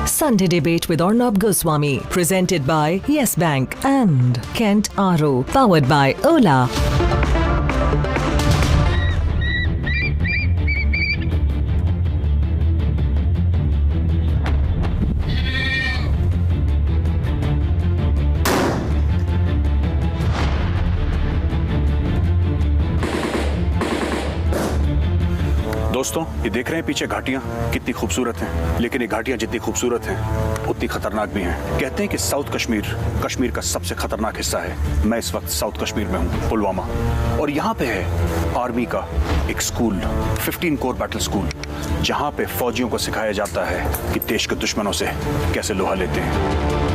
Sunday Debate with Arnab Goswami, presented by Yes Bank and Kent RO, powered by Ola.
दोस्तों, ये देख रहे हैं पीछे घाटियां कितनी खूबसूरत हैं, लेकिन ये घाटियां जितनी खूबसूरत हैं उतनी खतरनाक भी हैं। कहते हैं कि साउथ कश्मीर का सबसे खतरनाक हिस्सा है। मैं इस वक्त साउथ कश्मीर में हूँ, पुलवामा, और यहाँ पे है आर्मी का एक स्कूल, 15 कोर बैटल स्कूल, जहाँ पे फौजियों को सिखाया जाता है कि देश के दुश्मनों से कैसे लोहा लेते हैं।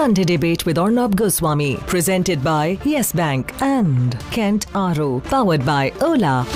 Sunday Debate with Arnab Goswami, presented by Yes Bank and Kent RO, powered by Ola.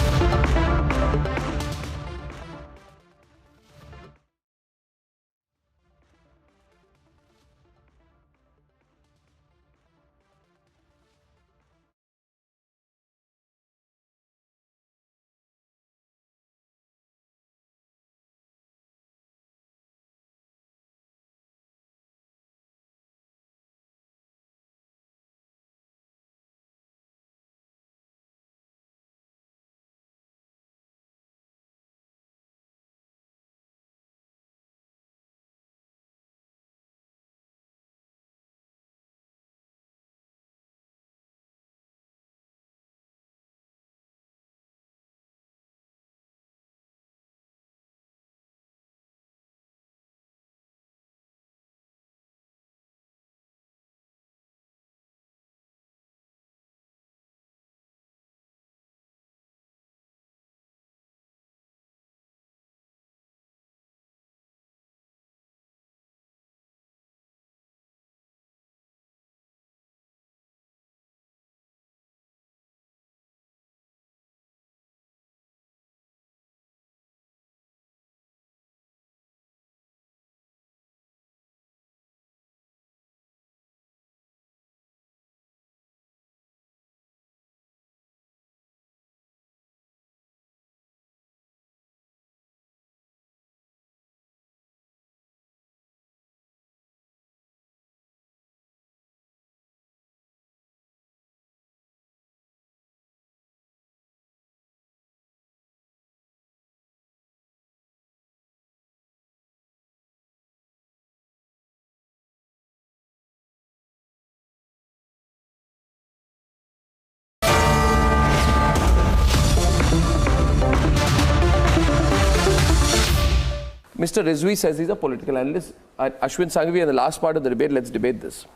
Mr. Rizvi says he's a political analyst. Ashwin Sanghi, in the last part of the debate, let's debate this.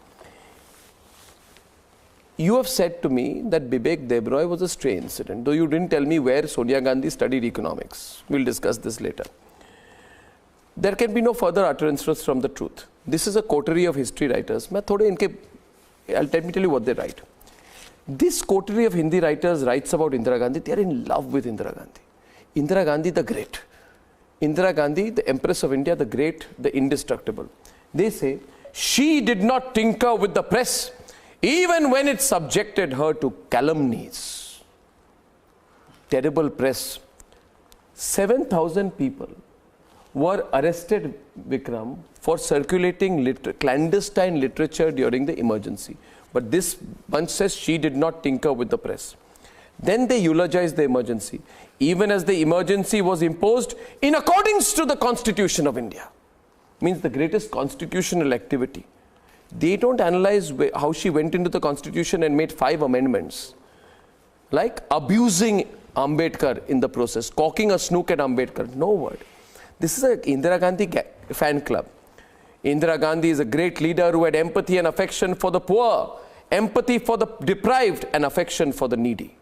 You have said to me that Bibek Debroy was a stray incident, though you didn't tell me where Sonia Gandhi studied economics. We'll discuss this later. There can be no further utterances from the truth. This is a coterie of history writers. Let me tell you what they write. This coterie of Hindi writers writes about Indira Gandhi. They are in love with Indira Gandhi. Indira Gandhi the great. Indira Gandhi, the Empress of India, the great, the indestructible. They say, she did not tinker with the press, even when it subjected her to calumnies. Terrible press. 7,000 people were arrested, Vikram, for circulating clandestine literature during the emergency. But this bunch says she did not tinker with the press. Then they eulogized the emergency, even as the emergency was imposed in accordance to the Constitution of India. Means the greatest constitutional activity. They don't analyze how she went into the Constitution and made 5 amendments. Like abusing Ambedkar in the process, cocking a snook at Ambedkar. No word. This is an Indira Gandhi fan club. Indira Gandhi is a great leader who had empathy and affection for the poor, empathy for the deprived, and affection for the needy.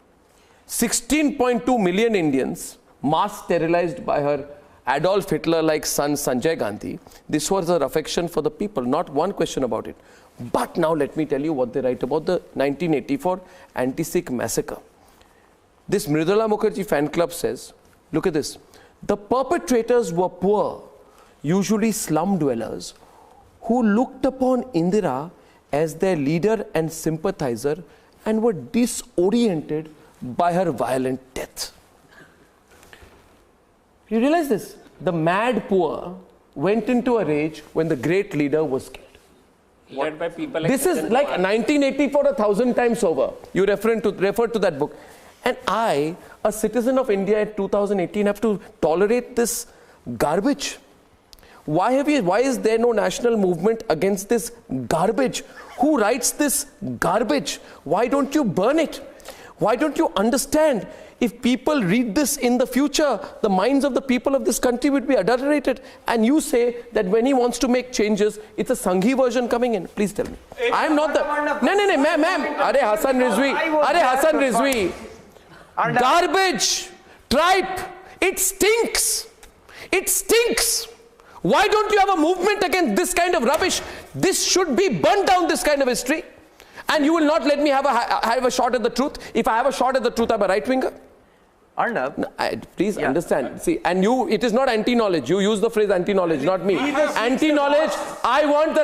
16.2 million Indians mass sterilized by her Adolf Hitler-like son Sanjay Gandhi. This was her affection for the people, not one question about it. But now let me tell you what they write about the 1984 anti-Sikh massacre. This Mridula Mukherjee fan club says, look at this, the perpetrators were poor, usually slum dwellers, who looked upon Indira as their leader and sympathizer and were disoriented by her violent death. You realize this? The mad poor went into a rage when the great leader was killed.
Led by people like
this is like 1984 1,000 times over. You refer to that book. And I, a citizen of India in 2018, have to tolerate this garbage. Why is there no national movement against this garbage? Who writes this garbage? Why don't you burn it? Why don't you understand? If people read this in the future, the minds of the people of this country would be adulterated. And you say that when he wants to make changes, it's a Sanghi version coming in. Please tell me. I am not the... No, ma'am. Are Hassan Rizvi. Garbage. Tripe. It stinks. It stinks. Why don't you have a movement against this kind of rubbish? This should be burnt down, this kind of history. And you will not let me have a shot at the truth. If I have a shot at the truth, I'm a right winger.
Arnab,
no, please understand. See, and it is not anti-knowledge. You use the phrase anti-knowledge, not me. Anti-knowledge. I want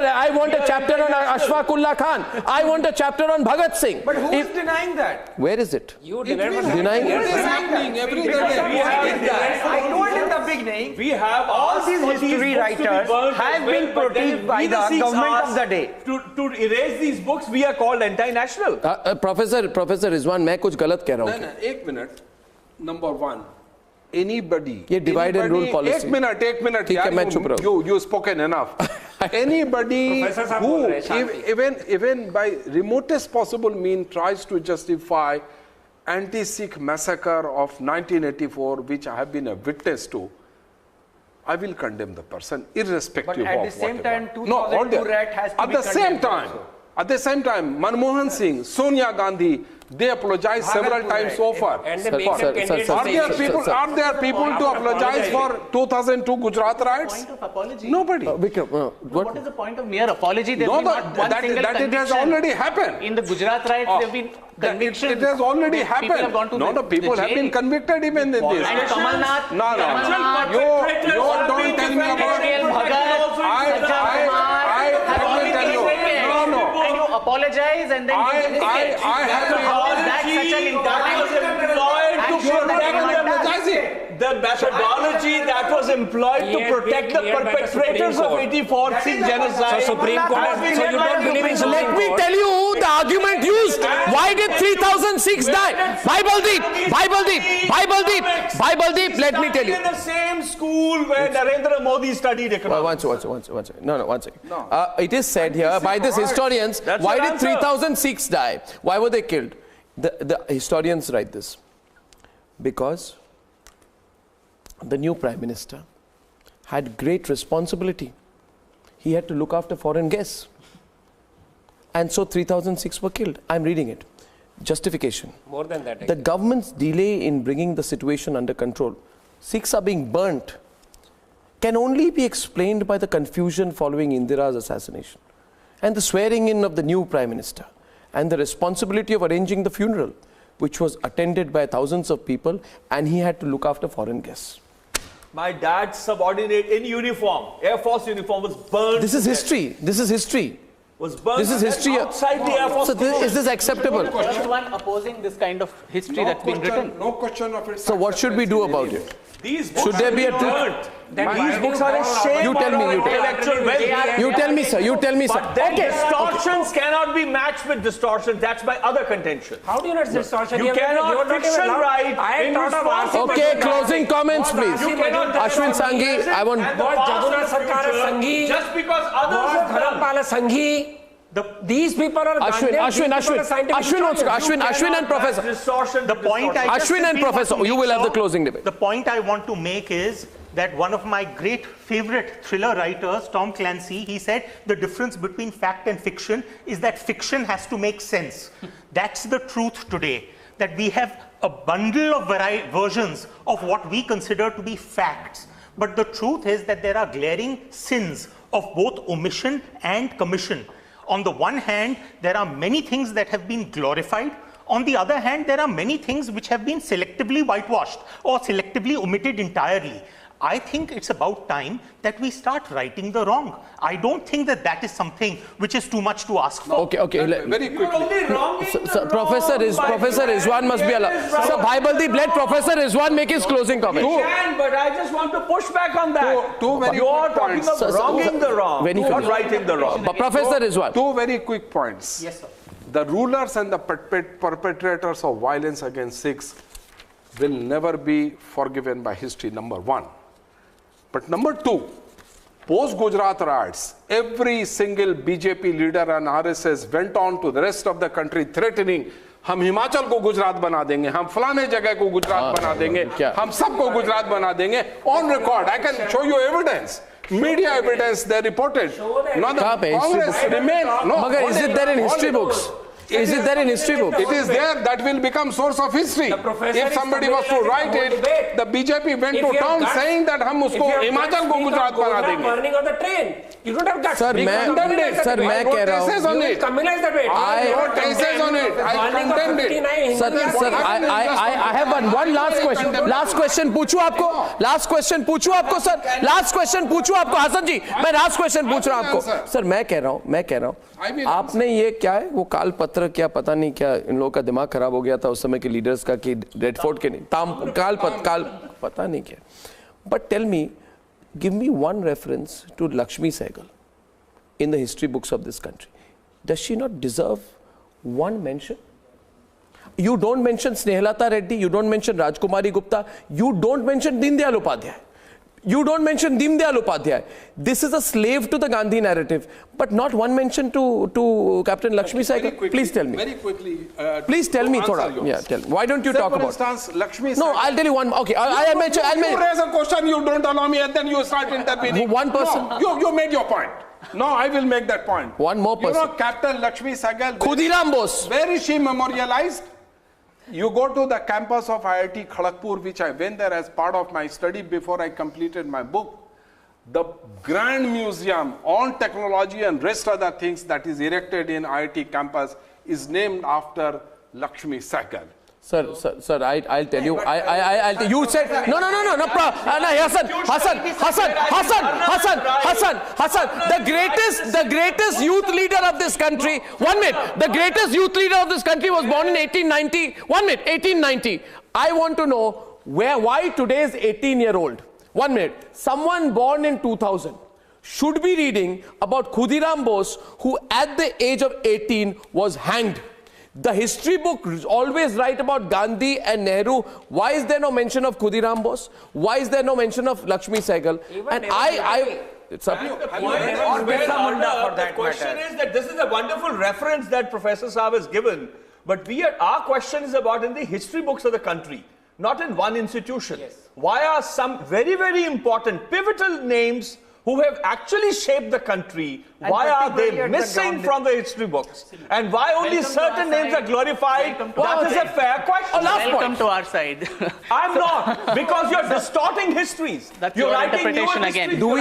a chapter on Ashfaq Ullah Khan. I want a chapter on Bhagat Singh.
But who is denying that?
Where is it?
You denying
it?
It is happening every day. I told in the beginning.
We have
all these history writers have been protected by the government of the day.
To erase these books, we are called anti-national.
Professor Rizwan, मैं कुछ गलत कह रहा हूँ.
No, एक minute. Number one, anybody.
ये divide and rule policy.
एक minute.
ठीक है, मैं चुप रहा हूँ.
You spoken enough. Anybody who even by remotest possible mean tries to justify anti-Sikh massacre of 1984, which I have been a witness to, I will condemn the person irrespective of whatever.
But at the same time, 2002 rat has to be condemned.
At the same time, Manmohan Singh, Sonia Gandhi, they apologized several times over.
And they make them candidates.
Are there people to apologize for 2002 Gujarat riots?
Point of apology?
Nobody.
What is the point of mere apology? There
No,
not one single
that it has
conviction.
already happened.
In the Gujarat riots, there have been convictions.
It has already
People
happened.
have gone to
No, people have been convicted even in this.
And Kamalnath.
No. You don't tell me about it.
Apologize and then
I have
that such an important
the methodology that was employed to protect the perpetrators of 84 Sikh genocide.
So Supreme Court, so you don't believe in Supreme Court?
Let me tell you the argument used. Why did 3,006 die? Bible deep. Let me tell you.
In the same school where Narendra Modi studied economics.
One second. No, one second. It is said here by these historians, why did 3,006 die? Why were they killed? The historians write this. Because the new Prime Minister had great responsibility. He had to look after foreign guests. And so 3,006 were killed. I'm reading it. Justification.
More than that.
The government's delay in bringing the situation under control, Sikhs are being burnt, can only be explained by the confusion following Indira's assassination and the swearing in of the new Prime Minister and the responsibility of arranging the funeral, which was attended by thousands of people, and he had to look after foreign guests.
My dad's subordinate in uniform, Air Force uniform, was burned.
This is history. This is history.
Was burned.
This is history.
Outside the Air Force.
So is this acceptable?
There's one opposing this kind of history that's been written.
No question of it.
So what should we do about it?
These books
Should there be a
burnt. These books are a shame.
You tell me,
on
you tell me.
intellectual wealth.
You tell me, sir. You tell me, sir.
But then distortions cannot be matched with distortions. That's my other contention.
How do you not distortion?
You cannot fiction write.
I thought of
Okay, closing comments, please.
You cannot
Ashwin Sanghi, I want.
Jaduna Sarkar Sanghi.
Just because others have done.
Dharampala Sanghi. These people are
Ashwin and Professor.
Distortion.
The point I just
Ashwin and
simply want
Professor,
to
you
make
will have the
sure-
closing debate.
The point I want to make is that one of my great favorite thriller writers, Tom Clancy, he said the difference between fact and fiction is that fiction has to make sense. That's the truth today, that we have a bundle of versions of what we consider to be facts. But the truth is that there are glaring sins of both omission and commission. On the one hand, there are many things that have been glorified. On the other hand, there are many things which have been selectively whitewashed or selectively omitted entirely. I think it's about time that we start righting the wrong. I don't think that that is something which is too much to ask for.
Okay.
Very quickly.
Professor Rizwan must be allowed. Sir, Bhaibaldeep, let Professor Rizwan make his closing comment.
You can, but I just want to push back on that.
Two very
You're
quick
talking
points.
of wronging the wrong,
Very
not
quick.
righting the wrong.
But Professor Rizwan.
Two very quick points.
Yes, sir.
The rulers and the perpetrators of violence against Sikhs will never be forgiven by history, number one. But number two, post-Gujarat riots, every single BJP leader and RSS went on to the rest of the country threatening, हम हिमाचल को गुजरात बना देंगे, हम फलाने जगह को गुजरात बना देंगे, हम सबको गुजरात बना देंगे. On record, I can show you evidence. Media evidence, they reported. Now the Congress remain. No,
Magar, is it there in history books? Is it there in history books?
It is there. That will become source of history. If somebody was to write it, the BJP went to town saying that हम उसको हिमाचल को गुजरात बना देंगे.
Burning of the train. You don't have guts.
Sir, मैं कह रहा हूँ.
Communalize that way.
I wrote essays on it. I condemned it.
Sir, I have one last question. Last question पूछूं आपको? Last question पूछूं आपको, sir? Last question पूछूं आपको, हसन जी? मैं last question पूछ रहा हूं आपको. Sir, मैं कह रहा हूं. आपने ये क्या है? वो काल पत्र क्या पता नहीं क्या इन लोगों का दिमाग खराब हो गया था उस समय के लीडर्स का कि रेड फोर्ट के नहीं काल पता नहीं क्या. But tell me, give me one reference to Lakshmi Sehgal in the history books of this country. Does she not deserve one mention? You don't mention Snehlata Reddy, you don't mention Rajkumari Gupta, you don't mention Deen Dayal Upadhyay. You don't mention Deen Dayal Upadhyay. This is a slave to the Gandhi narrative, but not one mention to Captain Lakshmi Sehgal. Please tell me.
Very quickly.
Please tell me, thoda. Yeah, tell me. Why don't you talk about?
For instance, Lakshmi Sehgal.
No, I'll tell you one. Okay, I'll mention.
You raise a question, you don't allow me, and then you start intervening.
One person.
No, you made your point. No, I will make that point.
One more person.
You know, Captain Lakshmi Sehgal.
Khudiram Bose.
Where is she memorialized? You go to the campus of IIT Kharagpur, which I went there as part of my study before I completed my book. The Grand Museum on technology and rest other things that is erected in IIT campus is named after Lakshmi Sehgal.
Sir, I'll tell you. You said no. Hassan. The greatest youth leader of this country. 1 minute. The greatest youth leader of this country was born in 1890. 1 minute. 1890. I want to know why today's 18-year-old. 1 minute. Someone born in 2000 should be reading about Khudiram Bose, who at the age of 18 was hanged. The history book always write about Gandhi and Nehru. Why is there no mention of Khudiram Bose? Why is there no mention of Lakshmi Sehgal? And it's up.
The question is that this is a wonderful reference that Professor Saab has given, but our question is about in the history books of the country. not in one institution? Yes. Why are some very, very important, pivotal names who have actually shaped the country, why are they missing from the history books? And why only certain names are glorified? That is a fair question.
Welcome to our side.
I'm not, because you're distorting histories.
That's
you're
your
writing
interpretation
new
again.
histories.
Do we?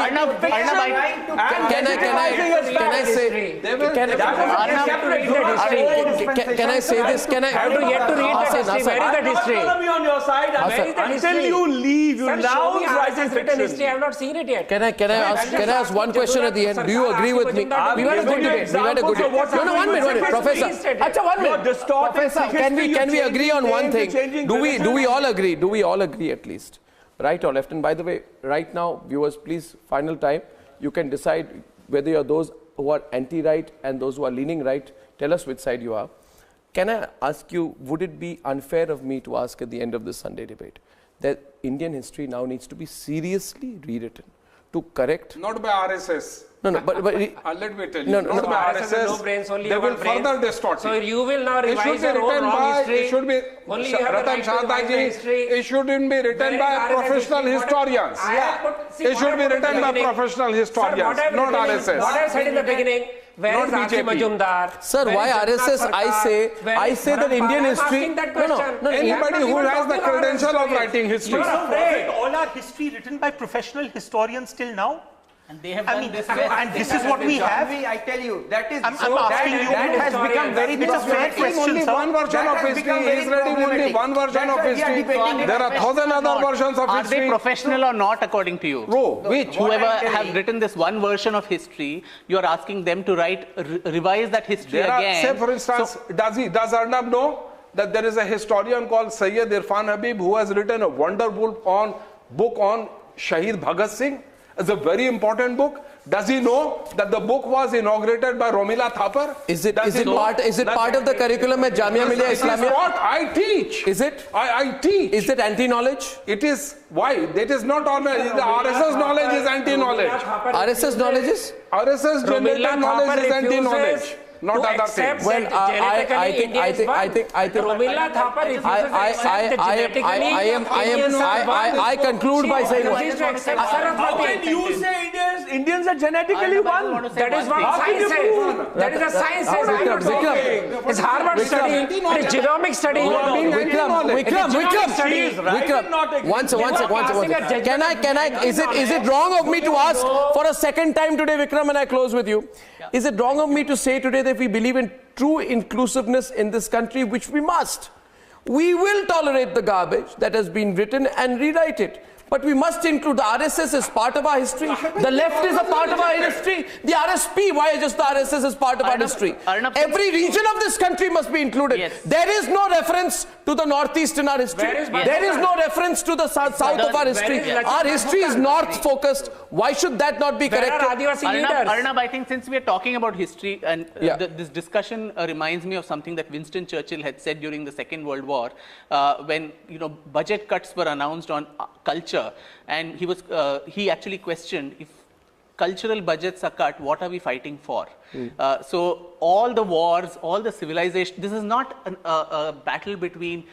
Can
I say this? Can I
have to yet to read that history? Where is that history?
I'm not on your side. Until you leave, you now write
written history. I have not seen it yet.
Can I ask one question at the end? Do you agree with me? We had a good debate. No, 1 minute, Professor. Acha, 1 minute. Professor, can we agree on one thing? Do we all agree? Do we all agree at least? Right or left? And by the way, right now, viewers, please, final time. You can decide whether you're those who are anti-right and those who are leaning right. Tell us which side you are. Can I ask you, would it be unfair of me to ask at the end of this Sunday debate that Indian history now needs to be seriously rewritten? To correct?
Not by RSS.
No, but
let me tell you.
Not by RSS. No brains, only
they will further distort it.
So you will now revise your own wrong history.
It should be
only you have the right to revise the history.
It shouldn't be written by professional historians. It should be written by professional historians, not RSS.
What I said in the beginning. Where is Ashwin Majumdar?
Sir, why RSS? I say that Indian history.
No. Anybody who has the credential of writing history.
Wasn't all our history written by professional historians till now?
And they have done this.
And this is what we have.
I tell you, that is.
I'm asking you.
That has become very.
It's a fair question,
only
sir.
one version of history. He is reading only one version of history. There are 1,000 other versions of history.
Are they professional or not, according to you?
Which?
Whoever have written this one version of history, you are asking them to revise that history again.
Say, for instance, does Arnab know that there is a historian called Sayyid Irfan Habib who has written a wonderful book on Shahid Bhagat Singh? It's a very important book. Does he know that the book was inaugurated by Romila Thapar?
Is it part of the curriculum at Jamia Millia Islamia?
This is what I teach.
Is it?
I teach.
Is it anti-knowledge?
It is. Why? That is not all. The RSS knowledge is anti-knowledge.
RSS knowledge is?
RSS generated knowledge is anti-knowledge. Not other things.
Well, I think
Romila Thapar
I conclude by saying what?
How can you say Indians are genetically one?
That is what science says. That is a science says. I'm not saying. It's Harvard study. It's genomic study.
Vikram. One second. Can I? Is it wrong of me to ask for a second time today, Vikram, and I close with you? Is it wrong of me to say today that we believe in true inclusiveness in this country, which we must? We will tolerate the garbage that has been written and rewrite it. But we must include the RSS as part of our history. The left is a part of our history. The RSP, why just the RSS is part of our history? Every region of this country must be included. Yes. There is no reference to the northeast in our history. There is no reference to the south of our history. Our history is north focused. Why should that not be corrected?
Arnab, I think since we are talking about history and this discussion reminds me of something that Winston Churchill had said during the Second World War when budget cuts were announced on culture. And he actually questioned, if cultural budgets are cut, what are we fighting for? So all the wars, all the civilization, this is not a battle between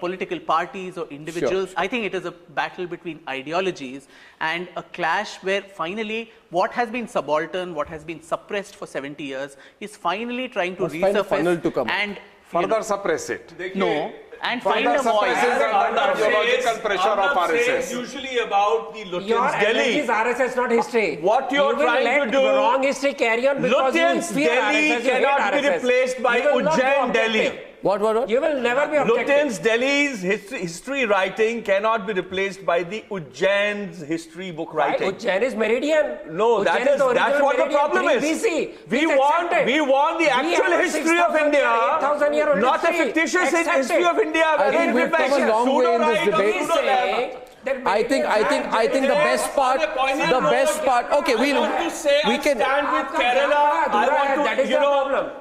political parties or individuals. Sure. I think it is a battle between ideologies and a clash where finally what has been subaltern, what has been suppressed for 70 years is finally trying to resurface
and further suppress it.
No. And find a voice.
Ideological pressure of RSS.
Usually about the Lutyens'
Your
Delhi.
is RSS, not history.
What you're trying to do,
wrong history carry on because
Lutyens' Delhi cannot be replaced by Ujjain Delhi.
What?
You will never be objective.
Lutyens' Delhi's history writing cannot be replaced by the Ujjain's history book writing.
Ujjain is meridian.
No, that's what the problem is. We want the actual history of India, not a fictitious history of India.
I think we've come a long way in this debate. I think the best part. Okay, we can
stand with Kerala.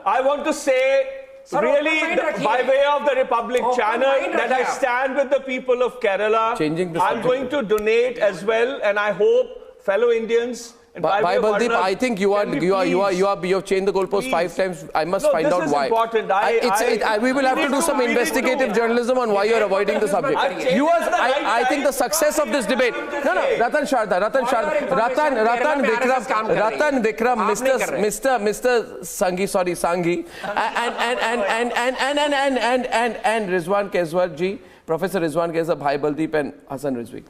I want to say. Really, by way of the Republic channel, that I stand with the people of Kerala. I'm going to donate as well, and I hope, fellow Indians,
Bhai Baldeep, I think you have changed the goalpost 5 times. I must find out why.
Important.
We will have to do some investigative journalism on why you're avoiding the subject. I think the success of this debate. No, Ratan Vikram, Mr. Sanghi, and Rizwan Keswar ji, Professor Rizwan Keswar, Bhai Baldeep and Hassan Rizvi.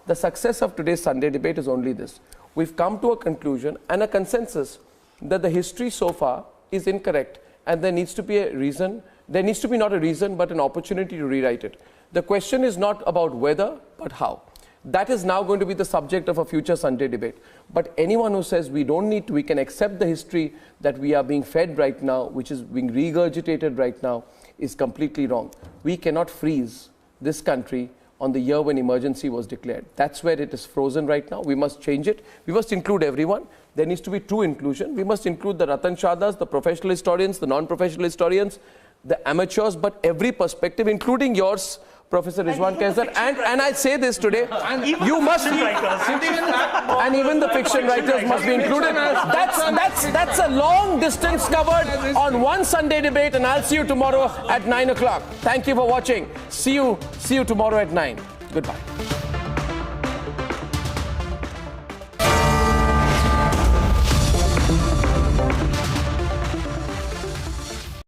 The success of today's Sunday debate is only this. We've come to a conclusion and a consensus that the history so far is incorrect and there needs to be a reason. There needs to be not a reason but an opportunity to rewrite it. The question is not about whether but how. That is now going to be the subject of a future Sunday debate. But anyone who says we don't need to, we can accept the history that we are being fed right now, which is being regurgitated right now, is completely wrong. We cannot freeze this country on the year when emergency was declared. That's where it is frozen right now. We must change it. We must include everyone. There needs to be true inclusion. We must include the Ratan Shadas, the professional historians, the non-professional historians, the amateurs, but every perspective, including yours, Professor Rizwan Keswar. And I say this today, you must, and even the fiction writers must be included. That's a long distance covered on one Sunday debate, and I'll see you tomorrow at 9 o'clock. Thank you for watching. See you tomorrow at 9. Goodbye.